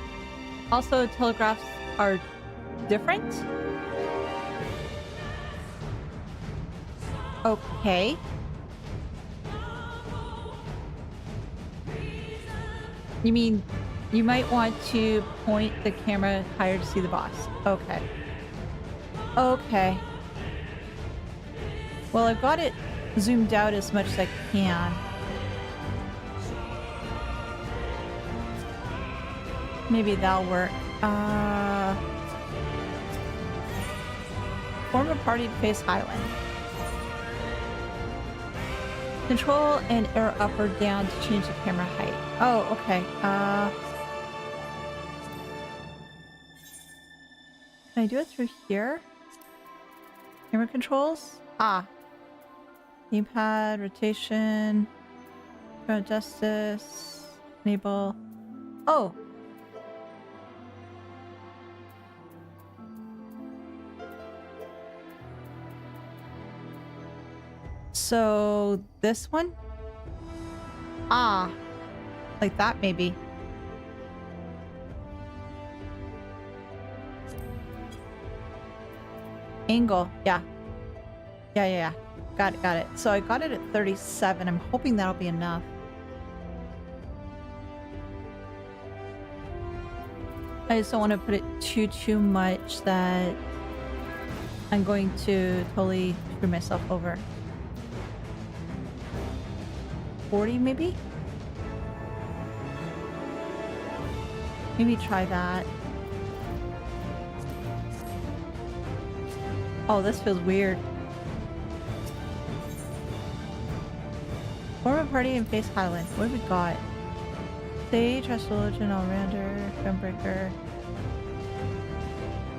Also, telegraphs are different. Okay. You mean you might want to point the camera higher to see the boss? Okay. Okay. Well, I've got it zoomed out as much as I can. Maybe that'll work. Form a party to face Highland. Control and arrow up or down to change the camera height. Oh, okay. Can I do it through here? Camera controls? Ah. Gamepad, rotation, justice, enable. Oh! So this one? Ah, like that maybe. Angle, yeah. Yeah. Got it. So I got it at 37. I'm hoping that'll be enough. I just don't want to put it too much that I'm going to totally screw myself over. 40 maybe? Maybe try that. Oh, this feels weird. Form a party and face Highland. What have we got? Sage, Astrologian, All-Rounder, Gunbreaker.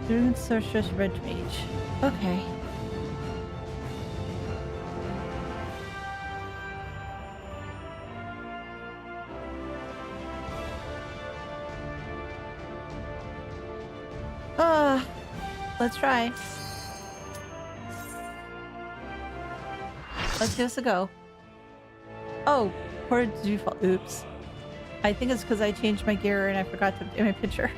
Doing Sorceress Red Mage. Okay. Let's try. Let's give this a go. Oh, where did you fall? Oops. I think it's because I changed my gear and I forgot to do my picture.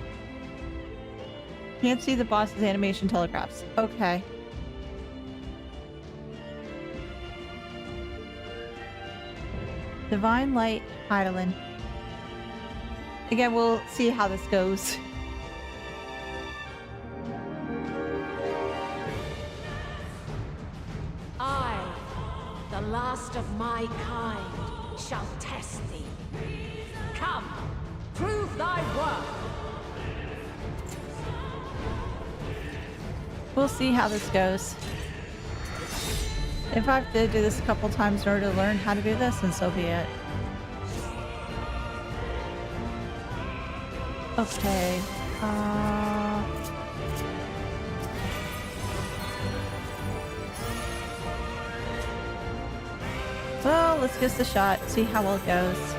Can't see the boss's animation telegraphs. Okay. Divine Light Hydaelyn. Again, we'll see how this goes. I, the last of my kind, shall test thee. Come, prove thy worth. We'll see how this goes. If I have to do this a couple times in order to learn how to do this, then so be it. Okay. Well, let's give this a shot, see how well it goes.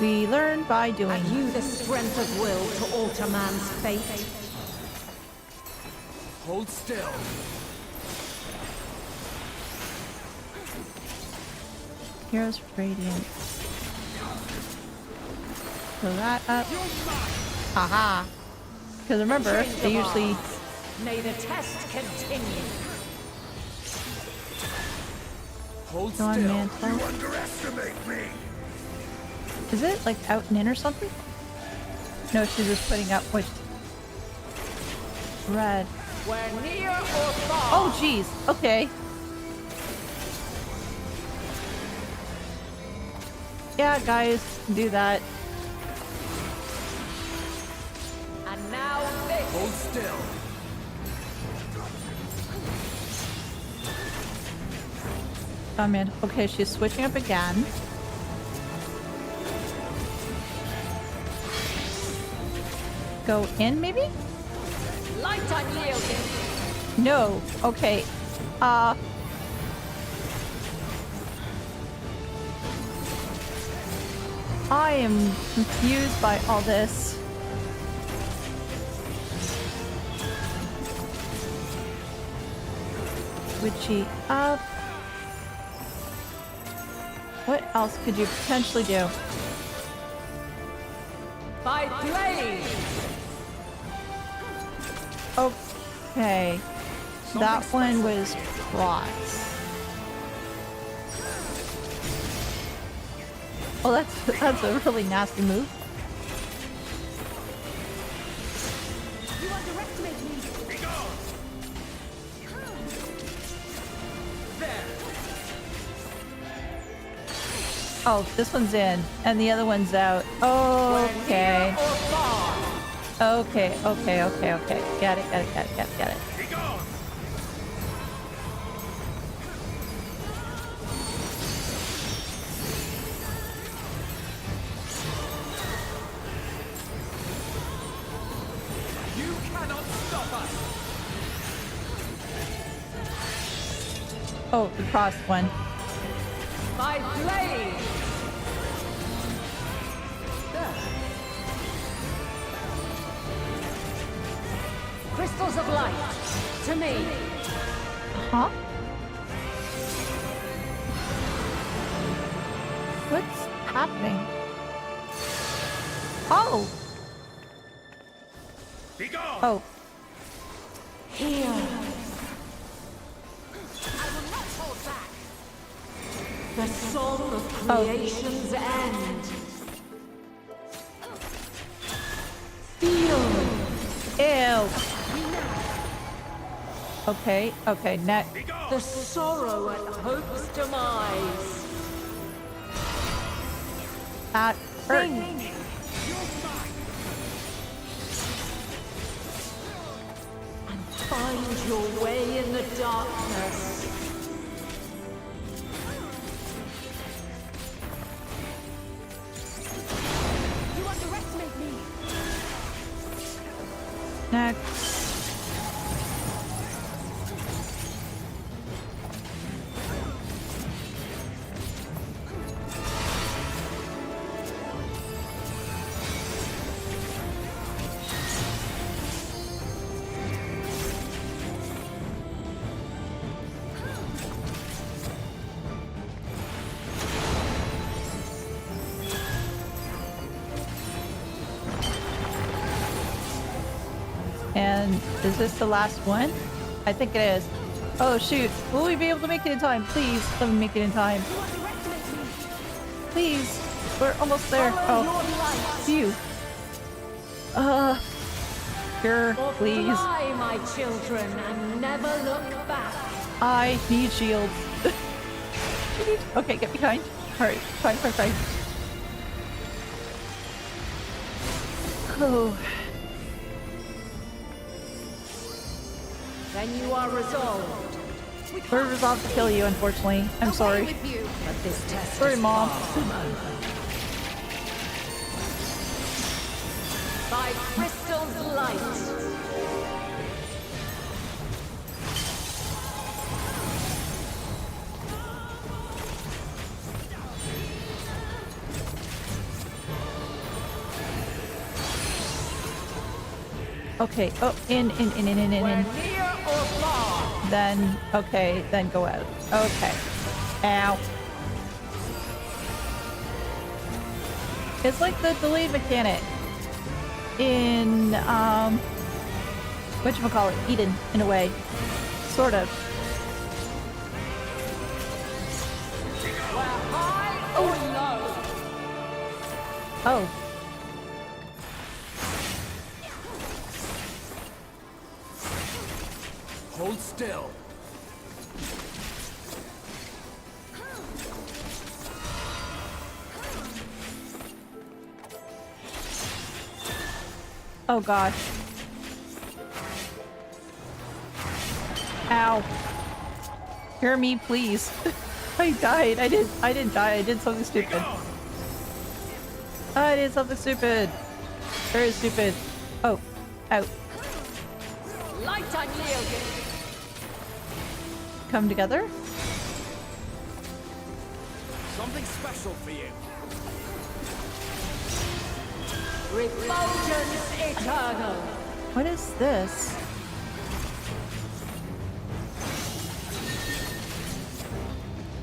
We learn by doing. Have you the strength of will to alter man's fate? Hold still. Heroes Radiant. Fill that up. Haha. Because remember, they usually... May the test continue. Hold still. Mantle. You underestimate me. Is it like out and in or something? No, she's just putting up which... Red. We're near or far. Oh, jeez. Okay. Yeah, guys, do that. And now this. Hold still. Oh man. Okay, she's switching up again. Go in, maybe? Light unyielding. No. Okay. I am confused by all this. Witchy up. What else could you potentially do? By blade. Okay. That one was cross. Oh, that's a really nasty move. You underestimate me. Be gone. There. Oh, this one's in, and the other one's out. Okay. Okay. Got it. Be gone. You cannot stop us. Oh, the cross one. By blade. Crystals of light, to me. Huh? What's happening? Oh! Be gone. Oh. Here. I will not hold back. The song of creation's end. Feel. Ew. Okay, next. The sorrow at hope's demise. That hurt. And find your way in the darkness. You underestimate me. Next. And is this the last one? I think it is. Oh shoot. Will we be able to make it in time? Please, let me make it in time. Please. We're almost there. Oh. Phew. Here, please. Fly, my children, and never look back. I need shields. Okay, get behind. Alright, fine. Oh. Then you are resolved. We're resolved to kill you, unfortunately. I'm sorry. But this test Sorry, is Mom. far from over. By crystal's light. Okay. Oh, in. Near or far. Then, okay, then go out. Okay. Ow. It's like the delayed mechanic in, whatchamacallit, Eden, in a way. Sort of. High or low? Oh. Hold still. Oh gosh. Ow. Hear me, please. I died. I didn't die. I did something stupid. I did something stupid. Very stupid. Oh. Out. Light unyielding. Come together? Something special for you. Refulgence eternal. What is this?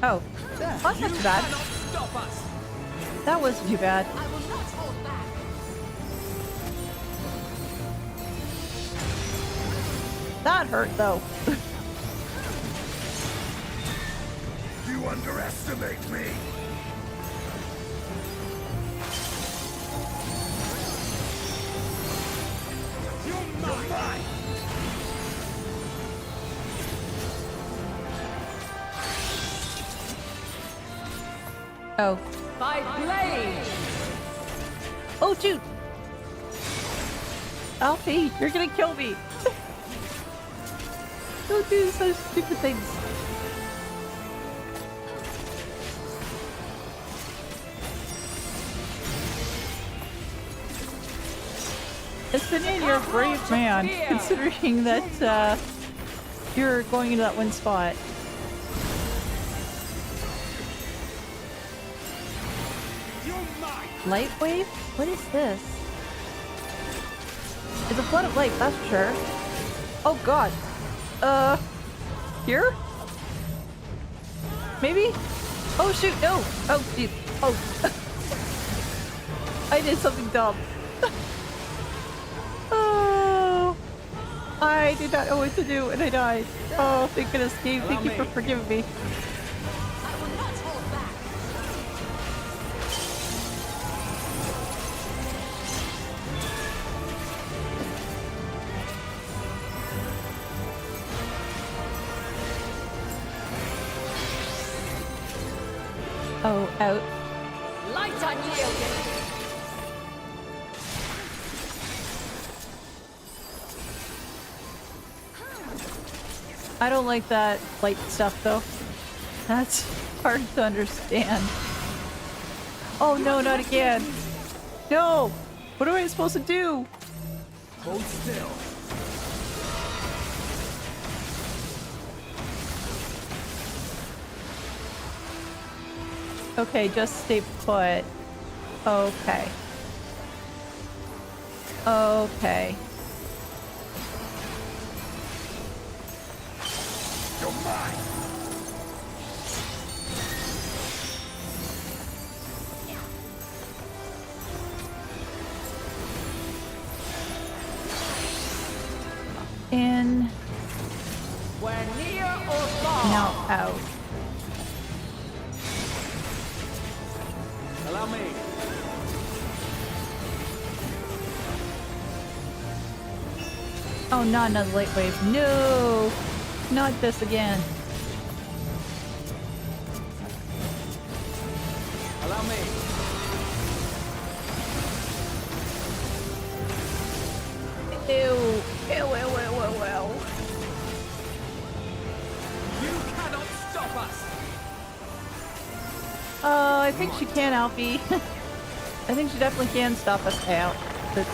Oh. That's not too bad. Stop us. That wasn't too bad. I will not hold back. That hurt though. You underestimate me. You're mine. Oh. By blade. Oh shoot! Alfie, you're gonna kill me. Don't do such stupid things. Estinian, you're a brave man, considering that you're going into that one spot. Light wave? What is this? It's a flood of light, that's for sure. Oh god. Here? Maybe? Oh shoot, no! Oh shoot. Oh. I did something dumb. Oh. I did not know what to do and I died. Oh, thank goodness, game. Thank you for forgiving me. Oh, out. Light unyielding. I don't like that light stuff though. That's hard to understand. Oh no, not again. No! What am I supposed to do? Hold still. Okay, just stay put. Okay. Okay. You're mine. In. We're near or far. Now out. Allow me. Oh, not another light wave. No! Not this again. Allow me. Ew. Ew, ew, ew, ew, ew. You cannot stop us. I think she can, Alfie. I think she definitely can stop us out. But...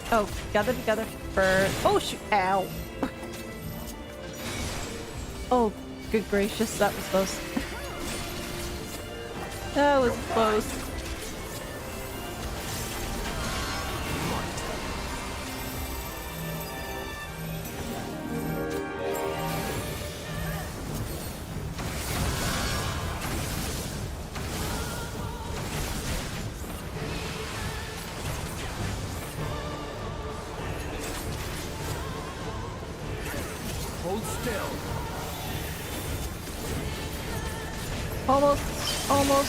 Oh, gather together for... Oh, shoot. Ow. Oh, good gracious. That was close. That was close. Hold still. Almost.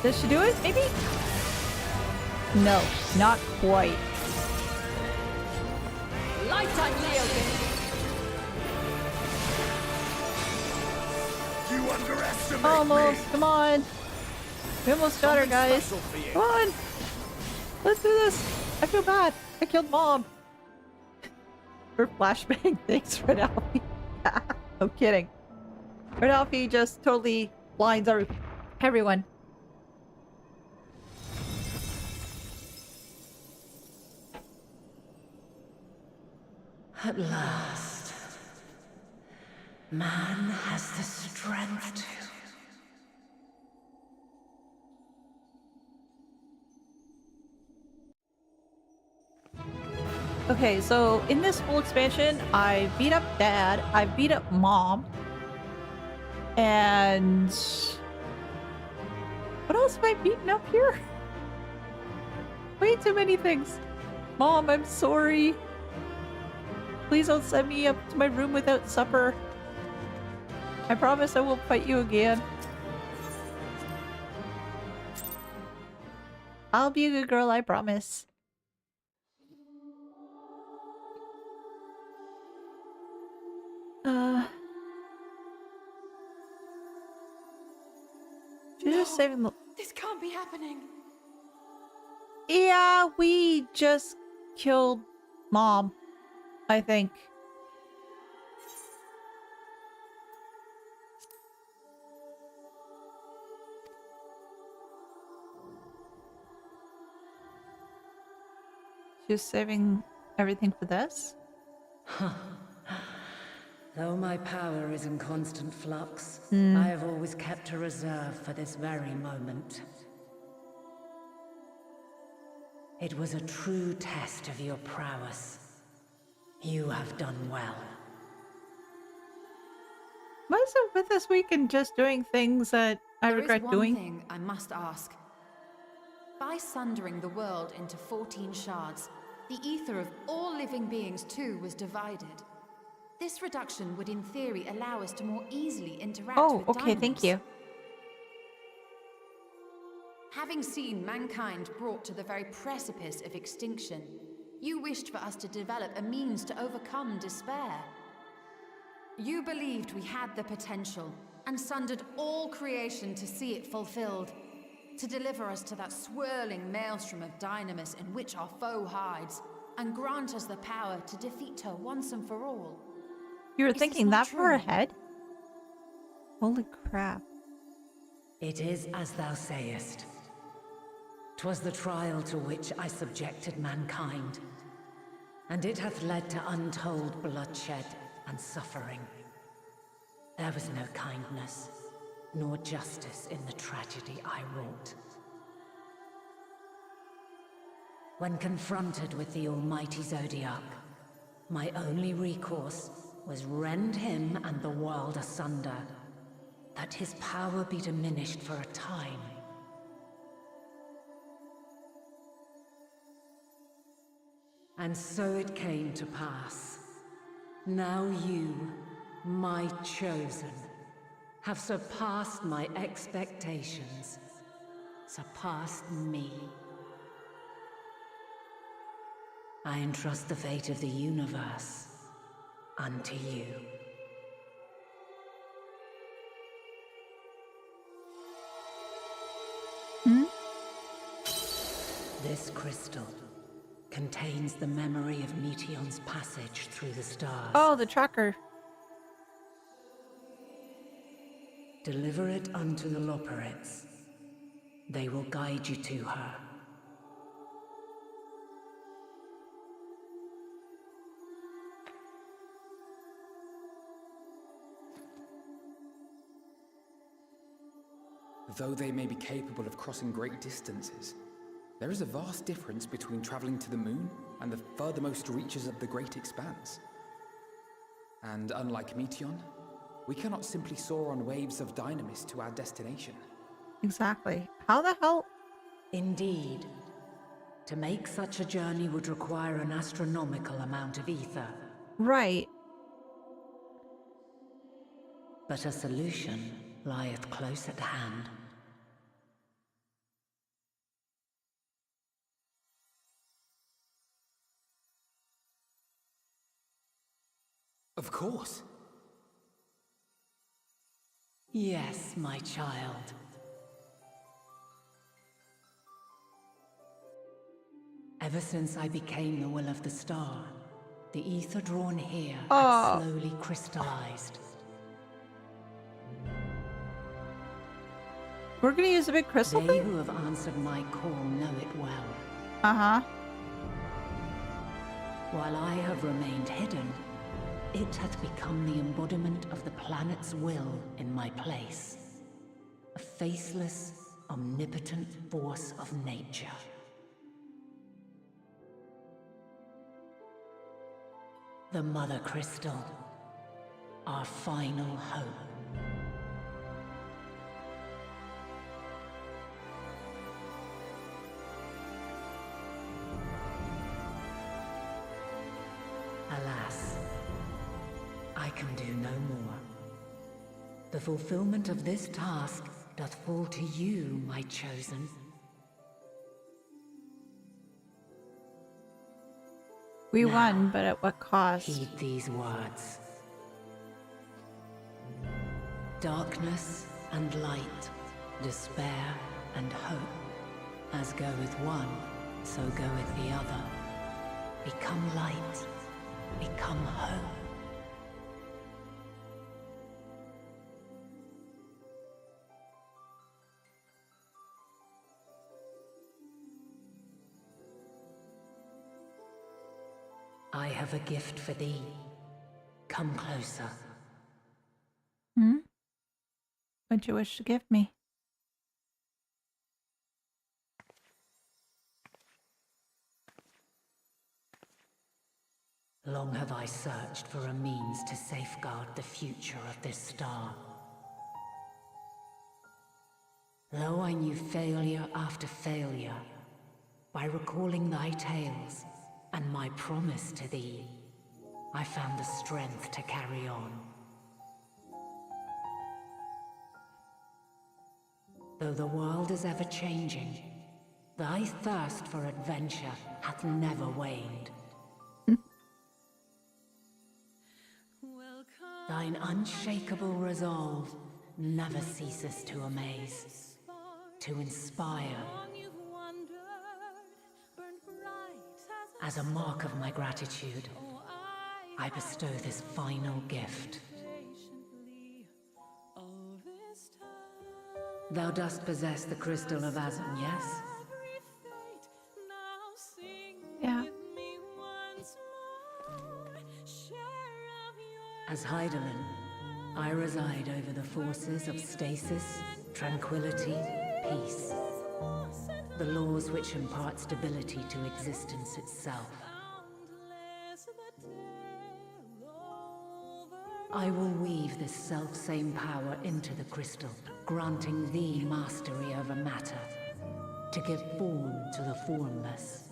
Does she do it? Maybe? No, not quite. Light on Leogan. You underestimate Almost, me. come on. We almost got her, guys. Come on. Let's do this. I feel bad. I killed Mom. For flashbang. Thanks, Red Alfie. I'm kidding. Red Alfie just totally blinds everyone. At last, man has the strength to. Okay, so in this full expansion, I beat up Dad, I beat up Mom, and what else have I beaten up here? Way too many things. Mom, I'm sorry. Please don't send me up to my room without supper. I promise I won't fight you again. I'll be a good girl, I promise. She's just saving the... This can't be happening. Yeah, we just killed Mom, I think. She's saving everything for this? Though my power is in constant flux, Hmm. I have always kept a reserve for this very moment. It was a true test of your prowess. You have done well. What is it with this week and just doing things that I regret doing? There is one thing I must ask. By sundering the world into 14 shards, the ether of all living beings too was divided. This reduction would in theory allow us to more easily interact with Okay, dynamos. thank you. Having seen mankind brought to the very precipice of extinction, you wished for us to develop a means to overcome despair. You believed we had the potential, and sundered all creation to see it fulfilled, to deliver us to that swirling maelstrom of dynamis in which our foe hides, and grant us the power to defeat her once and for all. You were Is this thinking not that far true? ahead? Holy crap. It is as thou sayest. 'Twas the trial to which I subjected mankind, and it hath led to untold bloodshed and suffering. There was no kindness, nor justice in the tragedy I wrought. When confronted with the almighty Zodiac, my only recourse was rend him and the world asunder, that his power be diminished for a time. And so it came to pass. Now you, my chosen, have surpassed my expectations, surpassed me. I entrust the fate of the universe unto you. This crystal contains the memory of Meteion's passage through the stars. Oh, the tracker. Deliver it unto the Loporrits. They will guide you to her. Though they may be capable of crossing great distances, there is a vast difference between traveling to the moon and the furthermost reaches of the great expanse. And unlike Meteion, we cannot simply soar on waves of dynamis to our destination. Exactly. How the hell? Indeed. To make such a journey would require an astronomical amount of ether. Right. But a solution lieth close at hand. Of course. Yes, my child. Ever since I became the will of the star, the ether drawn here had slowly crystallized. We're gonna use a big crystal They thing? who have answered my call know it well. Uh-huh. While I have remained hidden, it hath become the embodiment of the planet's will in my place. A faceless, omnipotent force of nature. The Mother Crystal, our final hope. Alas, I can do no more. The fulfillment of this task doth fall to you, my chosen. We won, but at what cost? Heed these words. Darkness and light, despair and hope. As goeth one, so goeth the other. Become light, become hope. I have a gift for thee. Come closer. Hmm? What'd you wish to give me? Long have I searched for a means to safeguard the future of this star. Though I knew failure after failure, by recalling thy tales and my promise to thee, I found the strength to carry on. Though the world is ever changing, thy thirst for adventure hath never waned. Thine unshakable resolve never ceases to amaze, to inspire. As a mark of my gratitude, I bestow this final gift. Thou dost possess the crystal of Azum, yes? Yeah. As Hydaelyn, I reside over the forces of stasis, tranquility, peace. The laws which impart stability to existence itself. I will weave this self-same power into the crystal, granting thee mastery over matter, to give form to the formless.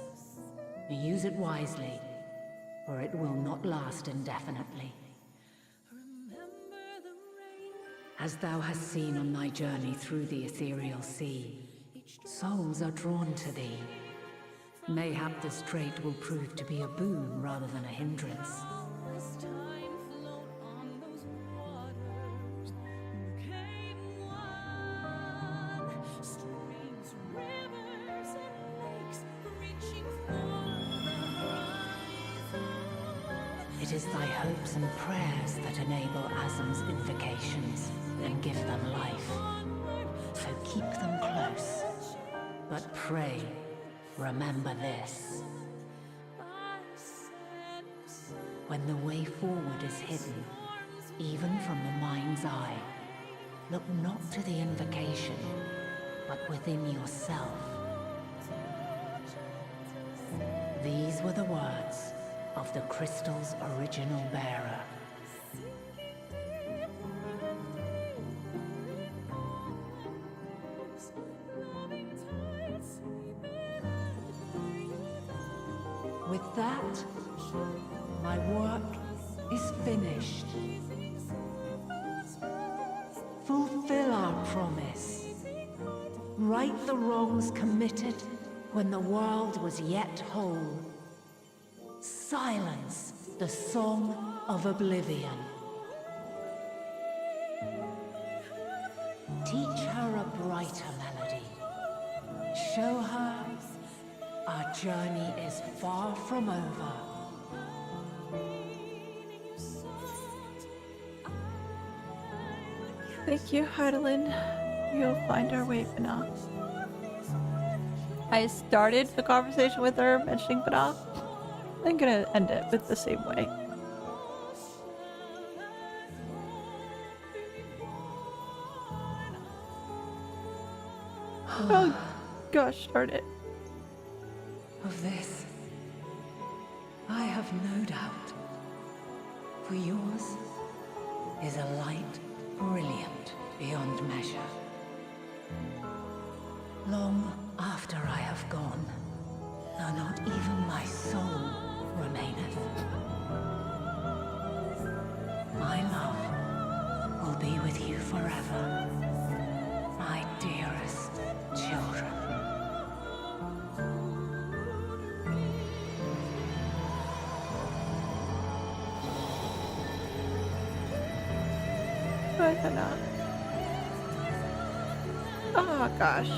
Use it wisely, or it will not last indefinitely. As thou hast seen on thy journey through the ethereal sea, souls are drawn to thee. Mayhap this trait will prove to be a boon rather than a hindrance. It is thy hopes and prayers that enable Azum's invocations and give them life. So keep them close. But pray, remember this. When the way forward is hidden, even from the mind's eye, look not to the invocation, but within yourself. These were the words of the crystal's original bearer. With that, my work is finished. Fulfill our promise. Right the wrongs committed when the world was yet whole. Silence the song of oblivion. Teach her a brighter melody. Show her our journey is far from over. Thank you, Hydaelyn. We'll find our way, Banach. I started the conversation with her mentioning Banach. I'm gonna end it with the same way. Oh, gosh darn it. Of this, I have no doubt. For yours is a light brilliant beyond measure. Long after I have gone, though not even my soul remaineth, my love will be with you forever, my dearest children. I don't know. Oh gosh.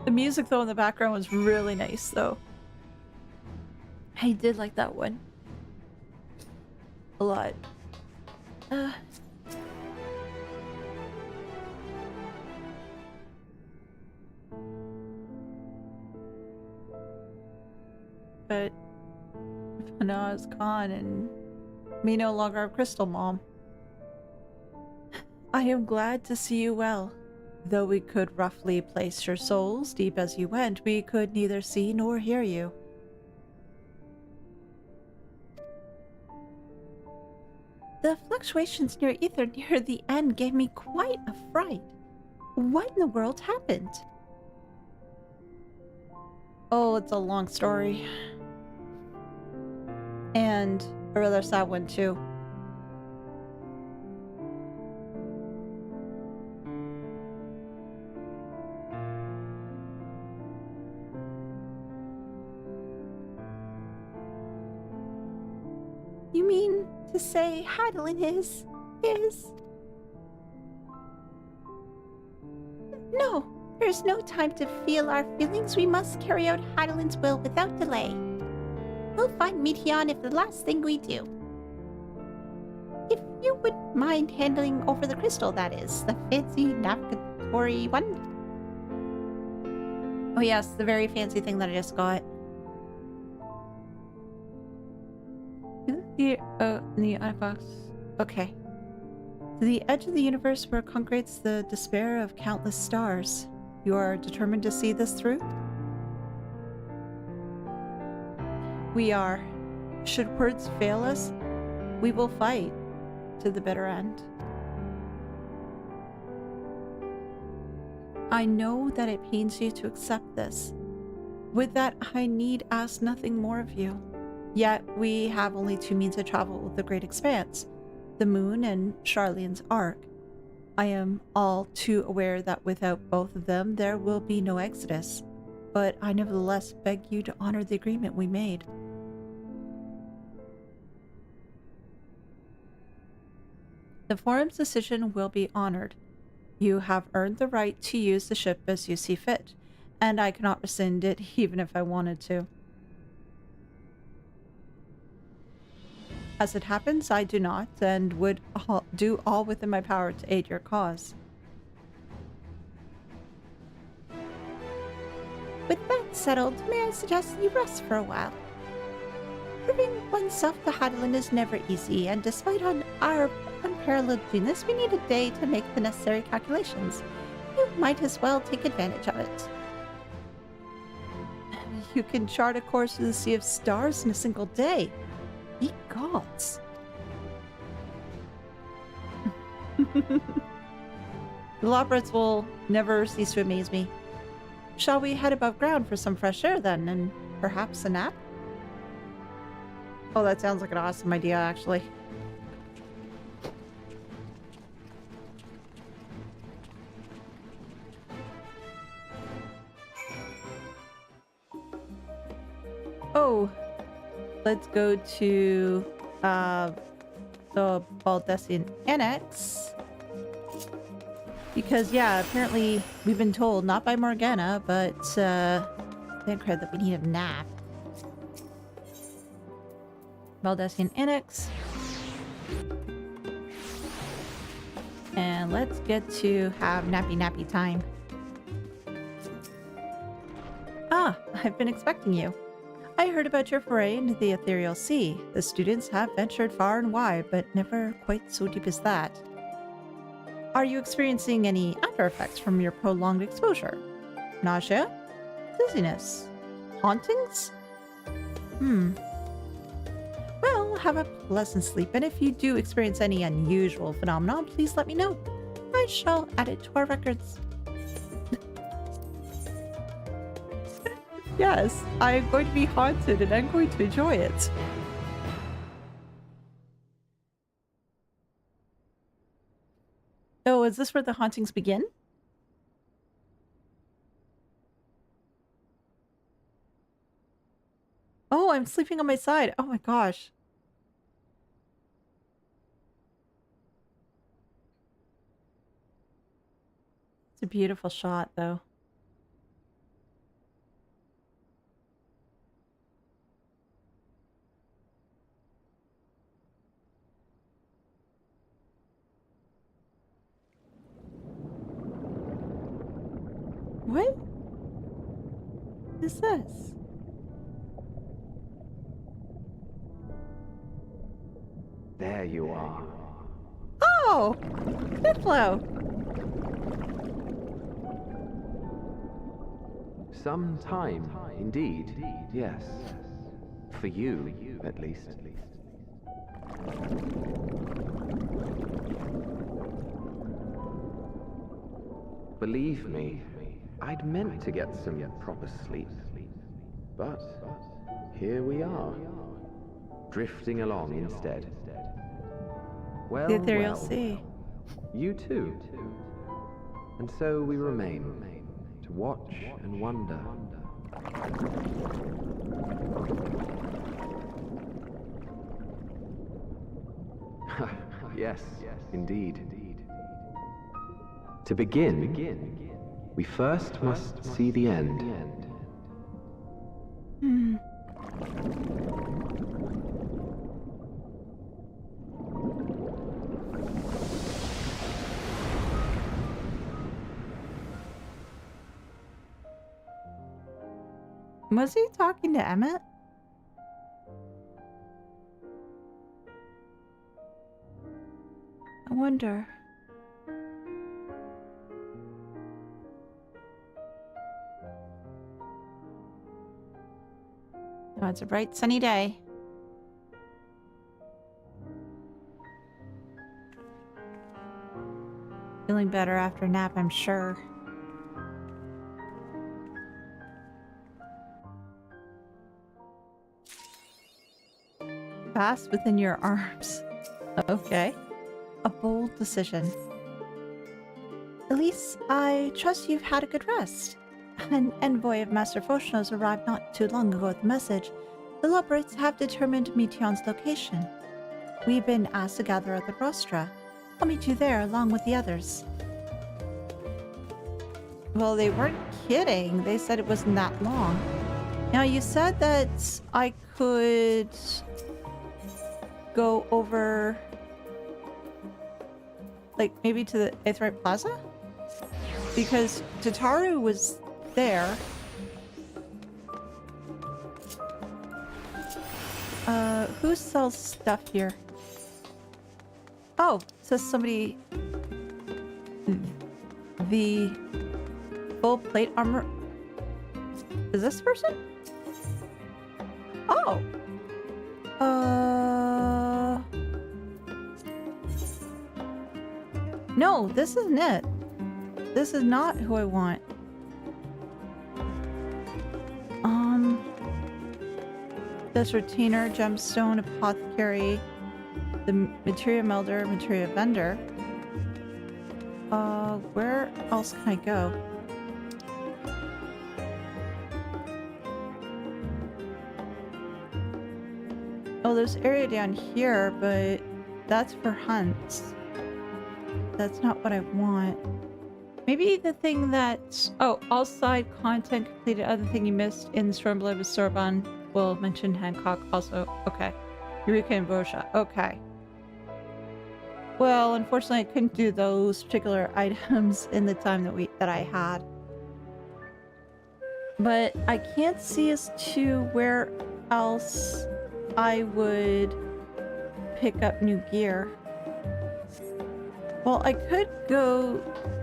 The music though in the background was really nice though. I did like that one. A lot. But Hana is gone and me no longer have Crystal Mom. I am glad to see you well. Though we could roughly place your souls deep as you went, we could neither see nor hear you. The fluctuations near Ether near the end gave me quite a fright. What in the world happened? Oh, it's a long story. And a rather sad one too. You mean to say Hydaelyn is is... No, there's no time to feel our feelings. We must carry out Hydaelyn's will without delay. We'll find Meteion if the last thing we do. If you wouldn't mind handing over the crystal, that is. The fancy navigatory one. Oh yes, the very fancy thing that I just got. The icebox. Okay. To the edge of the universe where congregates the despair of countless stars. You are determined to see this through? We are. Should words fail us, we will fight to the bitter end. I know that it pains you to accept this. With that, I need ask nothing more of you. Yet we have only two means of travel with the Great Expanse, the Moon and Sharlayan's Ark. I am all too aware that without both of them there will be no exodus, but I nevertheless beg you to honor the agreement we made. The Forum's decision will be honored. You have earned the right to use the ship as you see fit, and I cannot rescind it even if I wanted to. As it happens, I do not, and would do all within my power to aid your cause. With that settled, may I suggest you rest for a while? Proving oneself to Hydaelyn is never easy, and despite our unparalleled genius, we need a day to make the necessary calculations. You might as well take advantage of it. You can chart a course through the Sea of Stars in a single day. Ye gods. The labyrinths will never cease to amaze me. Shall we head above ground for some fresh air then, and perhaps a nap? Oh, that sounds like an awesome idea, actually. Oh, let's go to the Baldessian Annex. Because, yeah, apparently we've been told, not by Morgana, but Thancred, that we need a nap. Baldessian Annex. And let's get to have nappy time. Ah, I've been expecting you. I heard about your foray into the ethereal sea. The students have ventured far and wide, but never quite so deep as that. Are you experiencing any after effects from your prolonged exposure? Nausea? Dizziness? Hauntings? Well, have a pleasant sleep, and if you do experience any unusual phenomenon, please let me know. I shall add it to our records. Yes, I am going to be haunted and I'm going to enjoy it. Oh, is this where the hauntings begin? Oh, I'm sleeping on my side. Oh my gosh. It's a beautiful shot, though. What is this? There you are. Oh! Diplo! Some time, indeed. Yes. For you, at least. Believe me, I'd meant to get some proper sleep. But here we are, drifting along instead. Well, the ethereal sea. You too. And so we remain, to watch and wonder. Yes, indeed. To begin, we first must see the end. Was he talking to Emmett? I wonder. Oh, it's a bright sunny day. Feeling better after a nap, I'm sure. Fast within your arms. Okay. A bold decision. Elise, I trust you've had a good rest. An envoy of Master Foshno's arrived not too long ago with a message. The Lobrites have determined Meteon's location. We've been asked to gather at the rostra. I'll meet you there along with the others. Well, they weren't kidding. They said it wasn't that long. Now, you said that I could go over, like, maybe to the Etheirys Plaza? Because Tataru was there. Who sells stuff here? Oh, says somebody... The full plate armor... Is this person? Oh! No, this isn't it. This is not who I want. This retainer, gemstone, apothecary, the materia melder, materia vendor. Where else can I go? Oh, there's an area down here, but that's for hunts. That's not what I want. Maybe the thing that... Oh, all side content completed. Other thing you missed in Stormblood with Sorbonne. Will mention Hancock also. Okay. Eureka and Borgia. Okay. Well, unfortunately, I couldn't do those particular items in the time that I had. But I can't see as to where else I would pick up new gear. Well, I could go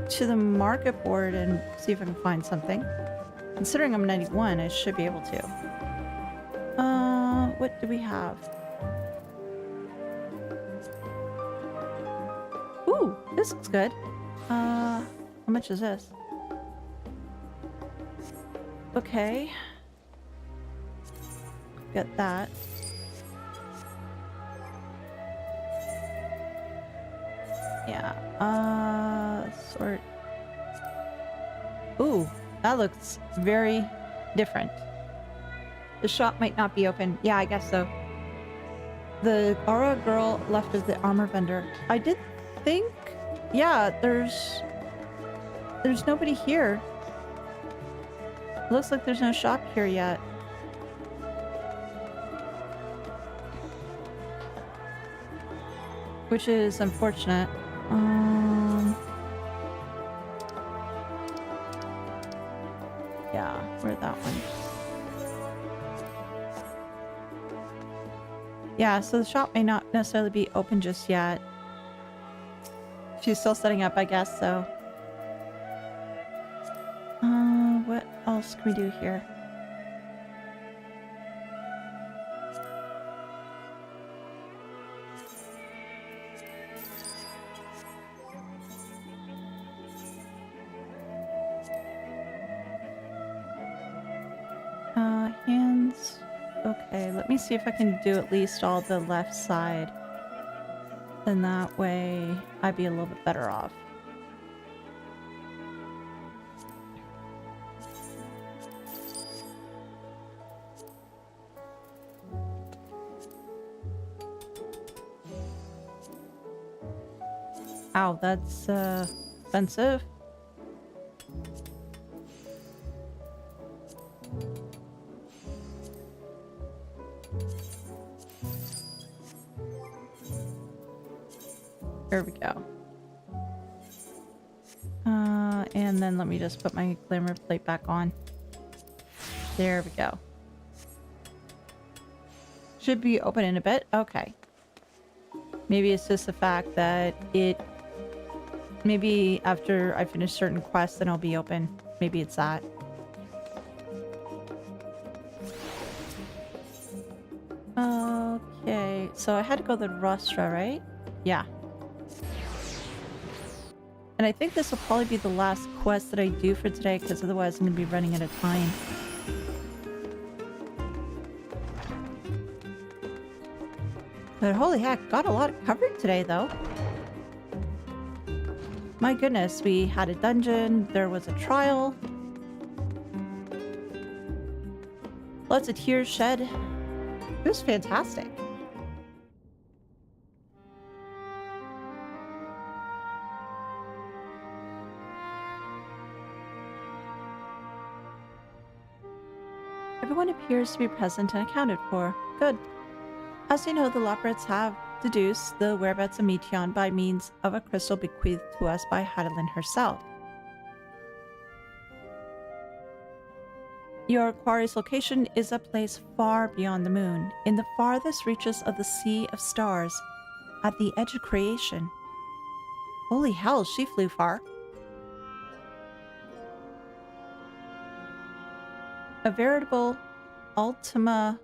to the market board and see if I can find something. Considering I'm 91, I should be able to. What do we have? Ooh, this looks good. How much is this? Okay. Get that. Yeah. Sort. Ooh, that looks very different. The shop might not be open. Yeah, I guess so. The Aura girl left as the armor vendor. I did think... Yeah, there's nobody here. It looks like there's no shop here yet. Which is unfortunate. Yeah, where'd that one? Yeah, so the shop may not necessarily be open just yet. She's still setting up, I guess, so. What else can we do here? Hands. Okay, let me see if I can do at least all the left side. Then that way I'd be a little bit better off. Ow, that's expensive. There we go. And then let me just put my glamour plate back on. There we go. Should be open in a bit. Okay. Maybe it's just the fact that it... Maybe after I finish certain quests, then I'll be open. Maybe it's that. Okay. So I had to go to Rostra, right? Yeah. And I think this will probably be the last quest that I do for today, because otherwise I'm going to be running out of time. But holy heck, got a lot covered today though. My goodness, we had a dungeon, there was a trial. Lots of tears shed. It was fantastic. Everyone appears to be present and accounted for. Good. As you know, the Loporrits have deduced the whereabouts of Meteon by means of a crystal bequeathed to us by Hydaelyn herself. Your quarry's location is a place far beyond the moon, in the farthest reaches of the Sea of Stars, at the edge of creation. Holy hell, she flew far. A veritable Ultima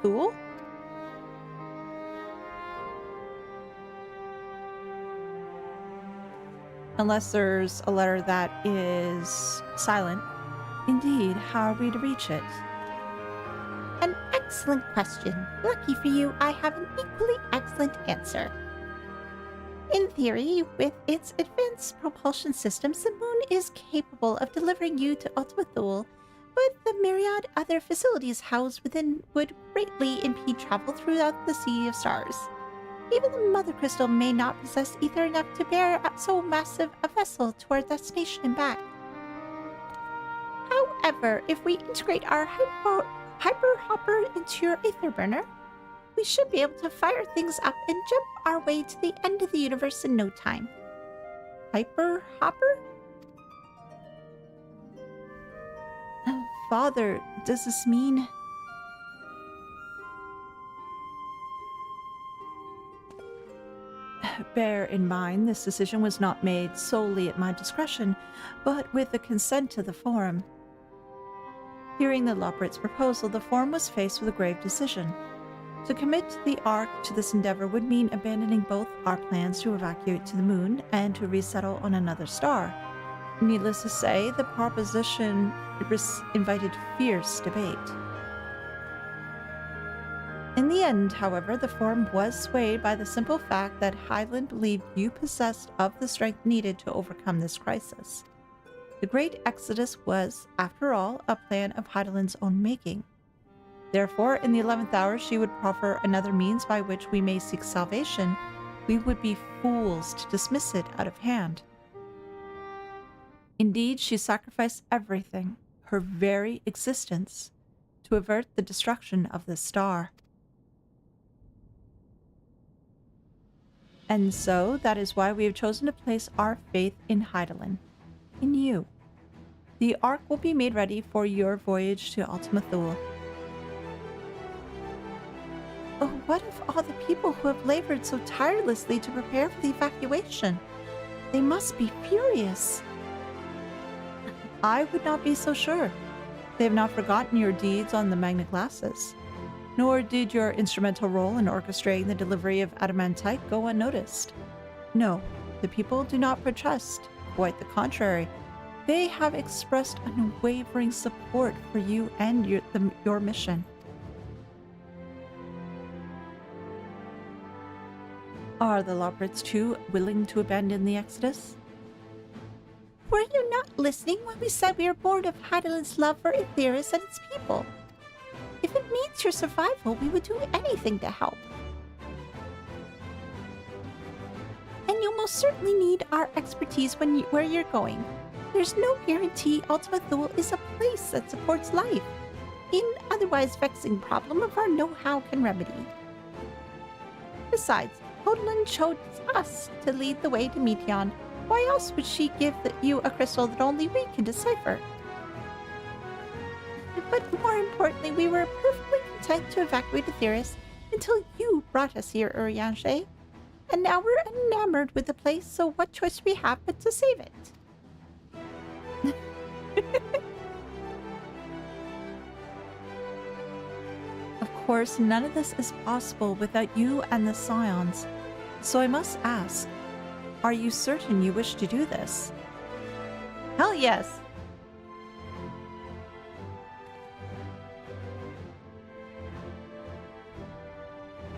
Thule? Unless there's a letter that is silent. Indeed, how are we to reach it? An excellent question. Lucky for you, I have an equally excellent answer. In theory, with its advanced propulsion systems, the moon is capable of delivering you to Ultima Thule, but the myriad other facilities housed within would greatly impede travel throughout the Sea of Stars. Even the Mother Crystal may not possess ether enough to bear so massive a vessel to our destination and back. However, if we integrate our hyper hopper into your aether burner, we should be able to fire things up and jump our way to the end of the universe in no time. Hyper hopper? Father, does this mean... Bear in mind, this decision was not made solely at my discretion, but with the consent of the Forum. Hearing the Loporrits' proposal, the Forum was faced with a grave decision. To commit the Ark to this endeavor would mean abandoning both our plans to evacuate to the moon and to resettle on another star. Needless to say, the proposition invited fierce debate. In the end, however, the Forum was swayed by the simple fact that Hydaelyn believed you possessed of the strength needed to overcome this crisis. The Great Exodus was, after all, a plan of Hydaelyn's own making. Therefore, in the 11th hour, she would proffer another means by which we may seek salvation. We would be fools to dismiss it out of hand. Indeed, she sacrificed everything, her very existence, to avert the destruction of the star. And so, that is why we have chosen to place our faith in Hydaelyn, in you. The Ark will be made ready for your voyage to Ultima Thule. Oh, what of all the people who have labored so tirelessly to prepare for the evacuation? They must be furious. I would not be so sure. They have not forgotten your deeds on the Magna Glasses. Nor did your instrumental role in orchestrating the delivery of Adamantite go unnoticed. No, the people do not protest. Quite the contrary. They have expressed unwavering support for you and your mission. Are the Loporrits too willing to abandon the Exodus? Were you not listening when we said we are bored of Hydaelyn's love for Etheirys and its people? If it means your survival, we would do anything to help. certainly need our expertise where you're going. There's no guarantee Ultima Thule is a place that supports life. An otherwise vexing problem of our know-how can remedy. Besides, Hodlin chose us to lead the way to Meteon. Why else would she give you a crystal that only we can decipher? But more importantly, we were perfectly content to evacuate Etheirys until you brought us here, Urianger. And now we're enamored with the place, so what choice do we have but to save it? Of course, none of this is possible without you and the Scions. So I must ask, are you certain you wish to do this? Hell yes!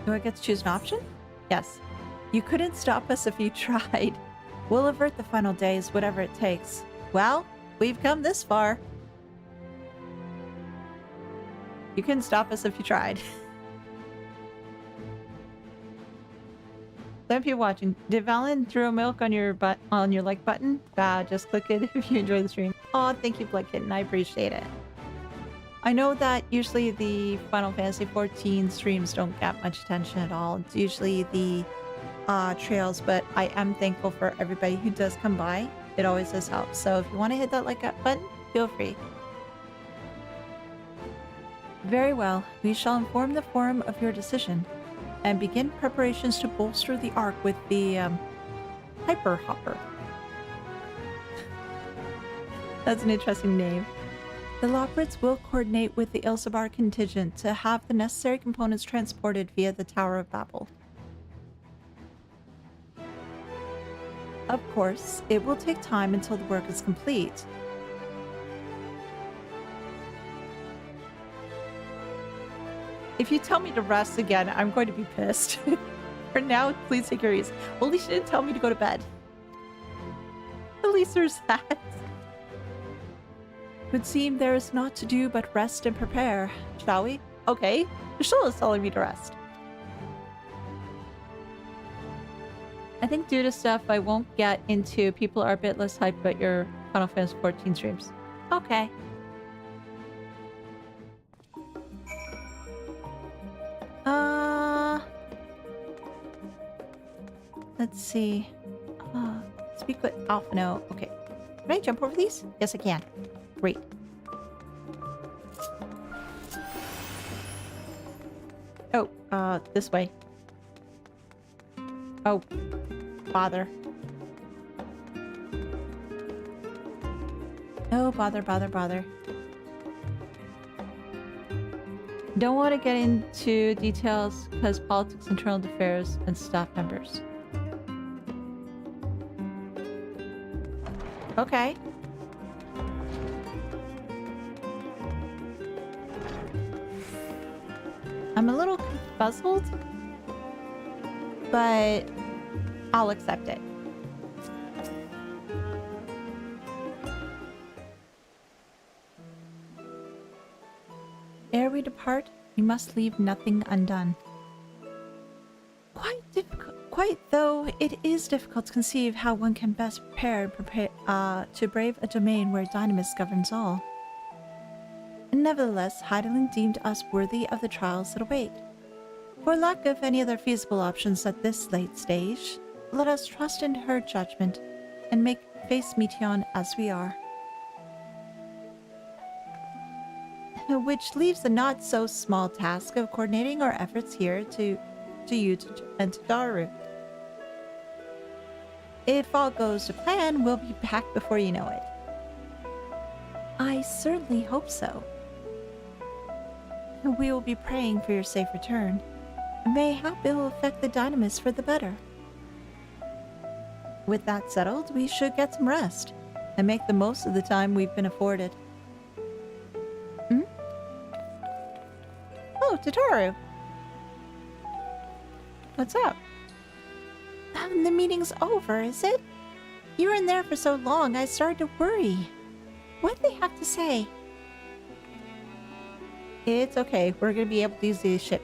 Do I get to choose an option? Yes. You couldn't stop us if you tried. We'll avert the final days, whatever it takes. Well, we've come this far. You couldn't stop us if you tried. Some people watching. Did Valen throw milk on your like button? Just click it if you enjoy the stream. Oh, thank you, Blood Kitten. I appreciate it. I know that usually the Final Fantasy XIV streams don't get much attention at all. It's usually the trails, but I am thankful for everybody who does come by. It always does help. So if you want to hit that like button, feel free. Very well. We shall inform the forum of your decision and begin preparations to bolster the Ark with the Hyper Hopper. That's an interesting name. The Lockbrits will coordinate with the Ilsabar contingent to have the necessary components transported via the Tower of Babel. Of course, it will take time until the work is complete. If you tell me to rest again, I'm going to be pissed. For now, please take your ease. Well, at least you didn't tell me to go to bed. At least there's that. It would seem there is naught to do but rest and prepare. Shall we? Okay. Michelle is telling me to rest. I think due to stuff I won't get into, people are a bit less hyped about your Final Fantasy XIV streams. Okay. Let's see. Speak with Alphino. Okay. Can I jump over these? Yes, I can. Great. Oh, this way. Oh, bother. Oh, bother. Don't want to get into details because politics, internal affairs, and staff members. Okay. I'm a little puzzled, but I'll accept it. Ere we depart, we must leave nothing undone. Quite though it is difficult to conceive how one can best prepare to brave a domain where Dynamis governs all. Nevertheless, Hydaelyn deemed us worthy of the trials that await. For lack of any other feasible options at this late stage, let us trust in her judgment and face Meteon as we are. Which leaves the not-so-small task of coordinating our efforts here to you and to Daru. If all goes to plan, we'll be back before you know it. I certainly hope so. We will be praying for your safe return. Mayhap it will affect the Dynamis for the better. With that settled, we should get some rest and make the most of the time we've been afforded. Oh, Tataru! What's up? The meeting's over, is it? You were in there for so long, I started to worry. What'd they have to say? It's okay. We're gonna be able to use the ship.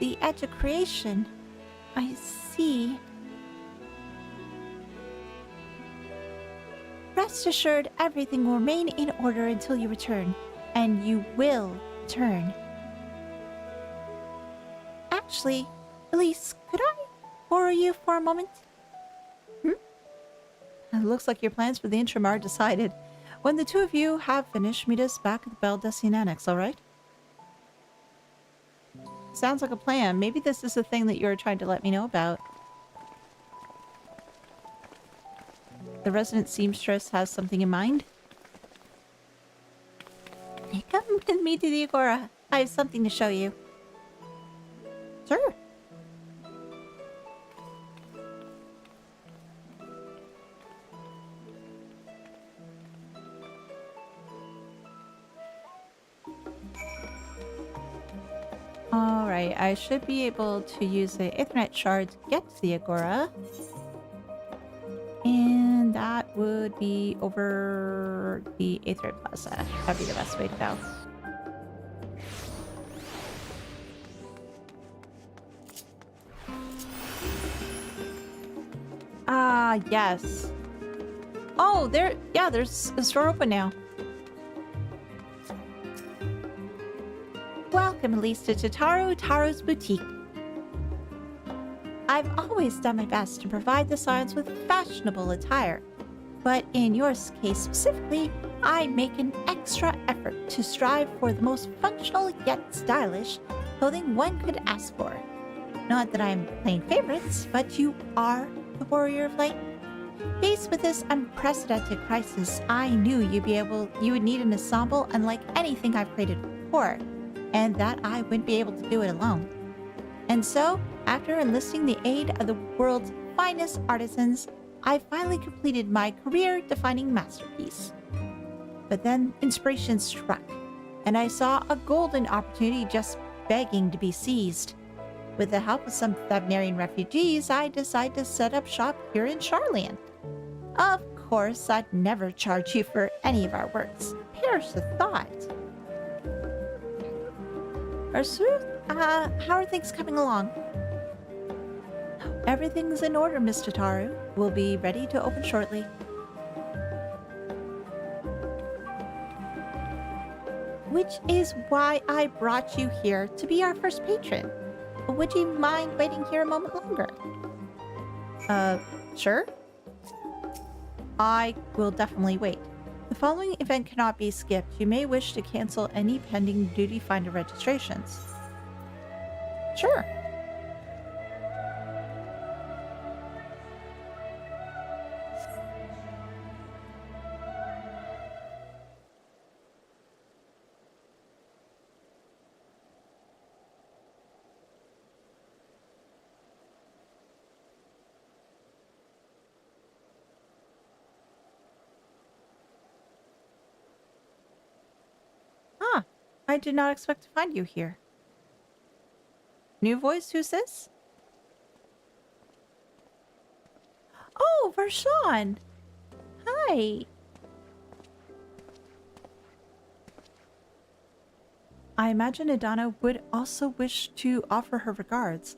the edge of creation. I see. Rest assured, everything will remain in order until you return. And you will return. Actually, Elise, could I borrow you for a moment? It looks like your plans for the interim are decided. When the two of you have finished, meet us back at the Baldessian Annex, alright? Sounds like a plan. Maybe this is the thing that you're trying to let me know about. The resident seamstress has something in mind. Come with me to the Agora. I have something to show you. Sure. Alright, I should be able to use the Aethernet shard to get to the Agora. And that would be over the Aether Plaza. That'd be the best way to go. Ah, yes. Oh, there's a store open now. Welcome, Elise, to Taro's boutique. I've always done my best to provide the Scions with fashionable attire, but in your case specifically, I make an extra effort to strive for the most functional yet stylish clothing one could ask for. Not that I'm playing favorites, but you are the warrior of light. Faced with this unprecedented crisis, I knew you would need an ensemble unlike anything I've created before, and that I wouldn't be able to do it alone. And so, after enlisting the aid of the world's finest artisans, I finally completed my career-defining masterpiece. But then inspiration struck, and I saw a golden opportunity just begging to be seized. With the help of some Thavnarian refugees, I decided to set up shop here in Sharlayan. Of course, I'd never charge you for any of our works. Perish the thought. How are things coming along? Everything's in order, Miss Tataru. We'll be ready to open shortly. Which is why I brought you here to be our first patron. Would you mind waiting here a moment longer? Sure. I will definitely wait. The following event cannot be skipped. You may wish to cancel any pending duty finder registrations. Sure. I did not expect to find you here. New voice, who's this? Oh, Varshawn! Hi! I imagine Adana would also wish to offer her regards.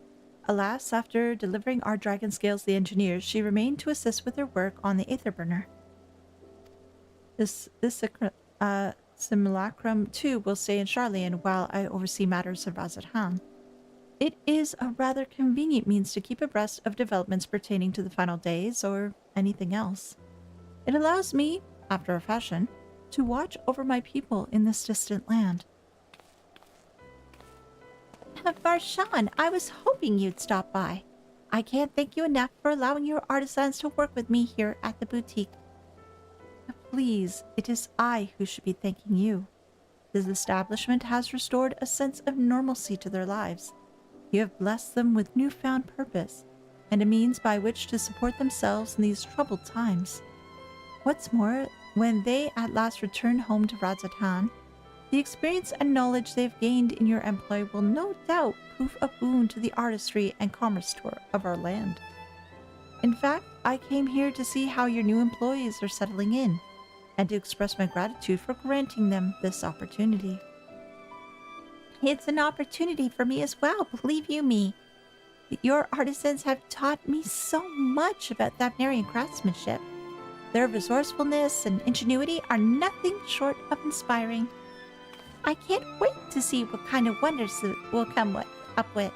Alas, after delivering our dragon scales to the engineers, she remained to assist with their work on the Aether Burner. This simulacrum, too, will stay in Sharlayan while I oversee matters of Razathan. It is a rather convenient means to keep abreast of developments pertaining to the final days or anything else. It allows me, after a fashion, to watch over my people in this distant land. Varshawn, I was hoping you'd stop by. I can't thank you enough for allowing your artisans to work with me here at the boutique. Please, it is I who should be thanking you. This establishment has restored a sense of normalcy to their lives. You have blessed them with newfound purpose, and a means by which to support themselves in these troubled times. What's more, when they at last return home to Razathan, the experience and knowledge they've gained in your employ will no doubt prove a boon to the artistry and commerce tour of our land. In fact, I came here to see how your new employees are settling in, and to express my gratitude for granting them this opportunity. It's an opportunity for me as well, believe you me. Your artisans have taught me so much about Thavnarian craftsmanship. Their resourcefulness and ingenuity are nothing short of inspiring. I can't wait to see what kind of wonders it will come up with.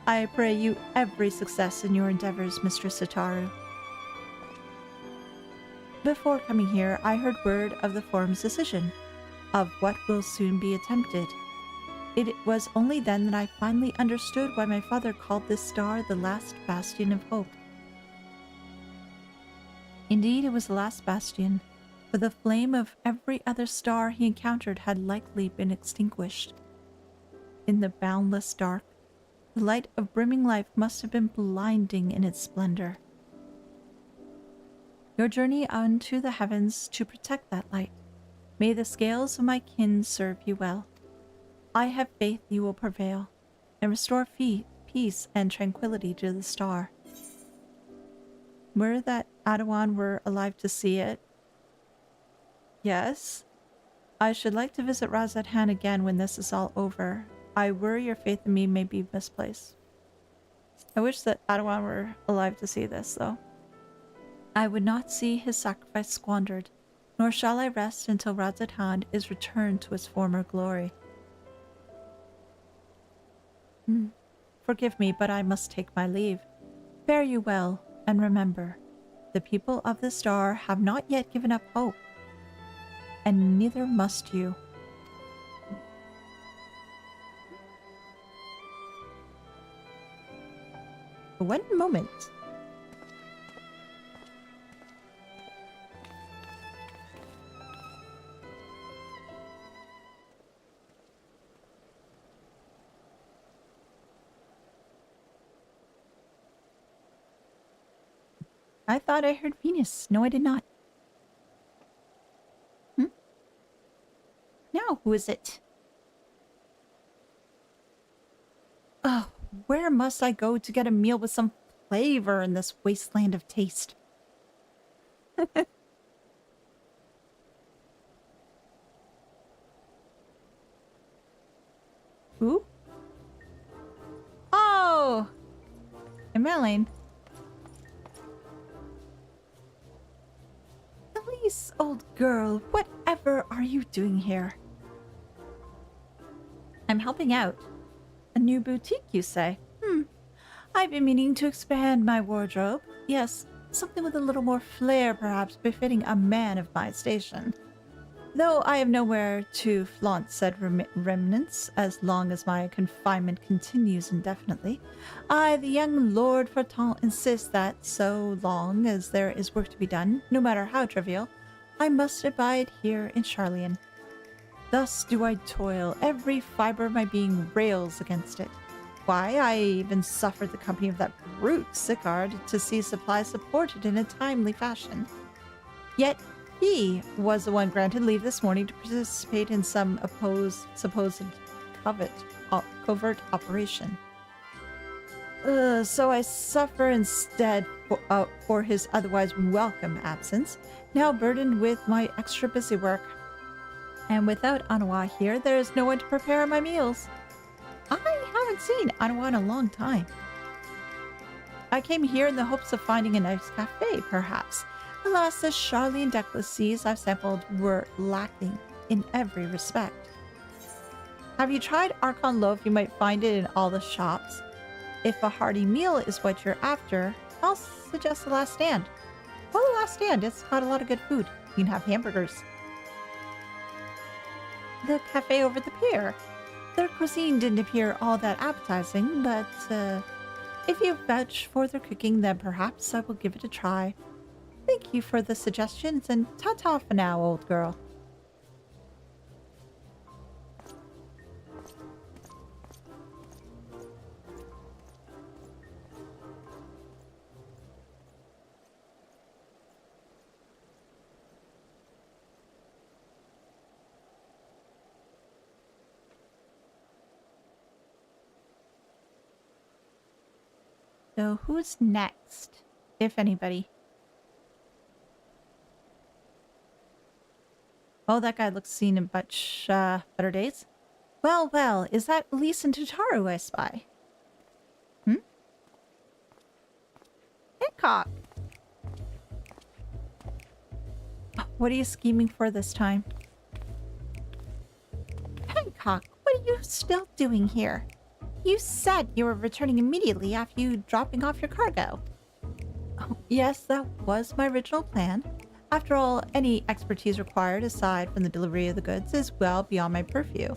I pray you every success in your endeavors, Mistress Ataru. Before coming here, I heard word of the Forum's decision, of what will soon be attempted. It was only then that I finally understood why my father called this star the last bastion of hope. Indeed, it was the last bastion, for the flame of every other star he encountered had likely been extinguished. In the boundless dark, the light of brimming life must have been blinding in its splendor. Your journey unto the heavens to protect that light. May the scales of my kin serve you well. I have faith you will prevail and restore peace and tranquility to the star. Were that Adawan were alive to see it? Yes. I should like to visit Razadhan again when this is all over. I worry your faith in me may be misplaced. I wish that Adawan were alive to see this, though. I would not see his sacrifice squandered, nor shall I rest until Razadhan is returned to its former glory. Forgive me, but I must take my leave. Fare you well, and remember, the people of the star have not yet given up hope, and neither must you. One moment. I thought I heard Venus. No, I did not. Now, who is it? Oh, where must I go to get a meal with some flavor in this wasteland of taste? Who? Oh! Emmeline. Elise, old girl, whatever are you doing here? I'm helping out. A new boutique, you say? I've been meaning to expand my wardrobe. Yes, something with a little more flair, perhaps, befitting a man of my station. Though I have nowhere to flaunt said remnants as long as my confinement continues indefinitely, I, the young Lord Fortant, insist that so long as there is work to be done, no matter how trivial, I must abide here in Sharlayan. Thus do I toil, every fiber of my being rails against it. Why, I even suffered the company of that brute Sicard to see supplies supported in a timely fashion. Yet he was the one granted leave this morning to participate in some supposed covert operation. So I suffer instead for his otherwise welcome absence, now burdened with my extra busy work. And without Anawa here, there is no one to prepare my meals. I haven't seen Anawa in a long time. I came here in the hopes of finding a nice cafe, perhaps. Alas, the Sharlayan delicacies I've sampled were lacking in every respect. Have you tried Archon loaf? You might find it in all the shops. If a hearty meal is what you're after, I'll suggest The Last Stand. Well, The Last Stand, it's got a lot of good food. You can have hamburgers. The cafe over the pier. Their cuisine didn't appear all that appetizing, but if you vouch for their cooking, then perhaps I will give it a try. Thank you for the suggestions, and ta-ta for now, old girl. So who's next, if anybody? Oh, that guy looks seen in much better days. Well, well, is that Elise and Tataru I spy? Hmm? Hancock! What are you scheming for this time? Hancock, what are you still doing here? You said you were returning immediately after you dropping off your cargo. Oh, yes, that was my original plan. After all, any expertise required aside from the delivery of the goods is well beyond my purview.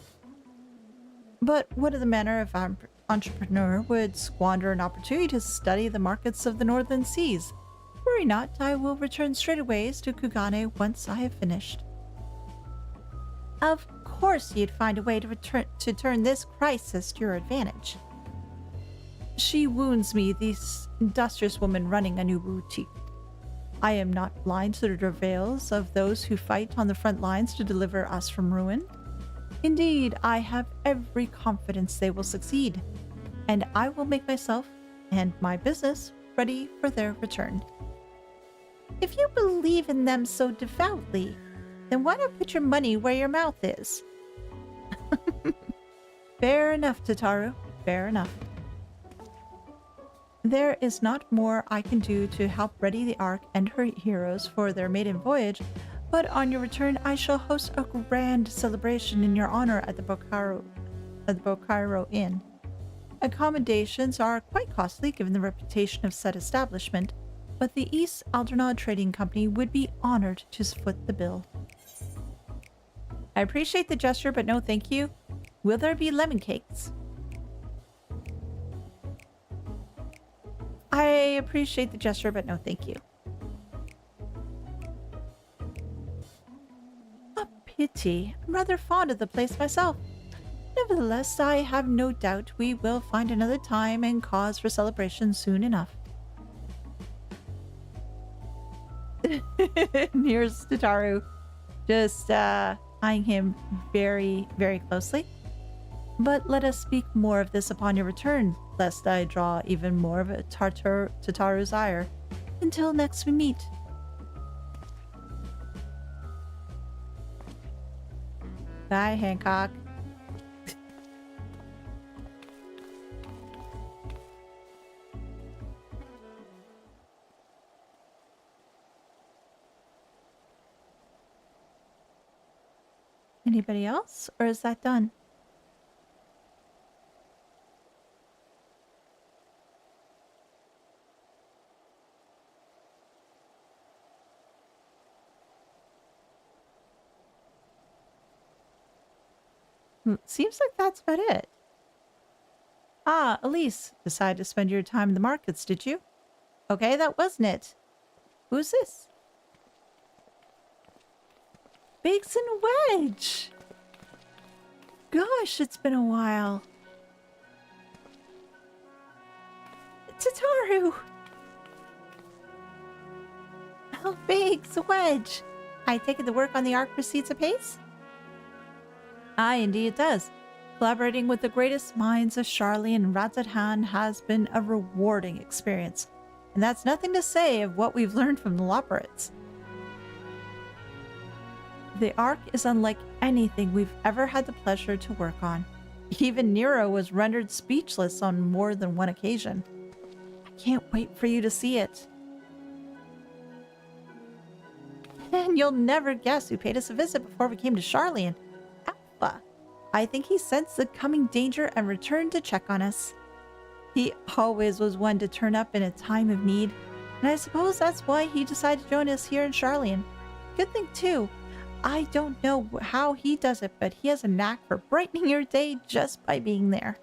But what of the manner of an entrepreneur would squander an opportunity to study the markets of the northern seas? Worry not, I will return straightaway to Kugane once I have finished. Of course you'd find a way to turn this crisis to your advantage. She wounds me, this industrious woman running a new boutique. I am not blind to the travails of those who fight on the front lines to deliver us from ruin. Indeed, I have every confidence they will succeed, and I will make myself and my business ready for their return. If you believe in them so devoutly, then why not put your money where your mouth is? Fair enough, Tataru. Fair enough. There is not more I can do to help ready the Ark and her heroes for their maiden voyage, but on your return I shall host a grand celebration in your honor at the Bokairo Inn. Accommodations are quite costly given the reputation of said establishment, but the East Aldernod Trading Company would be honored to foot the bill. I appreciate the gesture, but no thank you. Will there be lemon cakes? I appreciate the gesture, but no thank you. A pity. I'm rather fond of the place myself. Nevertheless, I have no doubt we will find another time and cause for celebration soon enough. Here's Tataru, just eyeing him very, very closely. But let us speak more of this upon your return, lest I draw even more of a Tataru's ire. Until next we meet. Bye, Hancock. Anybody else, or is that done? Seems like that's about it. Ah, Elise, decided to spend your time in the markets, did you? Okay, that wasn't it. Who's this? Biggs and Wedge! Gosh, it's been a while. Tataru! Oh, Biggs, Wedge! I take it the work on the Ark proceeds apace? Aye, indeed it does. Collaborating with the greatest minds of Charlie and Razathan has been a rewarding experience. And that's nothing to say of what we've learned from the Loporrits. The Ark is unlike anything we've ever had the pleasure to work on. Even Nero was rendered speechless on more than one occasion. I can't wait for you to see it. And you'll never guess who paid us a visit before we came to Charlian. Alpha. I think he sensed the coming danger and returned to check on us. He always was one to turn up in a time of need, and I suppose that's why he decided to join us here in Charlian. Good thing too. I don't know how he does it, but he has a knack for brightening your day just by being there.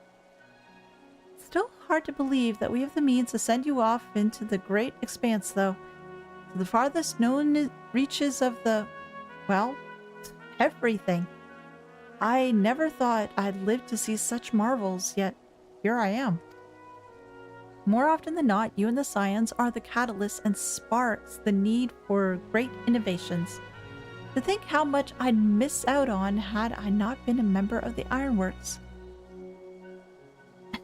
Still hard to believe that we have the means to send you off into the great expanse, though. To the farthest known reaches of the, well, everything. I never thought I'd live to see such marvels, yet here I am. More often than not, you and the Scions are the catalyst and sparks the need for great innovations. To think how much I'd miss out on had I not been a member of the Ironworks.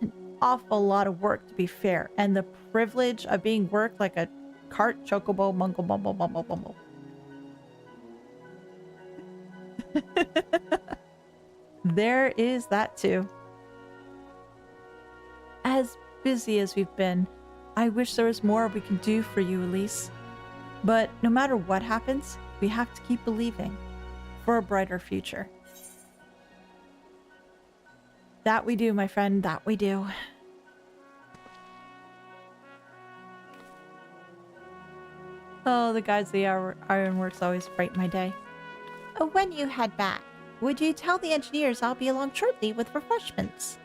An awful lot of work, to be fair, and the privilege of being worked like a cart chocobo mungle bumble bumble bumble. There is that too. As busy as we've been, I wish there was more we can do for you, Elise. But no matter what happens, we have to keep believing for a brighter future. That we do, my friend, that we do. Oh, the guys at the ironworks always brighten my day. When you head back, would you tell the engineers I'll be along shortly with refreshments?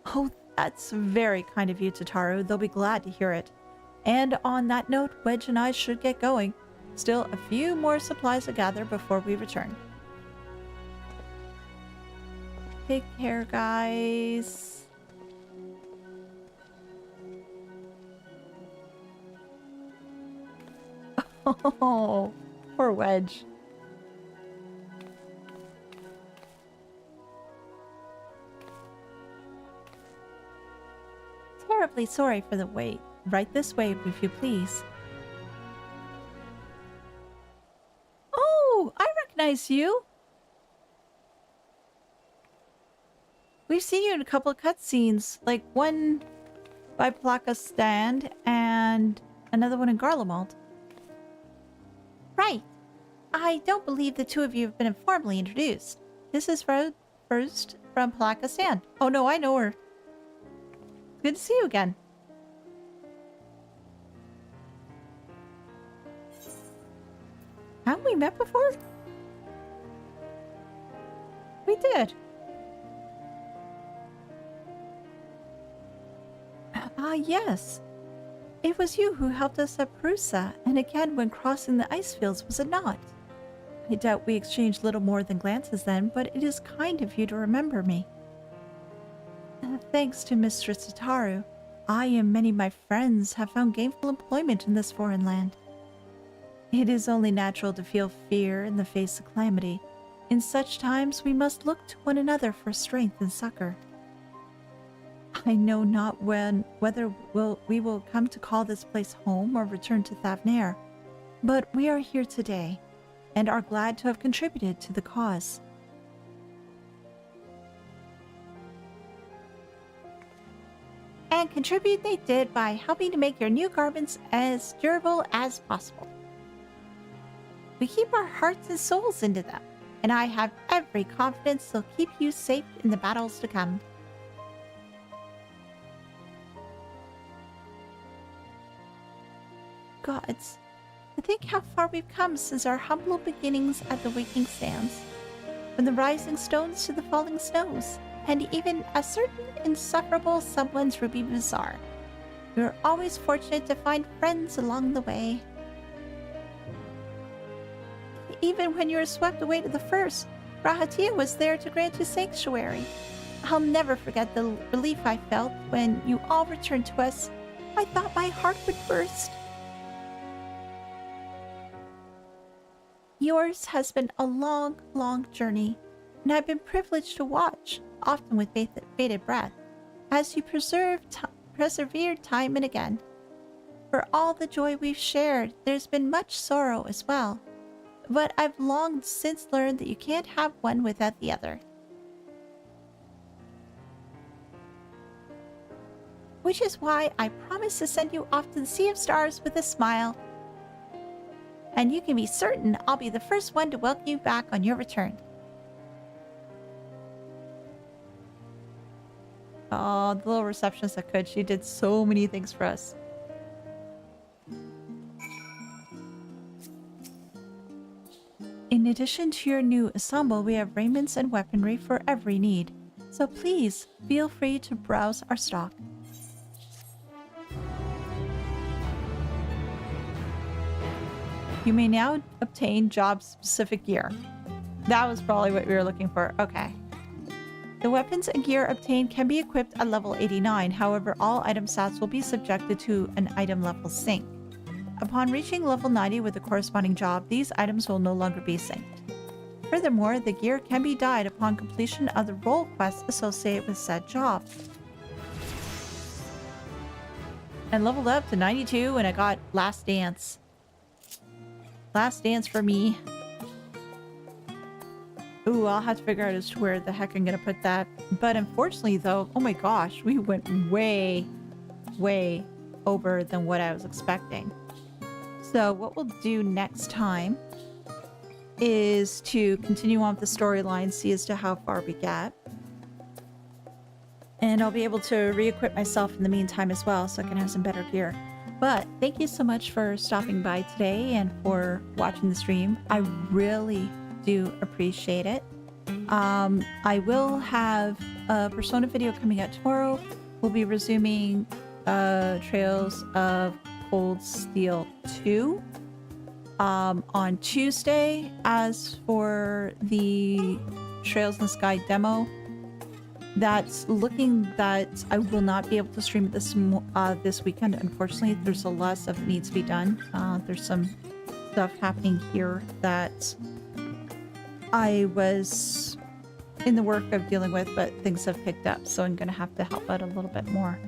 Oh, that's very kind of you, Tataru. They'll be glad to hear it. And on that note, Wedge and I should get going. Still a few more supplies to gather before we return. Take care, guys. Oh, poor Wedge. Terribly sorry for the wait. Right this way, if you please. Oh, I recognize you. We've seen you in a couple of cutscenes, like one by Plaka Stand and another one in Garlemald. Right. I don't believe the two of you have been informally introduced. This is first from Plaka Stand. Oh no, I know her. Good to see you again. Haven't we met before? We did. Yes. It was you who helped us at Prusa, and again when crossing the ice fields, was it not? I doubt we exchanged little more than glances then, but it is kind of you to remember me. Thanks to Mistress Tataru, I and many of my friends have found gainful employment in this foreign land. It is only natural to feel fear in the face of calamity. In such times, we must look to one another for strength and succor. I know not whether we will come to call this place home or return to Thavnair, but we are here today, and are glad to have contributed to the cause. And contribute they did by helping to make your new garments as durable as possible. We keep our hearts and souls into them, and I have every confidence they'll keep you safe in the battles to come. Gods, think how far we've come since our humble beginnings at the Waking Sands. From the rising stones to the falling snows, and even a certain insufferable someone's Ruby Bazaar. We were always fortunate to find friends along the way. Even when you were swept away to the first, Rahatia was there to grant you sanctuary. I'll never forget the relief I felt when you all returned to us. I thought my heart would burst. Yours has been a long, long journey, and I've been privileged to watch, often with bated breath, as you persevered time and again. For all the joy we've shared, there's been much sorrow as well, but I've long since learned that you can't have one without the other. Which is why I promise to send you off to the Sea of Stars with a smile. And you can be certain I'll be the first one to welcome you back on your return. Oh, the little receptionist that could. She did so many things for us. In addition to your new ensemble, we have raiments and weaponry for every need. So please, feel free to browse our stock. You may now obtain job-specific gear. That was probably what we were looking for. Okay. The weapons and gear obtained can be equipped at level 89, however all item stats will be subjected to an item level sync. Upon reaching level 90 with the corresponding job, these items will no longer be synced. Furthermore, the gear can be dyed upon completion of the role quests associated with said job. And leveled up to 92 and I got Last Dance. Last Dance for me. Ooh, I'll have to figure out as to where the heck I'm gonna put that. But unfortunately, though, oh my gosh, we went way, way over than what I was expecting. So what we'll do next time is to continue on with the storyline, see as to how far we get. And I'll be able to re-equip myself in the meantime as well, so I can have some better gear. But thank you so much for stopping by today and for watching the stream. I really do appreciate it. I will have a Persona video coming out tomorrow. We'll be resuming Trails of Cold Steel 2 on Tuesday. As for the Trails in the Sky demo, that's looking that I will not be able to stream it this weekend. Unfortunately, there's a lot of stuff that needs to be done. There's some stuff happening here that I was in the work of dealing with, but things have picked up, so I'm going to have to help out a little bit more.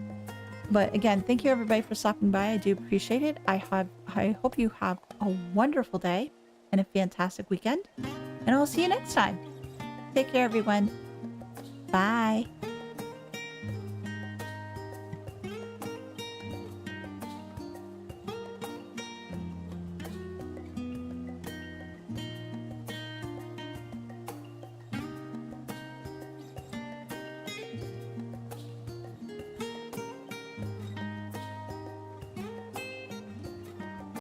But again, thank you everybody for stopping by. I do appreciate it. I hope you have a wonderful day and a fantastic weekend, and I'll see you next time. Take care, everyone. Bye.